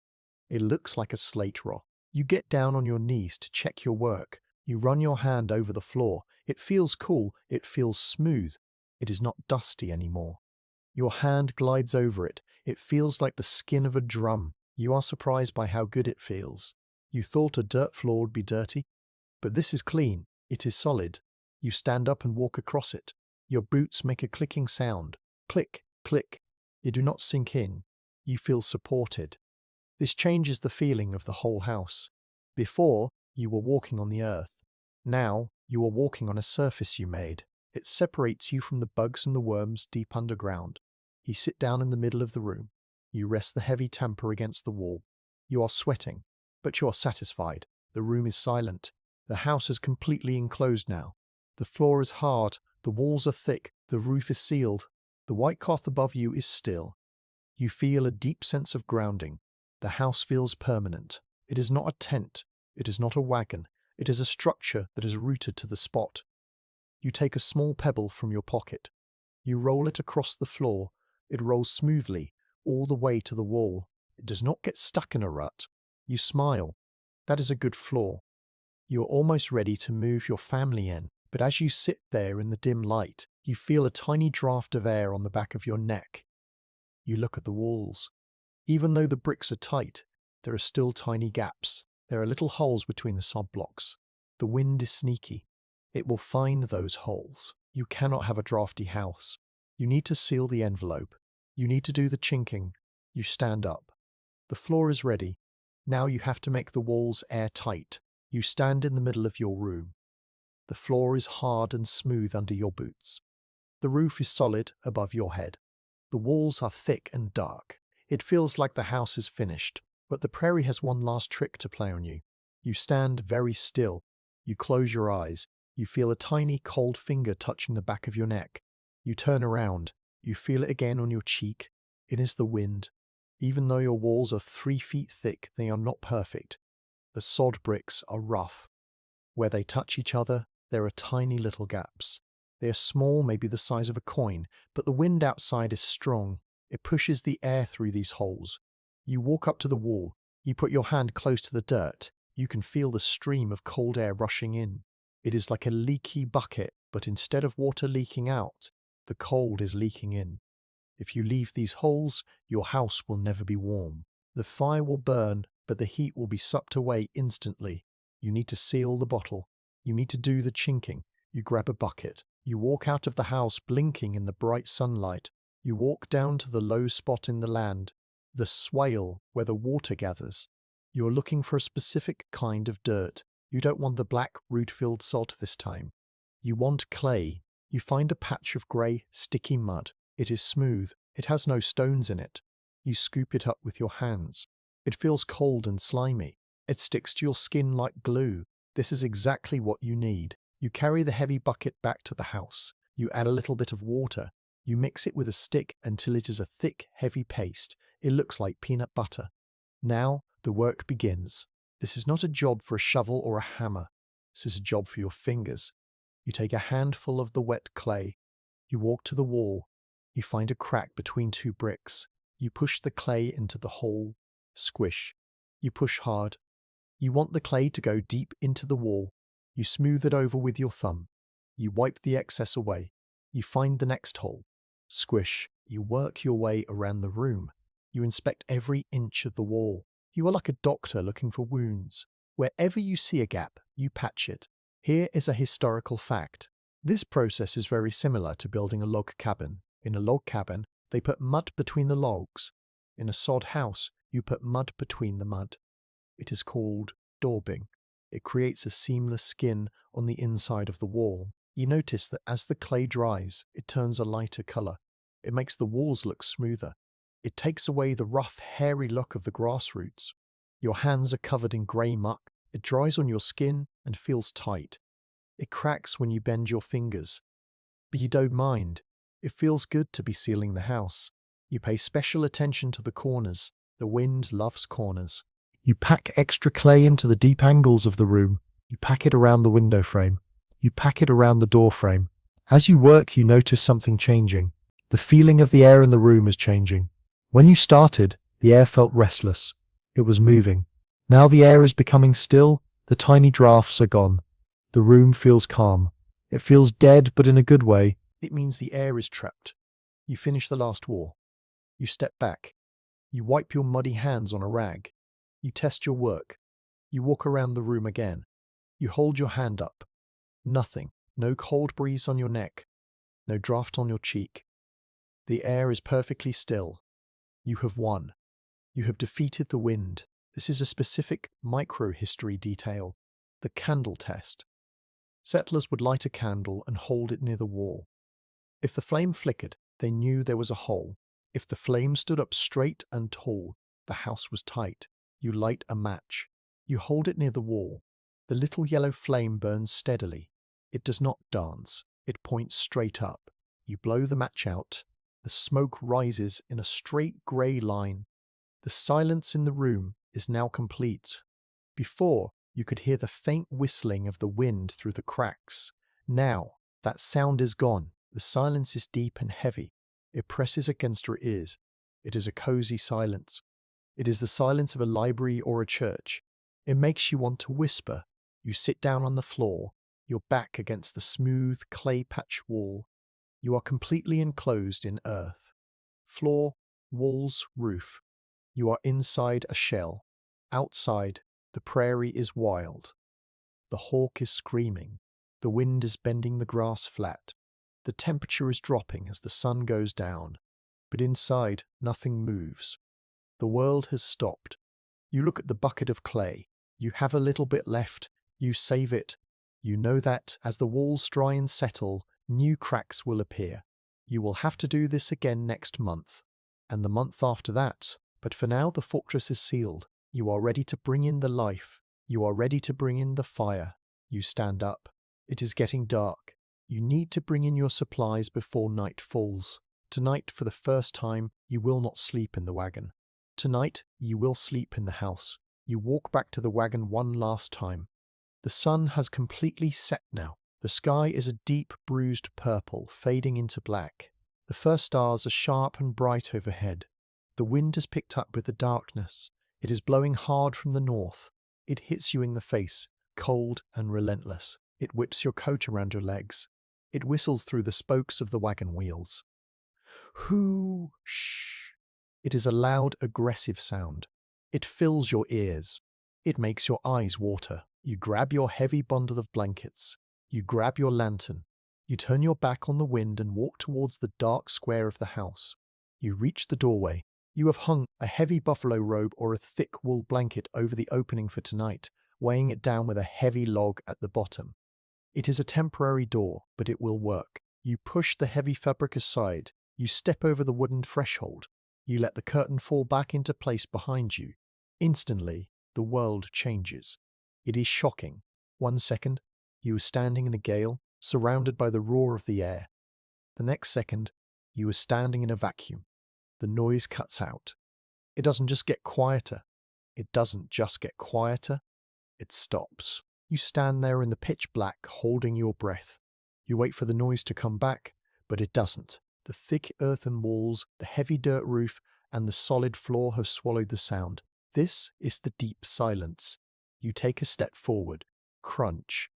It looks like a slate rock. You get down on your knees to check your work. You run your hand over the floor. It feels cool. It feels smooth. It is not dusty anymore. Your hand glides over it. It feels like the skin of a drum. You are surprised by how good it feels. You thought a dirt floor would be dirty, but this is clean. It is solid. You stand up and walk across it. Your boots make a clicking sound. Click, click. You do not sink in. You feel supported. This changes the feeling of the whole house. Before, you were walking on the earth. Now, you are walking on a surface you made. It separates you from the bugs and the worms deep underground. You sit down in the middle of the room. You rest the heavy tamper against the wall. You are sweating, but you are satisfied. The room is silent. The house is completely enclosed now. The floor is hard. The walls are thick. The roof is sealed. The white cloth above you is still. You feel a deep sense of grounding. The house feels permanent. It is not a tent. It is not a wagon. It is a structure that is rooted to the spot. You take a small pebble from your pocket. You roll it across the floor. It rolls smoothly, all the way to the wall. It does not get stuck in a rut. You smile. That is a good floor. You are almost ready to move your family in, but as you sit there in the dim light, you feel a tiny draft of air on the back of your neck. You look at the walls. Even though the bricks are tight, there are still tiny gaps. There are little holes between the sod blocks. The wind is sneaky. It will find those holes. You cannot have a drafty house. You need to seal the envelope. You need to do the chinking. You stand up. The floor is ready. Now you have to make the walls airtight. You stand in the middle of your room. The floor is hard and smooth under your boots. The roof is solid above your head. The walls are thick and dark. It feels like the house is finished, but the prairie has one last trick to play on you. You stand very still. You close your eyes. You feel a tiny cold finger touching the back of your neck. You turn around. You feel it again on your cheek. It is the wind. Even though your walls are 3 feet thick, they are not perfect. The sod bricks are rough. Where they touch each other, there are tiny little gaps. They are small, maybe the size of a coin, but the wind outside is strong. It pushes the air through these holes. You walk up to the wall. You put your hand close to the dirt. You can feel the stream of cold air rushing in. It is like a leaky bucket, but instead of water leaking out, the cold is leaking in. If you leave these holes, your house will never be warm. The fire will burn, but the heat will be sucked away instantly. You need to seal the bottle. You need to do the chinking. You grab a bucket. You walk out of the house blinking in the bright sunlight. You walk down to the low spot in the land, the swale where the water gathers. You're looking for a specific kind of dirt. You don't want the black root-filled sod this time. You want clay. You find a patch of grey, sticky mud. It is smooth. It has no stones in it. You scoop it up with your hands. It feels cold and slimy. It sticks to your skin like glue. This is exactly what you need. You carry the heavy bucket back to the house. You add a little bit of water. You mix it with a stick until it is a thick, heavy paste. It looks like peanut butter. Now the work begins. This is not a job for a shovel or a hammer. This is a job for your fingers. You take a handful of the wet clay. You walk to the wall. You find a crack between 2 bricks. You push the clay into the hole. Squish. You push hard. You want the clay to go deep into the wall. You smooth it over with your thumb. You wipe the excess away. You find the next hole. Squish. You work your way around the room. You inspect every inch of the wall. You are like a doctor looking for wounds. Wherever you see a gap, you patch it. Here is a historical fact. This process is very similar to building a log cabin. In a log cabin, they put mud between the logs. In a sod house, you put mud between the mud. It is called daubing. It creates a seamless skin on the inside of the wall. You notice that as the clay dries, it turns a lighter color. It makes the walls look smoother. It takes away the rough, hairy look of the grass roots. Your hands are covered in grey muck. It dries on your skin and feels tight. It cracks when you bend your fingers. But you don't mind. It feels good to be sealing the house. You pay special attention to the corners. The wind loves corners. You pack extra clay into the deep angles of the room. You pack it around the window frame. You pack it around the door frame. As you work, you notice something changing. The feeling of the air in the room is changing. When you started, the air felt restless. It was moving. Now the air is becoming still. The tiny drafts are gone. The room feels calm. It feels dead, but in a good way. It means the air is trapped. You finish the last wall. You step back. You wipe your muddy hands on a rag. You test your work. You walk around the room again. You hold your hand up. Nothing. No cold breeze on your neck. No draft on your cheek. The air is perfectly still. You have won. You have defeated the wind. This is a specific micro-history detail. The candle test. Settlers would light a candle and hold it near the wall. If the flame flickered, they knew there was a hole. If the flame stood up straight and tall, the house was tight. You light a match. You hold it near the wall. The little yellow flame burns steadily. It does not dance. It points straight up. You blow the match out. The smoke rises in a straight grey line. The silence in the room is now complete. Before, you could hear the faint whistling of the wind through the cracks. Now, that sound is gone. The silence is deep and heavy. It presses against your ears. It is a cozy silence. It is the silence of a library or a church. It makes you want to whisper. You sit down on the floor, your back against the smooth clay patch wall. You are completely enclosed in earth. Floor, walls, roof. You are inside a shell. Outside, the prairie is wild. The hawk is screaming. The wind is bending the grass flat. The temperature is dropping as the sun goes down. But inside, nothing moves. The world has stopped. You look at the bucket of clay. You have a little bit left. You save it. You know that, as the walls dry and settle, new cracks will appear. You will have to do this again next month, and the month after that. But for now, the fortress is sealed. You are ready to bring in the life. You are ready to bring in the fire. You stand up. It is getting dark. You need to bring in your supplies before night falls. Tonight, for the first time, you will not sleep in the wagon. Tonight, you will sleep in the house. You walk back to the wagon one last time. The sun has completely set now. The sky is a deep, bruised purple, fading into black. The first stars are sharp and bright overhead. The wind has picked up with the darkness. It is blowing hard from the north. It hits you in the face, cold and relentless. It whips your coat around your legs. It whistles through the spokes of the wagon wheels. Hoo, shh. It is a loud, aggressive sound. It fills your ears. It makes your eyes water. You grab your heavy bundle of blankets. You grab your lantern. You turn your back on the wind and walk towards the dark square of the house. You reach the doorway. You have hung a heavy buffalo robe or a thick wool blanket over the opening for tonight, weighing it down with a heavy log at the bottom. It is a temporary door, but it will work. You push the heavy fabric aside. You step over the wooden threshold. You let the curtain fall back into place behind you. Instantly, the world changes. It is shocking. 1 second, you are standing in a gale, surrounded by the roar of the air. The next second, you are standing in a vacuum. The noise cuts out. It doesn't just get quieter. It doesn't just get quieter. It stops. You stand there in the pitch black, holding your breath. You wait for the noise to come back, but it doesn't. The thick earthen walls, the heavy dirt roof, and the solid floor have swallowed the sound. This is the deep silence. You take a step forward. Crunch.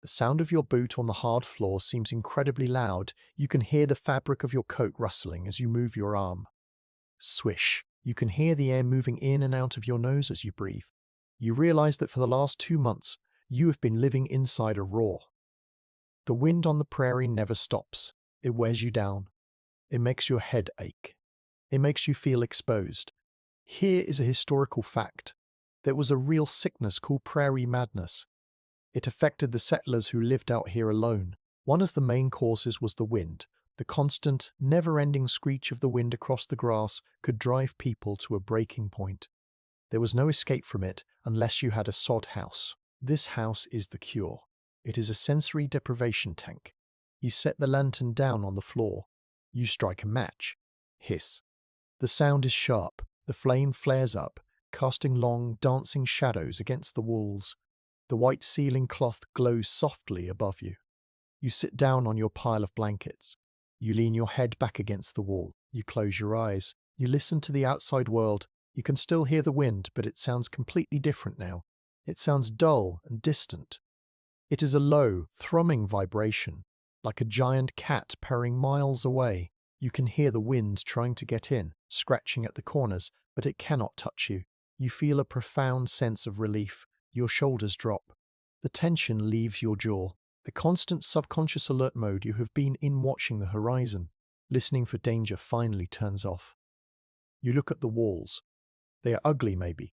The sound of your boot on the hard floor seems incredibly loud. You can hear the fabric of your coat rustling as you move your arm. Swish. You can hear the air moving in and out of your nose as you breathe. You realize that for the last 2 months, you have been living inside a roar. The wind on the prairie never stops. It wears you down. It makes your head ache. It makes you feel exposed. Here is a historical fact. There was a real sickness called prairie madness. It affected the settlers who lived out here alone. One of the main causes was the wind. The constant, never-ending screech of the wind across the grass could drive people to a breaking point. There was no escape from it unless you had a sod house. This house is the cure. It is a sensory deprivation tank. You set the lantern down on the floor. You strike a match. Hiss. The sound is sharp. The flame flares up, casting long, dancing shadows against the walls. The white ceiling cloth glows softly above you. You sit down on your pile of blankets. You lean your head back against the wall. You close your eyes. You listen to the outside world. You can still hear the wind, but it sounds completely different now. It sounds dull and distant. It is a low, thrumming vibration, like a giant cat purring miles away. You can hear the wind trying to get in, scratching at the corners, but it cannot touch you. You feel a profound sense of relief. Your shoulders drop. The tension leaves your jaw. The constant subconscious alert mode you have been in watching the horizon, listening for danger, finally turns off. You look at the walls. They are ugly, maybe.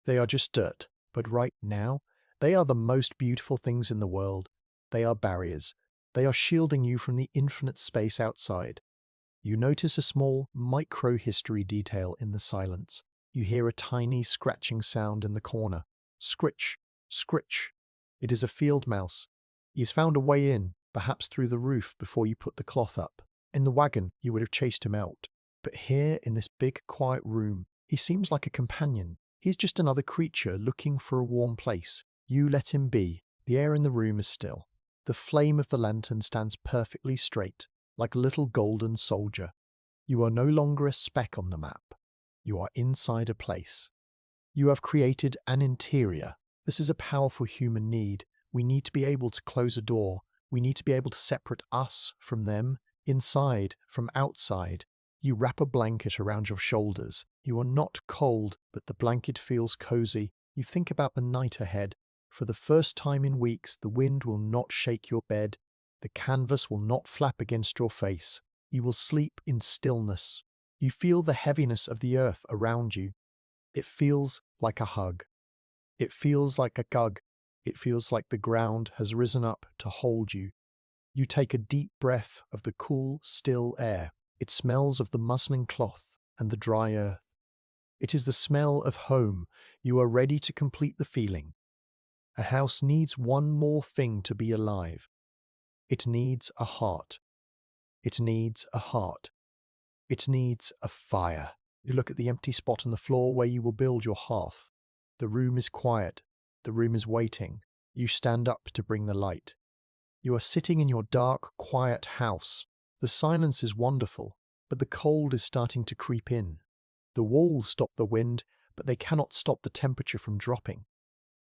They are just dirt. But right now, they are the most beautiful things in the world. They are barriers. They are shielding you from the infinite space outside. You notice a small, micro-history detail in the silence. You hear a tiny scratching sound in the corner. Scritch, scritch. It is a field mouse. He has found a way in, perhaps through the roof before you put the cloth up. In the wagon, you would have chased him out. But here, in this big, quiet room, he seems like a companion. He's just another creature looking for a warm place. You let him be. The air in the room is still. The flame of the lantern stands perfectly straight, like a little golden soldier. You are no longer a speck on the map. You are inside a place. You have created an interior. This is a powerful human need. We need to be able to close a door. We need to be able to separate us from them, inside from outside. You wrap a blanket around your shoulders. You are not cold, but the blanket feels cozy. You think about the night ahead. For the first time in weeks, the wind will not shake your bed. The canvas will not flap against your face. You will sleep in stillness. You feel the heaviness of the earth around you. It feels like a hug. It feels like a gug. It feels like the ground has risen up to hold you. You take a deep breath of the cool, still air. It smells of the muslin cloth and the dry earth. It is the smell of home. You are ready to complete the feeling. A house needs one more thing to be alive. It needs a heart. It needs a heart. It needs a fire. You look at the empty spot on the floor where you will build your hearth. The room is quiet. The room is waiting. You stand up to bring the light. You are sitting in your dark, quiet house. The silence is wonderful, but the cold is starting to creep in. The walls stop the wind, but they cannot stop the temperature from dropping.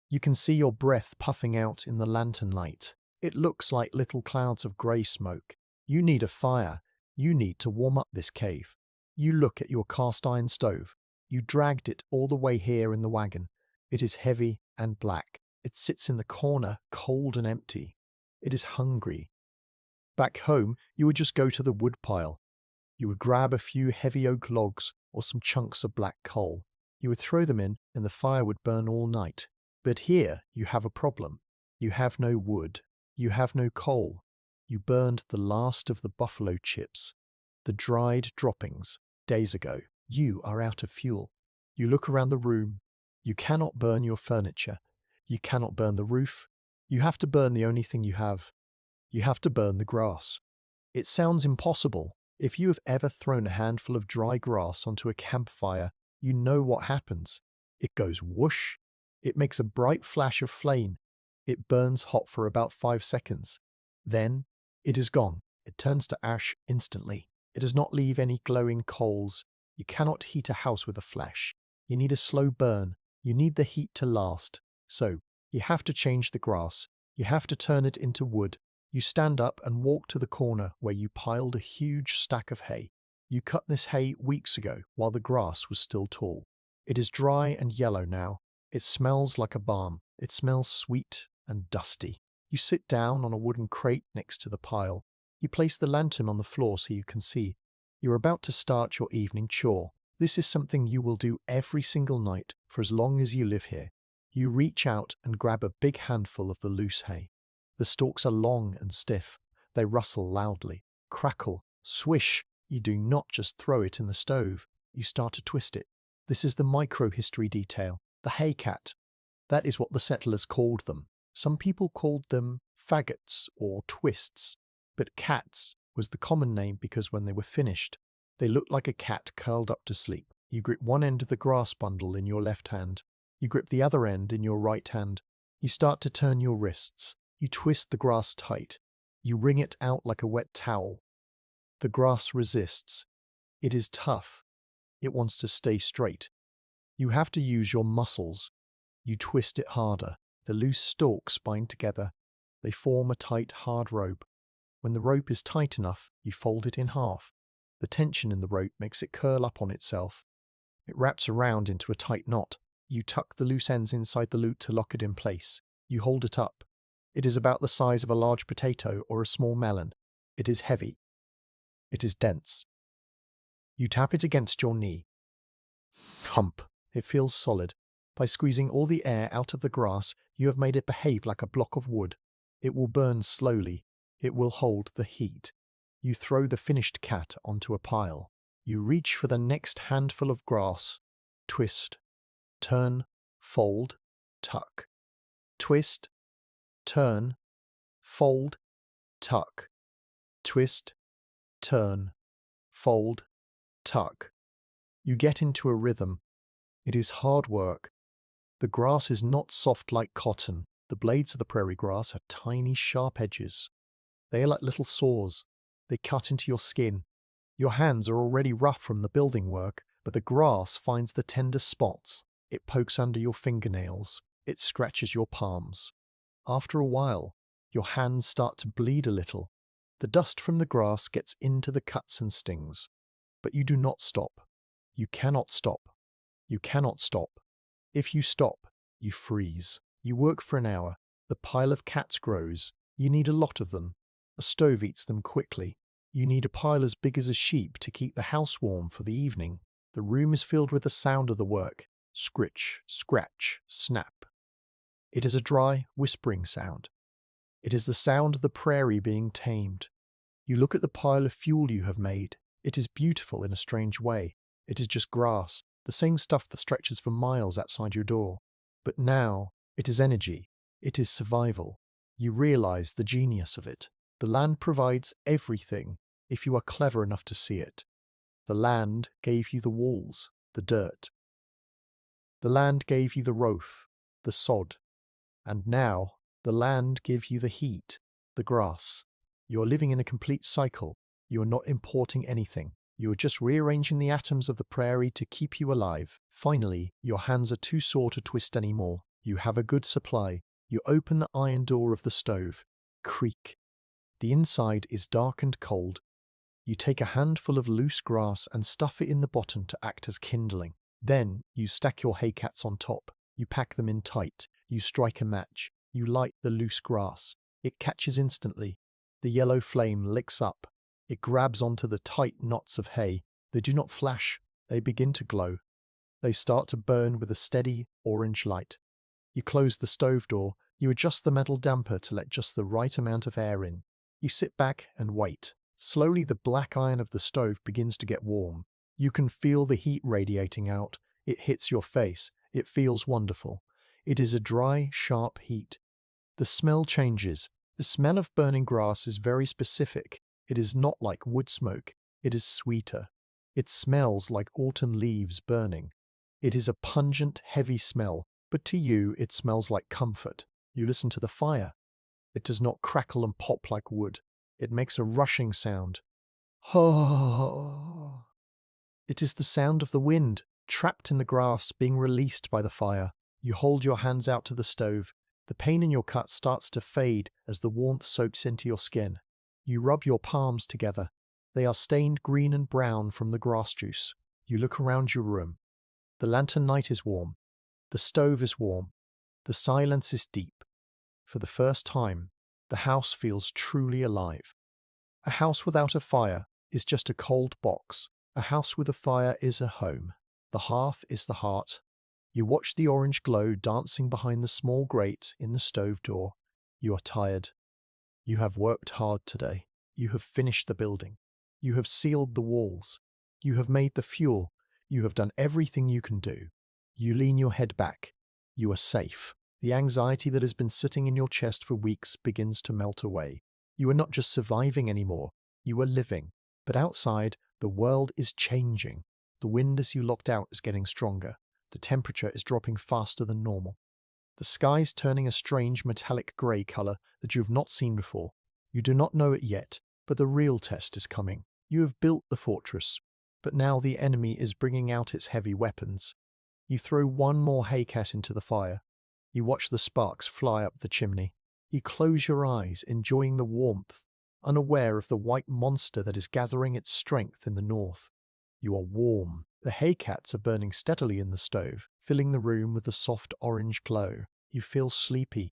You can see your breath puffing out in the lantern light. It looks like little clouds of grey smoke. You need a fire. You need to warm up this cave. You look at your cast iron stove. You dragged it all the way here in the wagon. It is heavy and black. It sits in the corner, cold and empty. It is hungry. Back home, you would just go to the wood pile. You would grab a few heavy oak logs or some chunks of black coal. You would throw them in and the fire would burn all night. But here you have a problem. You have no wood. You have no coal. You burned the last of the buffalo chips, the dried droppings, days ago. You are out of fuel. You look around the room. You cannot burn your furniture. You cannot burn the roof. You have to burn the only thing you have. You have to burn the grass. It sounds impossible. If you have ever thrown a handful of dry grass onto a campfire, you know what happens. It goes whoosh. It makes a bright flash of flame. It burns hot for about 5 seconds. Then it is gone. It turns to ash instantly. It does not leave any glowing coals. You cannot heat a house with a flash. You need a slow burn. You need the heat to last. So, you have to change the grass. You have to turn it into wood. You stand up and walk to the corner where you piled a huge stack of hay. You cut this hay weeks ago while the grass was still tall. It is dry and yellow now. It smells like a balm. It smells sweet and dusty. You sit down on a wooden crate next to the pile. You place the lantern on the floor so you can see. You're about to start your evening chore. This is something you will do every single night for as long as you live here. You reach out and grab a big handful of the loose hay. The stalks are long and stiff. They rustle loudly, crackle, swish. You do not just throw it in the stove. You start to twist it. This is the microhistory detail, the hay cat. That is what the settlers called them. Some people called them faggots or twists, but cats was the common name because when they were finished, they looked like a cat curled up to sleep. You grip one end of the grass bundle in your left hand. You grip the other end in your right hand. You start to turn your wrists. You twist the grass tight. You wring it out like a wet towel. The grass resists. It is tough. It wants to stay straight. You have to use your muscles. You twist it harder. The loose stalks bind together. They form a tight, hard rope. When the rope is tight enough, you fold it in half. The tension in the rope makes it curl up on itself. It wraps around into a tight knot. You tuck the loose ends inside the loop to lock it in place. You hold it up. It is about the size of a large potato or a small melon. It is heavy. It is dense. You tap it against your knee. Thump. It feels solid. By squeezing all the air out of the grass, you have made it behave like a block of wood. It will burn slowly. It will hold the heat. You throw the finished cat onto a pile. You reach for the next handful of grass. Twist. Turn. Fold. Tuck. Twist. Turn. Fold. Tuck. Twist. Turn. Fold. Tuck. You get into a rhythm. It is hard work. The grass is not soft like cotton. The blades of the prairie grass have tiny, sharp edges. They are like little saws. They cut into your skin. Your hands are already rough from the building work, but the grass finds the tender spots. It pokes under your fingernails. It scratches your palms. After a while, your hands start to bleed a little. The dust from the grass gets into the cuts and stings. But you do not stop. You cannot stop. You cannot stop. If you stop, you freeze. You work for an hour. The pile of cats grows. You need a lot of them. A stove eats them quickly. You need a pile as big as a sheep to keep the house warm for the evening. The room is filled with the sound of the work. Scritch, scratch, snap. It is a dry, whispering sound. It is the sound of the prairie being tamed. You look at the pile of fuel you have made. It is beautiful in a strange way. It is just grass, the same stuff that stretches for miles outside your door. But now, it is energy. It is survival. You realize the genius of it. The land provides everything if you are clever enough to see it. The land gave you the walls, the dirt. The land gave you the roof, the sod. And now, the land gives you the heat, the grass. You're living in a complete cycle. You're not importing anything. You're just rearranging the atoms of the prairie to keep you alive. Finally, your hands are too sore to twist anymore. You have a good supply. You open the iron door of the stove. Creak. The inside is dark and cold. You take a handful of loose grass and stuff it in the bottom to act as kindling. Then, you stack your haycats on top. You pack them in tight. You strike a match. You light the loose grass. It catches instantly. The yellow flame licks up. It grabs onto the tight knots of hay. They do not flash. They begin to glow. They start to burn with a steady orange light. You close the stove door. You adjust the metal damper to let just the right amount of air in. You sit back and wait. Slowly the black iron of the stove begins to get warm. You can feel the heat radiating out. It hits your face. It feels wonderful. It is a dry, sharp heat. The smell changes. The smell of burning grass is very specific. It is not like wood smoke. It is sweeter. It smells like autumn leaves burning. It is a pungent, heavy smell, but to you it smells like comfort. You listen to the fire. It does not crackle and pop like wood. It makes a rushing sound. Oh. It is the sound of the wind, trapped in the grass, being released by the fire. You hold your hands out to the stove. The pain in your cut starts to fade as the warmth soaks into your skin. You rub your palms together. They are stained green and brown from the grass juice. You look around your room. The lantern night is warm. The stove is warm. The silence is deep. For the first time, the house feels truly alive. A house without a fire is just a cold box. A house with a fire is a home. The hearth is the heart. You watch the orange glow dancing behind the small grate in the stove door. You are tired. You have worked hard today. You have finished the building. You have sealed the walls. You have made the fuel. You have done everything you can do. You lean your head back. You are safe. The anxiety that has been sitting in your chest for weeks begins to melt away. You are not just surviving anymore. You are living. But outside, the world is changing. The wind as you locked out is getting stronger. The temperature is dropping faster than normal. The sky is turning a strange metallic grey colour that you have not seen before. You do not know it yet, but the real test is coming. You have built the fortress, but now the enemy is bringing out its heavy weapons. You throw one more haycat into the fire. You watch the sparks fly up the chimney. You close your eyes, enjoying the warmth, unaware of the white monster that is gathering its strength in the north. You are warm. The haycats are burning steadily in the stove, filling the room with a soft orange glow. You feel sleepy.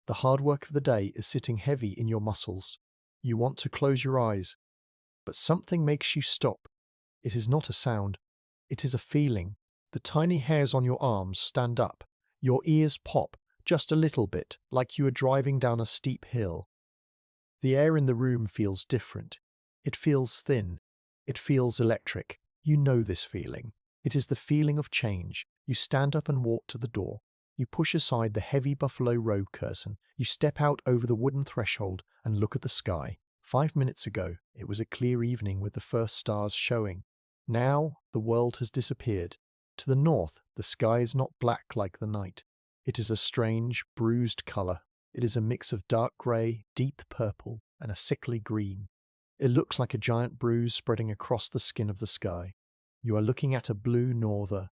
The hard work of the day is sitting heavy in your muscles. You want to close your eyes, but something makes you stop. It is not a sound. It is a feeling. The tiny hairs on your arms stand up. Your ears pop, just a little bit, like you are driving down a steep hill. The air in the room feels different. It feels thin. It feels electric. You know this feeling. It is the feeling of change. You stand up and walk to the door. You push aside the heavy buffalo robe curtain. You step out over the wooden threshold and look at the sky. 5 minutes ago, it was a clear evening with the first stars showing. Now, the world has disappeared. To the north, the sky is not black like the night. It is a strange, bruised colour. It is a mix of dark grey, deep purple, and a sickly green. It looks like a giant bruise spreading across the skin of the sky. You are looking at a blue norther.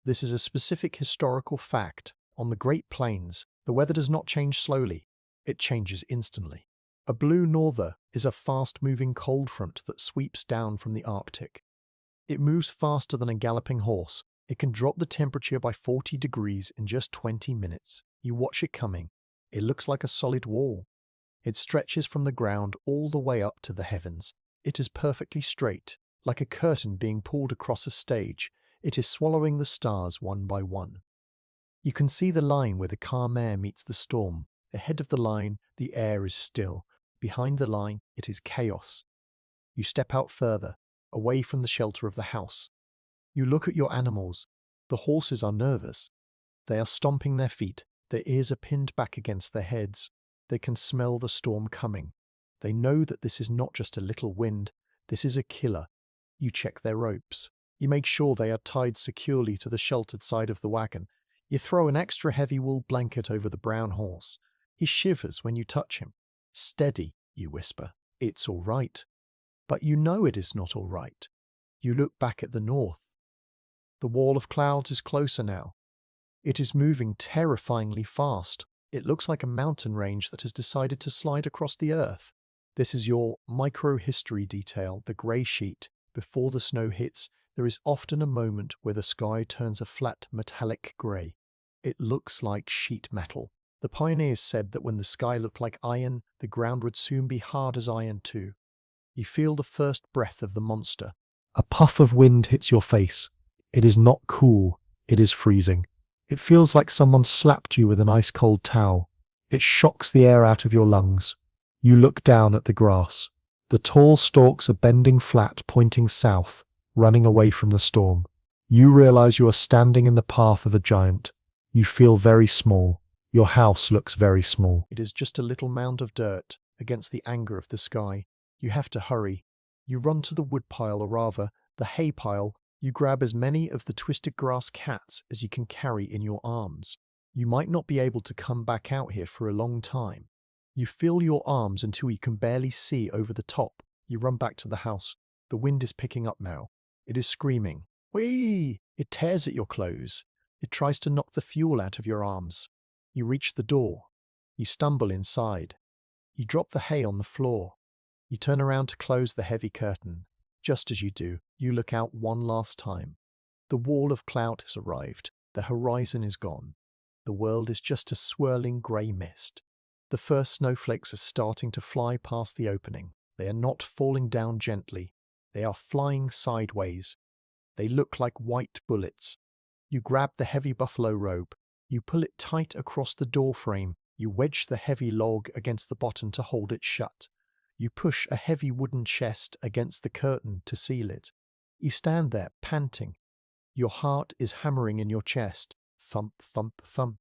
This is a specific historical fact. On the Great Plains, the weather does not change slowly. It changes instantly. A blue norther is a fast-moving cold front that sweeps down from the Arctic. It moves faster than a galloping horse. It can drop the temperature by 40 degrees in just 20 minutes. You watch it coming. It looks like a solid wall. It stretches from the ground all the way up to the heavens. It is perfectly straight, like a curtain being pulled across a stage. It is swallowing the stars one by one. You can see the line where the calm air meets the storm. Ahead of the line, the air is still. Behind the line, it is chaos. You step out further, away from the shelter of the house. You look at your animals. The horses are nervous. They are stomping their feet. Their ears are pinned back against their heads. They can smell the storm coming. They know that this is not just a little wind. This is a killer. You check their ropes. You make sure they are tied securely to the sheltered side of the wagon. You throw an extra heavy wool blanket over the brown horse. He shivers when you touch him. "Steady," you whisper. "It's all right." But you know it is not all right. You look back at the north. The wall of clouds is closer now. It is moving terrifyingly fast. It looks like a mountain range that has decided to slide across the earth. This is your micro-history detail, the grey sheet. Before the snow hits, there is often a moment where the sky turns a flat metallic grey. It looks like sheet metal. The pioneers said that when the sky looked like iron, the ground would soon be hard as iron too. You feel the first breath of the monster. A puff of wind hits your face. It is not cool. It is freezing. It feels like someone slapped you with an ice-cold towel. It shocks the air out of your lungs. You look down at the grass. The tall stalks are bending flat, pointing south, running away from the storm. You realize you are standing in the path of a giant. You feel very small. Your house looks very small. It is just a little mound of dirt against the anger of the sky. You have to hurry. You run to the woodpile, or rather, the hay pile. You grab as many of the twisted grass cats as you can carry in your arms. You might not be able to come back out here for a long time. You fill your arms until you can barely see over the top. You run back to the house. The wind is picking up now. It is screaming. Whee! It tears at your clothes. It tries to knock the fuel out of your arms. You reach the door. You stumble inside. You drop the hay on the floor. You turn around to close the heavy curtain. Just as you do, you look out one last time. The wall of cloud has arrived. The horizon is gone. The world is just a swirling grey mist. The first snowflakes are starting to fly past the opening. They are not falling down gently. They are flying sideways. They look like white bullets. You grab the heavy buffalo robe. You pull it tight across the door frame. You wedge the heavy log against the bottom to hold it shut. You push a heavy wooden chest against the curtain to seal it. You stand there, panting. Your heart is hammering in your chest. Thump, thump, thump.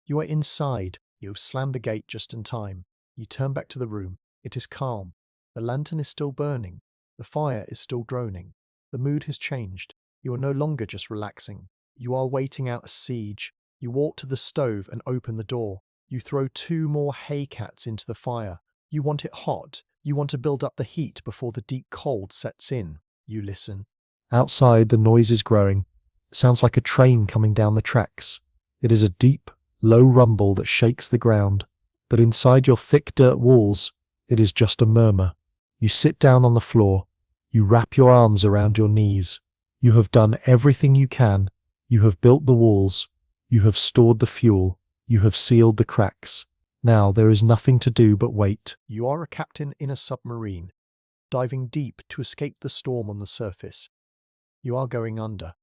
You are inside. You have slammed the gate just in time. You turn back to the room. It is calm. The lantern is still burning. The fire is still droning. The mood has changed. You are no longer just relaxing. You are waiting out a siege. You walk to the stove and open the door. You throw 2 more hay cats into the fire. You want it hot. You want to build up the heat before the deep cold sets in. You listen. Outside, the noise is growing. It sounds like a train coming down the tracks. It is a deep, low rumble that shakes the ground. But inside your thick dirt walls, it is just a murmur. You sit down on the floor. You wrap your arms around your knees. You have done everything you can. You have built the walls. You have stored the fuel. You have sealed the cracks. Now there is nothing to do but wait. You are a captain in a submarine, diving deep to escape the storm on the surface. You are going under.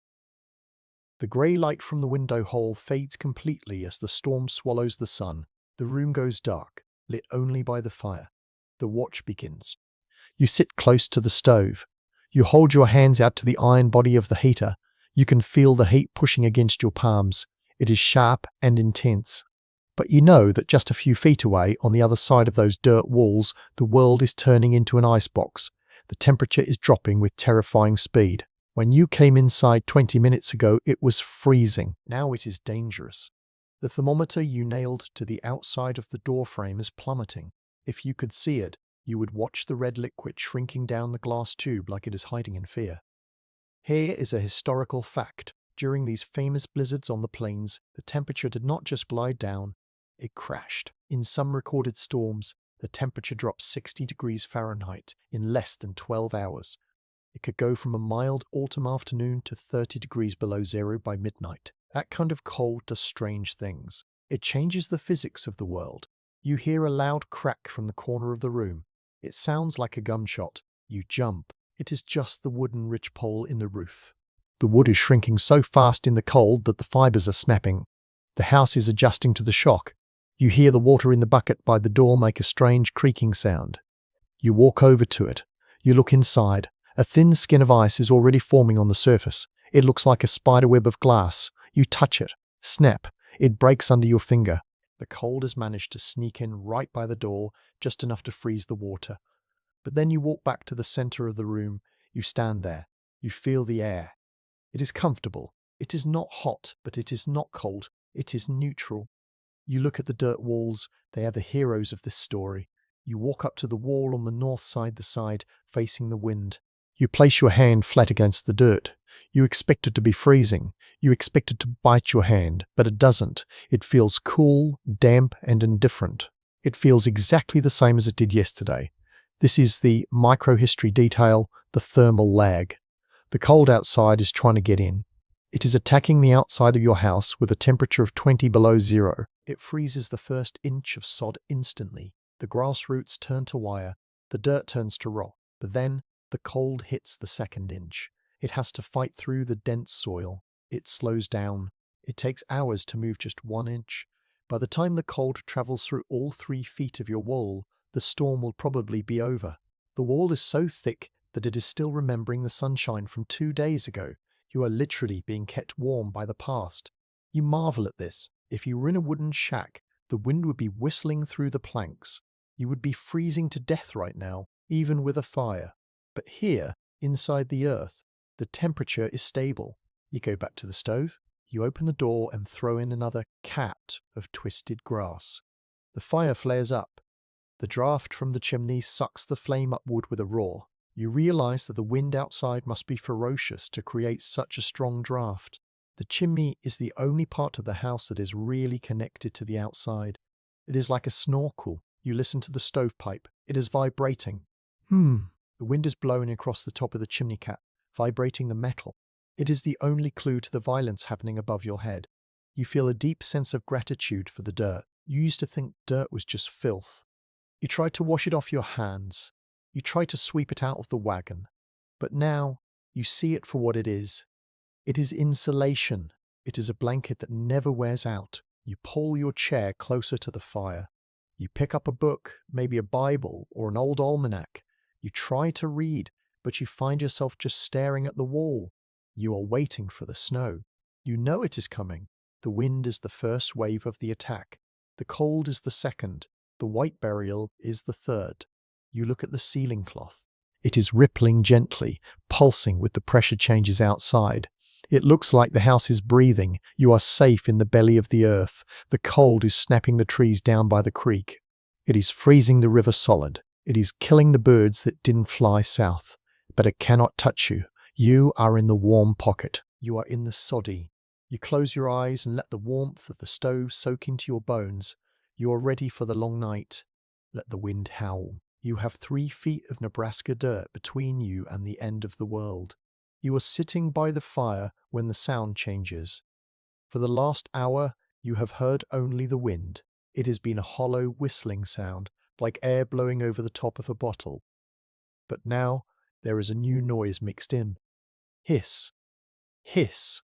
The grey light from the window hole fades completely as the storm swallows the sun. The room goes dark, lit only by the fire. The watch begins. You sit close to the stove. You hold your hands out to the iron body of the heater. You can feel the heat pushing against your palms. It is sharp and intense. But you know that just a few feet away, on the other side of those dirt walls, the world is turning into an icebox. The temperature is dropping with terrifying speed. When you came inside 20 minutes ago, it was freezing. Now it is dangerous. The thermometer you nailed to the outside of the door frame is plummeting. If you could see it, you would watch the red liquid shrinking down the glass tube like it is hiding in fear. Here is a historical fact. During these famous blizzards on the plains, the temperature did not just glide down, it crashed. In some recorded storms, the temperature dropped 60 degrees Fahrenheit in less than 12 hours. It could go from a mild autumn afternoon to 30 degrees below zero by midnight. That kind of cold does strange things. It changes the physics of the world. You hear a loud crack from the corner of the room. It sounds like a gunshot. You jump. It is just the wooden ridgepole in the roof. The wood is shrinking so fast in the cold that the fibers are snapping. The house is adjusting to the shock. You hear the water in the bucket by the door make a strange creaking sound. You walk over to it. You look inside. A thin skin of ice is already forming on the surface. It looks like a spiderweb of glass. You touch it. Snap. It breaks under your finger. The cold has managed to sneak in right by the door, just enough to freeze the water. But then you walk back to the center of the room. You stand there. You feel the air. It is comfortable. It is not hot, but it is not cold. It is neutral. You look at the dirt walls. They are the heroes of this story. You walk up to the wall on the north side, the side facing the wind. You place your hand flat against the dirt. You expect it to be freezing. You expect it to bite your hand, but it doesn't. It feels cool, damp, and indifferent. It feels exactly the same as it did yesterday. This is the microhistory detail, the thermal lag. The cold outside is trying to get in. It is attacking the outside of your house with a temperature of 20 below zero. It freezes the first inch of sod instantly. The grass roots turn to wire. The dirt turns to rock. But then the cold hits the second inch. It has to fight through the dense soil. It slows down. It takes hours to move just 1 inch. By the time the cold travels through all 3 feet of your wall, the storm will probably be over. The wall is so thick that it is still remembering the sunshine from 2 days ago. You are literally being kept warm by the past. You marvel at this. If you were in a wooden shack, the wind would be whistling through the planks. You would be freezing to death right now, even with a fire. But here, inside the earth, the temperature is stable. You go back to the stove, you open the door and throw in another cat of twisted grass. The fire flares up. The draft from the chimney sucks the flame upward with a roar. You realize that the wind outside must be ferocious to create such a strong draft. The chimney is the only part of the house that is really connected to the outside. It is like a snorkel. You listen to the stovepipe. It is vibrating. The wind is blowing across the top of the chimney cap, vibrating the metal. It is the only clue to the violence happening above your head. You feel a deep sense of gratitude for the dirt. You used to think dirt was just filth. You tried to wash it off your hands. You tried to sweep it out of the wagon. But now you see it for what it is. It is insulation. It is a blanket that never wears out. You pull your chair closer to the fire. You pick up a book, maybe a Bible or an old almanac. You try to read, but you find yourself just staring at the wall. You are waiting for the snow. You know it is coming. The wind is the first wave of the attack. The cold is the second. The white burial is the third. You look at the ceiling cloth. It is rippling gently, pulsing with the pressure changes outside. It looks like the house is breathing. You are safe in the belly of the earth. The cold is snapping the trees down by the creek. It is freezing the river solid. It is killing the birds that didn't fly south. But it cannot touch you. You are in the warm pocket. You are in the soddy. You close your eyes and let the warmth of the stove soak into your bones. You are ready for the long night. Let the wind howl. You have 3 feet of Nebraska dirt between you and the end of the world. You are sitting by the fire when the sound changes. For the last hour, you have heard only the wind. It has been a hollow whistling sound, like air blowing over the top of a bottle. But now, there is a new noise mixed in. Hiss. Hiss.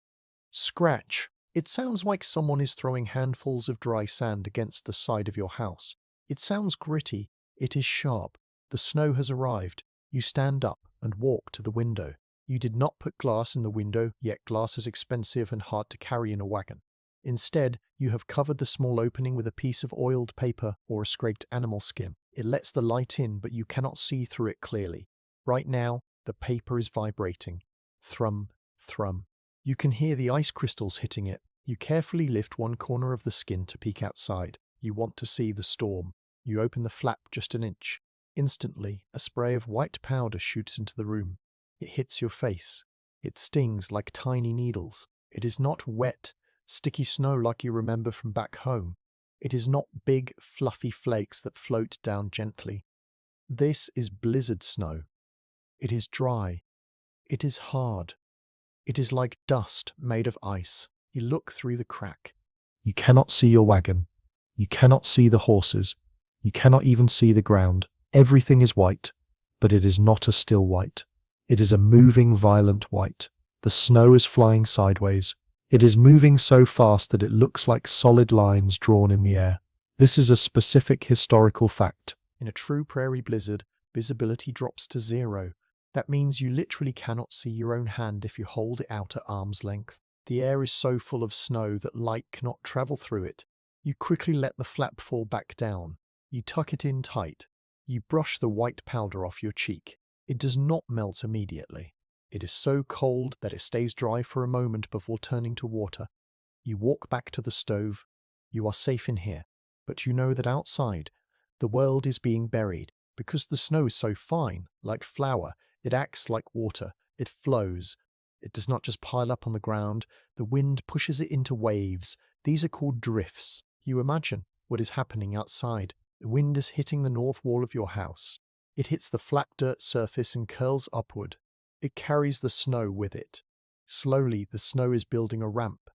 Scratch. It sounds like someone is throwing handfuls of dry sand against the side of your house. It sounds gritty. It is sharp. The snow has arrived. You stand up and walk to the window. You did not put glass in the window, yet glass is expensive and hard to carry in a wagon. Instead, you have covered the small opening with a piece of oiled paper or a scraped animal skin. It lets the light in, but you cannot see through it clearly. Right now, the paper is vibrating. Thrum, thrum. You can hear the ice crystals hitting it. You carefully lift one corner of the skin to peek outside. You want to see the storm. You open the flap just an inch. Instantly, a spray of white powder shoots into the room. It hits your face. It stings like tiny needles. It is not wet, sticky snow like you remember from back home. It is not big, fluffy flakes that float down gently. This is blizzard snow. It is dry. It is hard. It is like dust made of ice. You look through the crack. You cannot see your wagon. You cannot see the horses. You cannot even see the ground. Everything is white, but it is not a still white. It is a moving, violent white. The snow is flying sideways. It is moving so fast that it looks like solid lines drawn in the air. This is a specific historical fact. In a true prairie blizzard, visibility drops to 0. That means you literally cannot see your own hand if you hold it out at arm's length. The air is so full of snow that light cannot travel through it. You quickly let the flap fall back down. You tuck it in tight. You brush the white powder off your cheek. It does not melt immediately. It is so cold that it stays dry for a moment before turning to water. You walk back to the stove. You are safe in here, but you know that outside, the world is being buried. Because the snow is so fine, like flour, it acts like water. It flows. It does not just pile up on the ground. The wind pushes it into waves. These are called drifts. You imagine what is happening outside. The wind is hitting the north wall of your house. It hits the flat dirt surface and curls upward. It carries the snow with it. Slowly, the snow is building a ramp.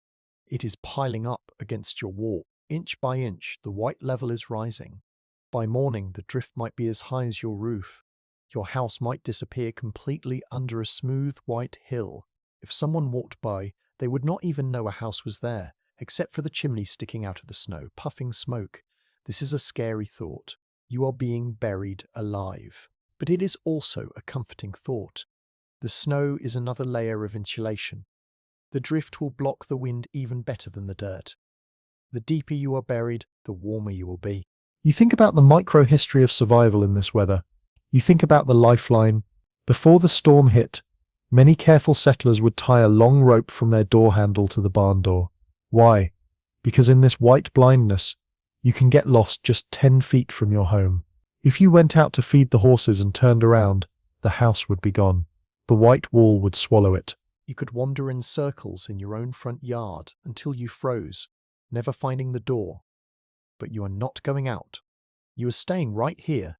It is piling up against your wall. Inch by inch, the white level is rising. By morning, the drift might be as high as your roof. Your house might disappear completely under a smooth white hill. If someone walked by, they would not even know a house was there, except for the chimney sticking out of the snow, puffing smoke. This is a scary thought. You are being buried alive. But it is also a comforting thought. The snow is another layer of insulation. The drift will block the wind even better than the dirt. The deeper you are buried, the warmer you will be. You think about the micro-history of survival in this weather. You think about the lifeline. Before the storm hit, many careful settlers would tie a long rope from their door handle to the barn door. Why? Because in this white blindness, you can get lost just 10 feet from your home. If you went out to feed the horses and turned around, the house would be gone. The white wall would swallow it. You could wander in circles in your own front yard until you froze, never finding the door. But you are not going out. You are staying right here.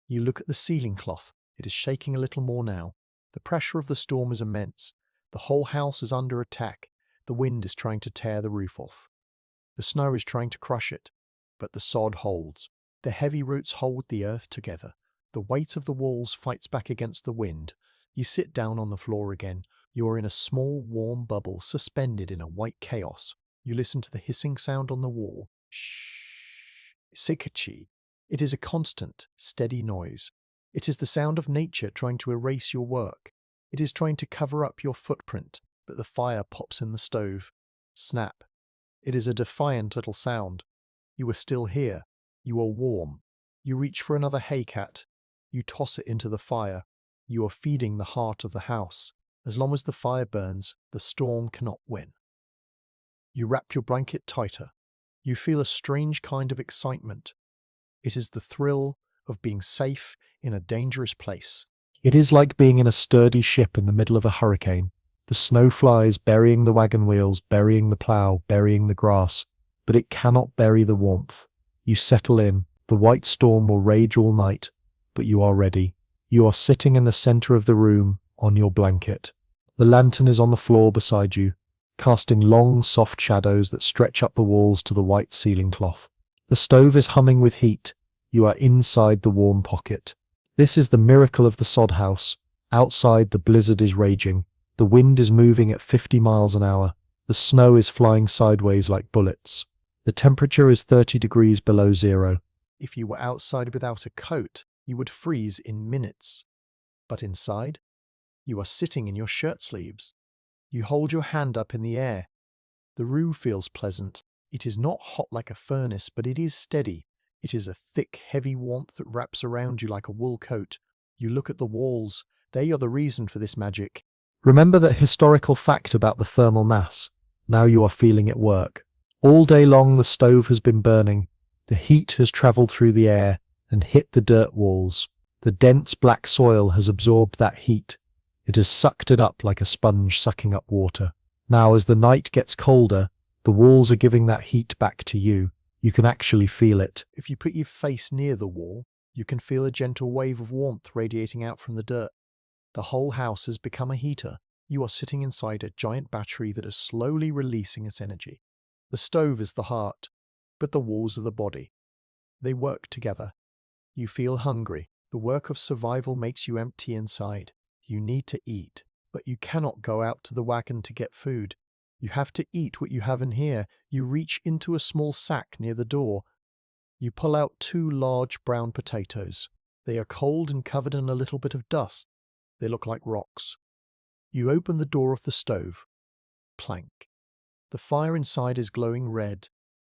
You look at the ceiling cloth. It is shaking a little more now. The pressure of the storm is immense. The whole house is under attack. The wind is trying to tear the roof off. The snow is trying to crush it, but the sod holds. The heavy roots hold the earth together. The weight of the walls fights back against the wind. You sit down on the floor again. You are in a small, warm bubble suspended in a white chaos. You listen to the hissing sound on the wall. Shh. Sikachi. It is a constant, steady noise. It is the sound of nature trying to erase your work. It is trying to cover up your footprint, but the fire pops in the stove. Snap. It is a defiant little sound. You are still here. You are warm. You reach for another haycat. You toss it into the fire. You are feeding the heart of the house. As long as the fire burns, the storm cannot win. You wrap your blanket tighter. You feel a strange kind of excitement. It is the thrill of being safe in a dangerous place. It is like being in a sturdy ship in the middle of a hurricane. The snow flies burying the wagon wheels, burying the plow, burying the grass, but it cannot bury the warmth. You settle in. The white storm will rage all night, but you are ready. You are sitting in the center of the room on your blanket. The lantern is on the floor beside you, casting long, soft shadows that stretch up the walls to the white ceiling cloth. The stove is humming with heat. You are inside the warm pocket. This is the miracle of the sod house. Outside, the blizzard is raging. The wind is moving at 50 miles an hour. The snow is flying sideways like bullets. The temperature is 30 degrees below zero. If you were outside without a coat, you would freeze in minutes. But inside, you are sitting in your shirt sleeves. You hold your hand up in the air. The room feels pleasant. It is not hot like a furnace, but it is steady. It is a thick, heavy warmth that wraps around you like a wool coat. You look at the walls. They are the reason for this magic. Remember that historical fact about the thermal mass. Now you are feeling it work. All day long the stove has been burning. The heat has traveled through the air and hit the dirt walls. The dense black soil has absorbed that heat. It has sucked it up like a sponge sucking up water. Now as the night gets colder, the walls are giving that heat back to you. You can actually feel it. If you put your face near the wall, you can feel a gentle wave of warmth radiating out from the dirt. The whole house has become a heater. You are sitting inside a giant battery that is slowly releasing its energy. The stove is the heart, but the walls are the body. They work together. You feel hungry. The work of survival makes you empty inside. You need to eat, but you cannot go out to the wagon to get food. You have to eat what you have in here. You reach into a small sack near the door. You pull out 2 large brown potatoes. They are cold and covered in a little bit of dust. They look like rocks. You open the door of the stove. Plank. The fire inside is glowing red.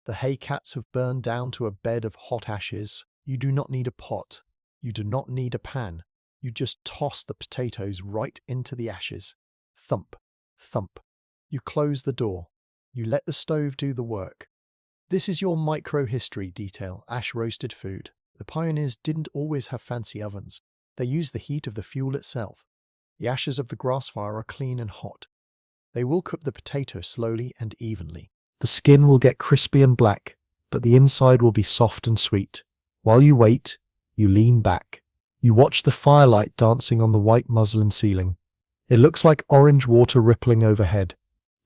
The hay cats have burned down to a bed of hot ashes. You do not need a pot. You do not need a pan. You just toss the potatoes right into the ashes. Thump, thump. You close the door. You let the stove do the work. This is your micro-history detail, ash-roasted food. The pioneers didn't always have fancy ovens. They used the heat of the fuel itself. The ashes of the grass fire are clean and hot. They will cook the potato slowly and evenly. The skin will get crispy and black, but the inside will be soft and sweet. While you wait, you lean back. You watch the firelight dancing on the white muslin ceiling. It looks like orange water rippling overhead.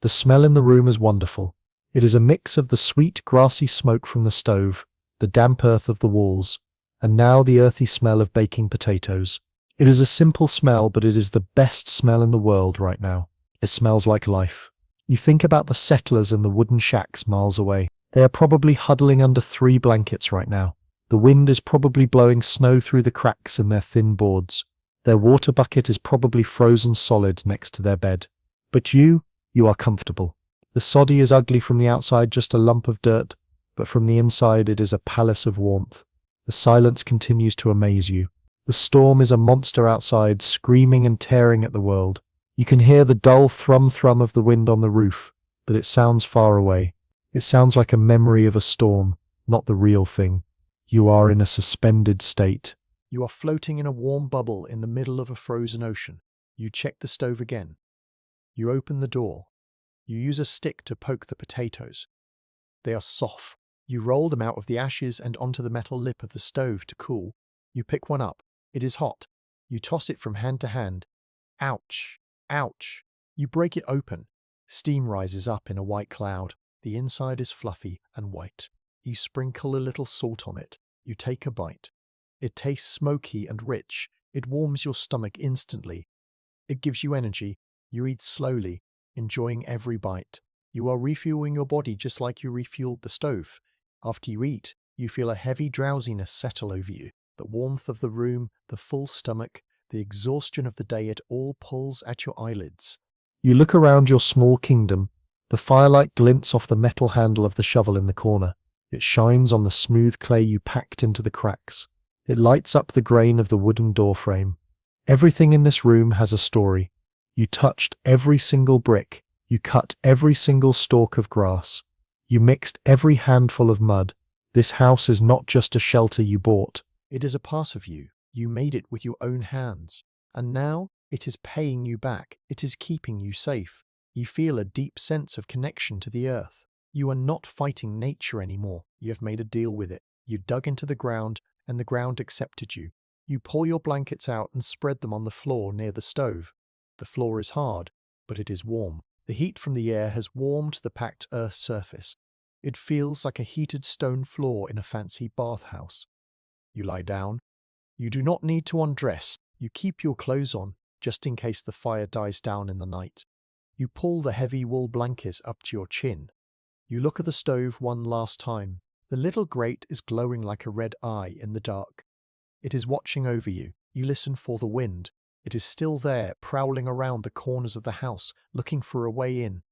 The smell in the room is wonderful. It is a mix of the sweet, grassy smoke from the stove, the damp earth of the walls, and now the earthy smell of baking potatoes. It is a simple smell, but it is the best smell in the world right now. It smells like life. You think about the settlers in the wooden shacks miles away. They are probably huddling under 3 blankets right now. The wind is probably blowing snow through the cracks in their thin boards. Their water bucket is probably frozen solid next to their bed. But you are comfortable. The soddy is ugly from the outside, just a lump of dirt, but from the inside it is a palace of warmth. The silence continues to amaze you. The storm is a monster outside, screaming and tearing at the world. You can hear the dull thrum-thrum of the wind on the roof, but it sounds far away. It sounds like a memory of a storm, not the real thing. You are in a suspended state. You are floating in a warm bubble in the middle of a frozen ocean. You check the stove again. You open the door. You use a stick to poke the potatoes. They are soft. You roll them out of the ashes and onto the metal lip of the stove to cool. You pick one up. It is hot. You toss it from hand to hand. Ouch! Ouch! You break it open. Steam rises up in a white cloud. The inside is fluffy and white. You sprinkle a little salt on it. You take a bite. It tastes smoky and rich. It warms your stomach instantly. It gives you energy. You eat slowly, enjoying every bite. You are refueling your body just like you refueled the stove. After you eat, you feel a heavy drowsiness settle over you. The warmth of the room, the full stomach, the exhaustion of the day, it all pulls at your eyelids. You look around your small kingdom. The firelight glints off the metal handle of the shovel in the corner. It shines on the smooth clay you packed into the cracks. It lights up the grain of the wooden door frame. Everything in this room has a story. You touched every single brick. You cut every single stalk of grass. You mixed every handful of mud. This house is not just a shelter you bought. It is a part of you. You made it with your own hands. And now it is paying you back. It is keeping you safe. You feel a deep sense of connection to the earth. You are not fighting nature anymore. You have made a deal with it. You dug into the ground, and the ground accepted you. You pull your blankets out and spread them on the floor near the stove. The floor is hard, but it is warm. The heat from the air has warmed the packed earth's surface. It feels like a heated stone floor in a fancy bathhouse. You lie down. You do not need to undress. You keep your clothes on, just in case the fire dies down in the night. You pull the heavy wool blankets up to your chin. You look at the stove one last time. The little grate is glowing like a red eye in the dark. It is watching over you. You listen for the wind. It is still there, prowling around the corners of the house, looking for a way in.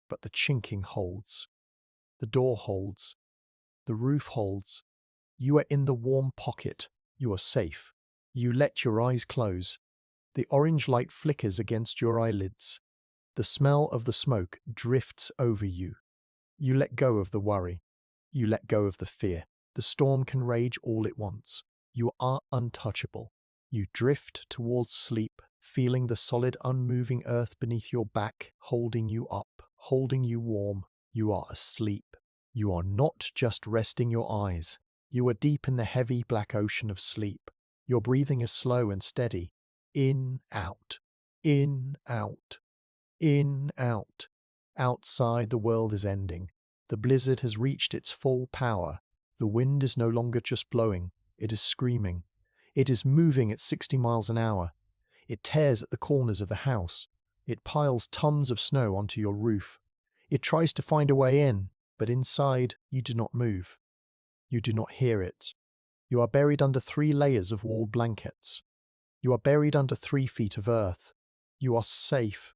But the chinking holds. The door holds. The roof holds. You are in the warm pocket. You are safe. You let your eyes close. The orange light flickers against your eyelids. The smell of the smoke drifts over you. You let go of the worry. You let go of the fear. The storm can rage all it wants. You are untouchable. You drift towards sleep, feeling the solid, unmoving earth beneath your back, holding you up, holding you warm. You are asleep. You are not just resting your eyes. You are deep in the heavy black ocean of sleep. Your breathing is slow and steady. In, out. In, out. In, out. Outside, the world is ending. The blizzard has reached its full power. The wind is no longer just blowing, it is screaming. It is moving at 60 miles an hour. It tears at the corners of the house. It piles tons of snow onto your roof. It tries to find a way in, but inside you do not move. You do not hear it. You are buried under 3 layers of wool blankets. You are buried under 3 feet of earth. You are safe.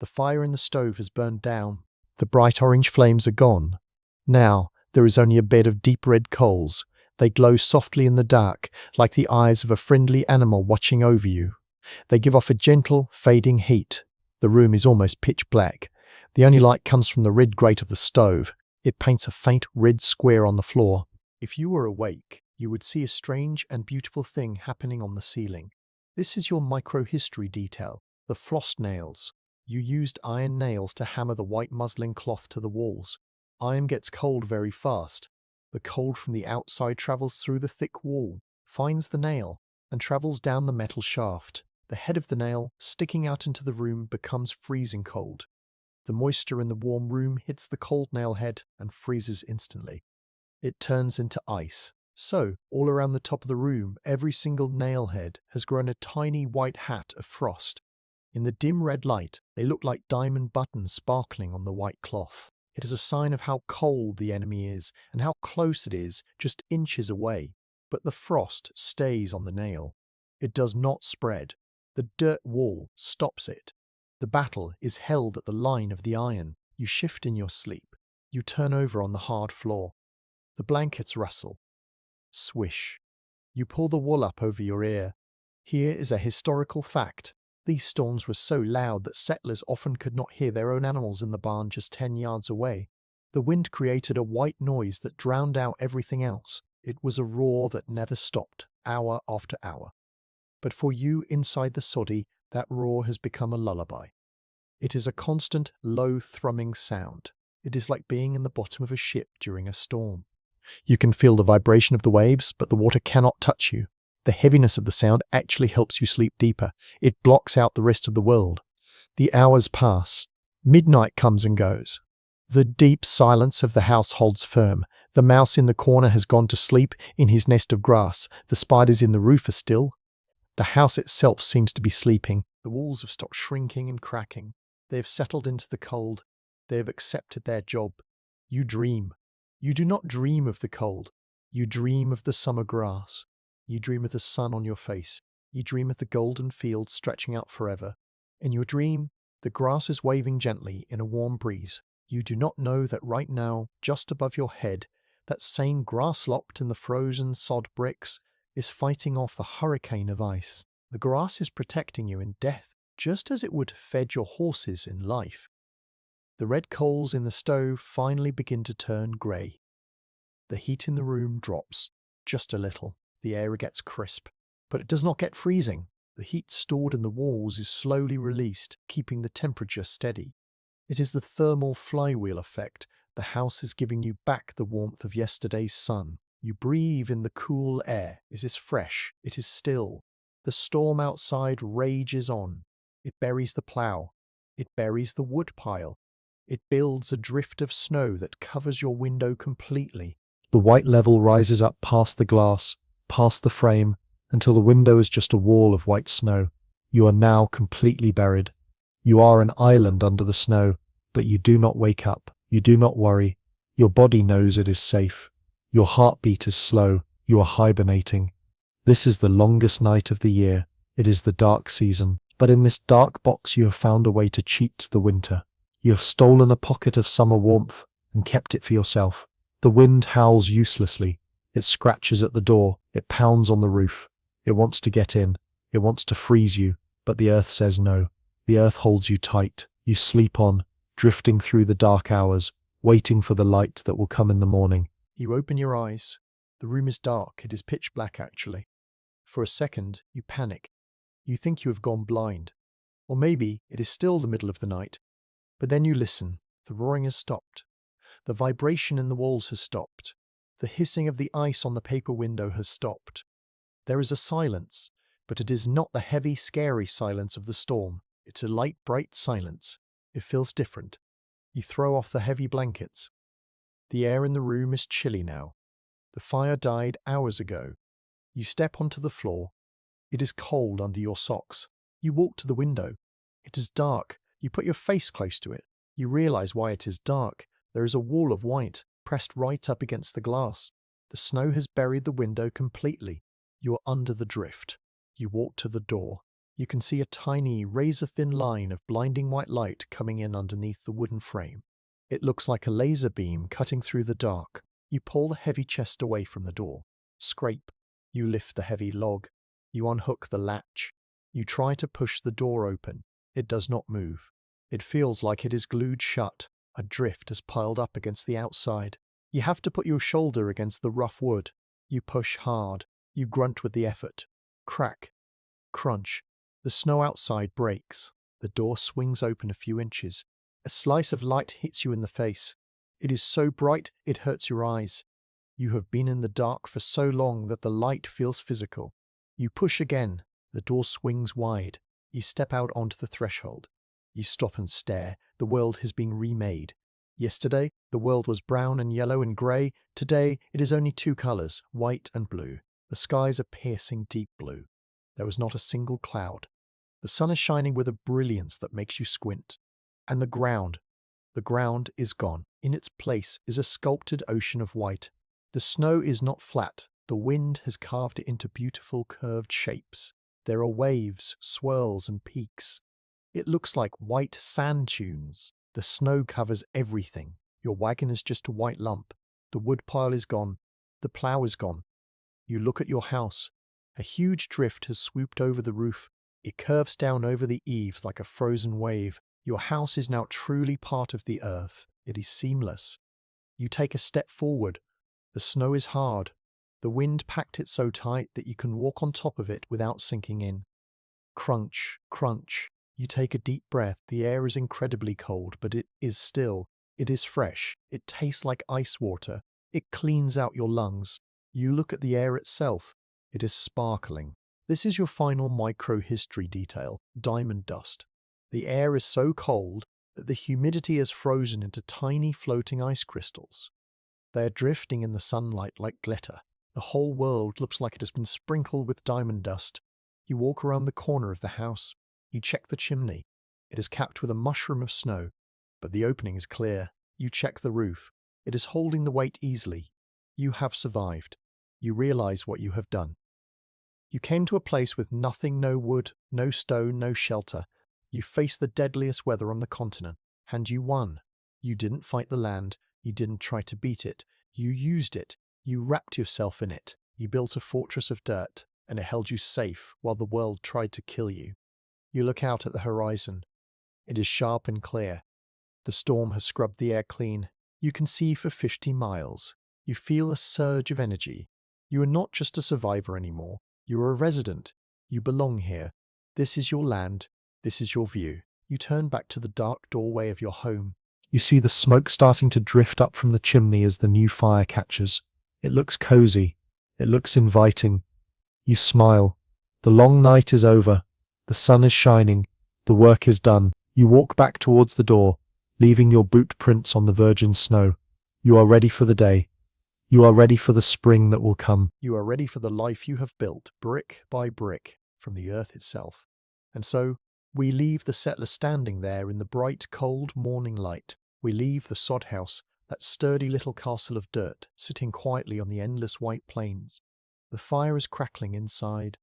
The fire in the stove has burned down. The bright orange flames are gone. Now there is only a bed of deep red coals. They glow softly in the dark, like the eyes of a friendly animal watching over you. They give off a gentle, fading heat. The room is almost pitch black. The only light comes from the red grate of the stove. It paints a faint red square on the floor. If you were awake, you would see a strange and beautiful thing happening on the ceiling. This is your microhistory detail, the frost nails. You used iron nails to hammer the white muslin cloth to the walls. Iron gets cold very fast. The cold from the outside travels through the thick wall, finds the nail, and travels down the metal shaft. The head of the nail, sticking out into the room, becomes freezing cold. The moisture in the warm room hits the cold nail head and freezes instantly. It turns into ice. So, all around the top of the room, every single nail head has grown a tiny white hat of frost. In the dim red light, they look like diamond buttons sparkling on the white cloth. It is a sign of how cold the enemy is and how close it is, just inches away. But the frost stays on the nail. It does not spread. The dirt wall stops it. The battle is held at the line of the iron. You shift in your sleep. You turn over on the hard floor. The blankets rustle. Swish. You pull the wool up over your ear. Here is a historical fact. These storms were so loud that settlers often could not hear their own animals in the barn just 10 yards away. The wind created a white noise that drowned out everything else. It was a roar that never stopped, hour after hour. But for you inside the soddy, that roar has become a lullaby. It is a constant, low thrumming sound. It is like being in the bottom of a ship during a storm. You can feel the vibration of the waves, but the water cannot touch you. The heaviness of the sound actually helps you sleep deeper. It blocks out the rest of the world. The hours pass. Midnight comes and goes. The deep silence of the house holds firm. The mouse in the corner has gone to sleep in his nest of grass. The spiders in the roof are still. The house itself seems to be sleeping. The walls have stopped shrinking and cracking. They have settled into the cold. They have accepted their job. You dream. You do not dream of the cold. You dream of the summer grass. You dream of the sun on your face. You dream of the golden fields stretching out forever. In your dream, the grass is waving gently in a warm breeze. You do not know that right now, just above your head, that same grass lopped in the frozen sod bricks is fighting off the hurricane of ice. The grass is protecting you in death, just as it would have fed your horses in life. The red coals in the stove finally begin to turn grey. The heat in the room drops, just a little. The air gets crisp, but it does not get freezing. The heat stored in the walls is slowly released, keeping the temperature steady. It is the thermal flywheel effect. The house is giving you back the warmth of yesterday's sun. You breathe in the cool air. It is fresh. It is still. The storm outside rages on. It buries the plough. It buries the wood pile. It builds a drift of snow that covers your window completely. The white level rises up past the glass, past the frame, until the window is just a wall of white snow. You are now completely buried. You are an island under the snow, but you do not wake up. You do not worry. Your body knows it is safe. Your heartbeat is slow. You are hibernating. This is the longest night of the year. It is the dark season. But in this dark box you have found a way to cheat the winter. You have stolen a pocket of summer warmth and kept it for yourself. The wind howls uselessly. It scratches at the door. It pounds on the roof. It wants to get in. It wants to freeze you. But the earth says no. The earth holds you tight. You sleep on, drifting through the dark hours, waiting for the light that will come in the morning. You open your eyes. The room is dark. It is pitch black, actually. For a second, you panic. You think you have gone blind. Or maybe it is still the middle of the night. But then you listen. The roaring has stopped. The vibration in the walls has stopped. The hissing of the ice on the paper window has stopped. There is a silence. But it is not the heavy, scary silence of the storm. It's a light, bright silence. It feels different. You throw off the heavy blankets. The air in the room is chilly now. The fire died hours ago. You step onto the floor. It is cold under your socks. You walk to the window. It is dark. You put your face close to it. You realize why it is dark. There is a wall of white pressed right up against the glass. The snow has buried the window completely. You are under the drift. You walk to the door. You can see a tiny, razor-thin line of blinding white light coming in underneath the wooden frame. It looks like a laser beam cutting through the dark. You pull the heavy chest away from the door. Scrape. You lift the heavy log. You unhook the latch. You try to push the door open. It does not move. It feels like it is glued shut. A drift has piled up against the outside. You have to put your shoulder against the rough wood. You push hard. You grunt with the effort. Crack. Crunch. The snow outside breaks. The door swings open a few inches. A slice of light hits you in the face. It is so bright it hurts your eyes. You have been in the dark for so long that the light feels physical. You push again. The door swings wide. You step out onto the threshold. You stop and stare. The world has been remade. Yesterday, the world was brown and yellow and grey. Today, it is only two colours, white and blue. The skies are piercing deep blue. There was not a single cloud. The sun is shining with a brilliance that makes you squint. And the ground is gone. In its place is a sculpted ocean of white. The snow is not flat. The wind has carved it into beautiful curved shapes. There are waves, swirls, and peaks. It looks like white sand dunes. The snow covers everything. Your wagon is just a white lump. The wood pile is gone. The plough is gone. You look at your house. A huge drift has swooped over the roof. It curves down over the eaves like a frozen wave. Your house is now truly part of the earth. It is seamless. You take a step forward. The snow is hard. The wind packed it so tight that you can walk on top of it without sinking in. Crunch, crunch. You take a deep breath. The air is incredibly cold, but it is still. It is fresh. It tastes like ice water. It cleans out your lungs. You look at the air itself. It is sparkling. This is your final micro-history detail, diamond dust. The air is so cold that the humidity is frozen into tiny floating ice crystals. They are drifting in the sunlight like glitter. The whole world looks like it has been sprinkled with diamond dust. You walk around the corner of the house. You check the chimney. It is capped with a mushroom of snow, but the opening is clear. You check the roof. It is holding the weight easily. You have survived. You realize what you have done. You came to a place with nothing, no wood, no stone, no shelter. You faced the deadliest weather on the continent, and you won. You didn't fight the land. You didn't try to beat it. You used it. You wrapped yourself in it. You built a fortress of dirt, and it held you safe while the world tried to kill you. You look out at the horizon. It is sharp and clear. The storm has scrubbed the air clean. You can see for 50 miles. You feel a surge of energy. You are not just a survivor anymore. You are a resident. You belong here. This is your land. This is your view. You turn back to the dark doorway of your home. You see the smoke starting to drift up from the chimney as the new fire catches. It looks cozy. It looks inviting. You smile. The long night is over. The sun is shining. The work is done. You walk back towards the door, leaving your boot prints on the virgin snow. You are ready for the day. You are ready for the spring that will come. You are ready for the life you have built, brick by brick, from the earth itself. And so, we leave the settler standing there in the bright, cold morning light. We leave the sod house, that sturdy little castle of dirt, sitting quietly on the endless white plains. The fire is crackling inside.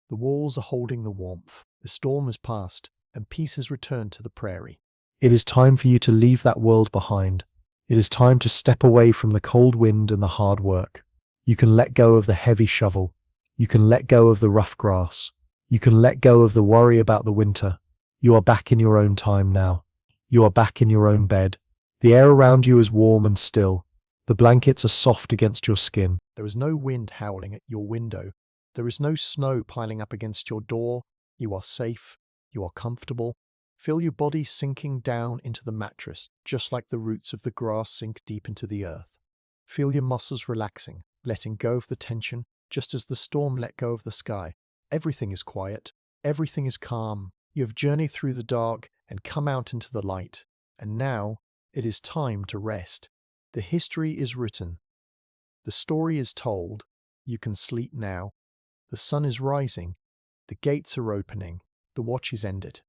The walls are holding the warmth. The storm has passed, and peace has returned to the prairie. It is time for you to leave that world behind. It is time to step away from the cold wind and the hard work. You can let go of the heavy shovel. You can let go of the rough grass. You can let go of the worry about the winter. You are back in your own time now. You are back in your own bed. The air around you is warm and still. The blankets are soft against your skin. There is no wind howling at your window. There is no snow piling up against your door. You are safe. You are comfortable. Feel your body sinking down into the mattress, just like the roots of the grass sink deep into the earth. Feel your muscles relaxing, letting go of the tension, just as the storm let go of the sky. Everything is quiet. Everything is calm. You have journeyed through the dark and come out into the light. And now it is time to rest. The history is written. The story is told. You can sleep now. The sun is rising. The gates are opening. The watch is ended.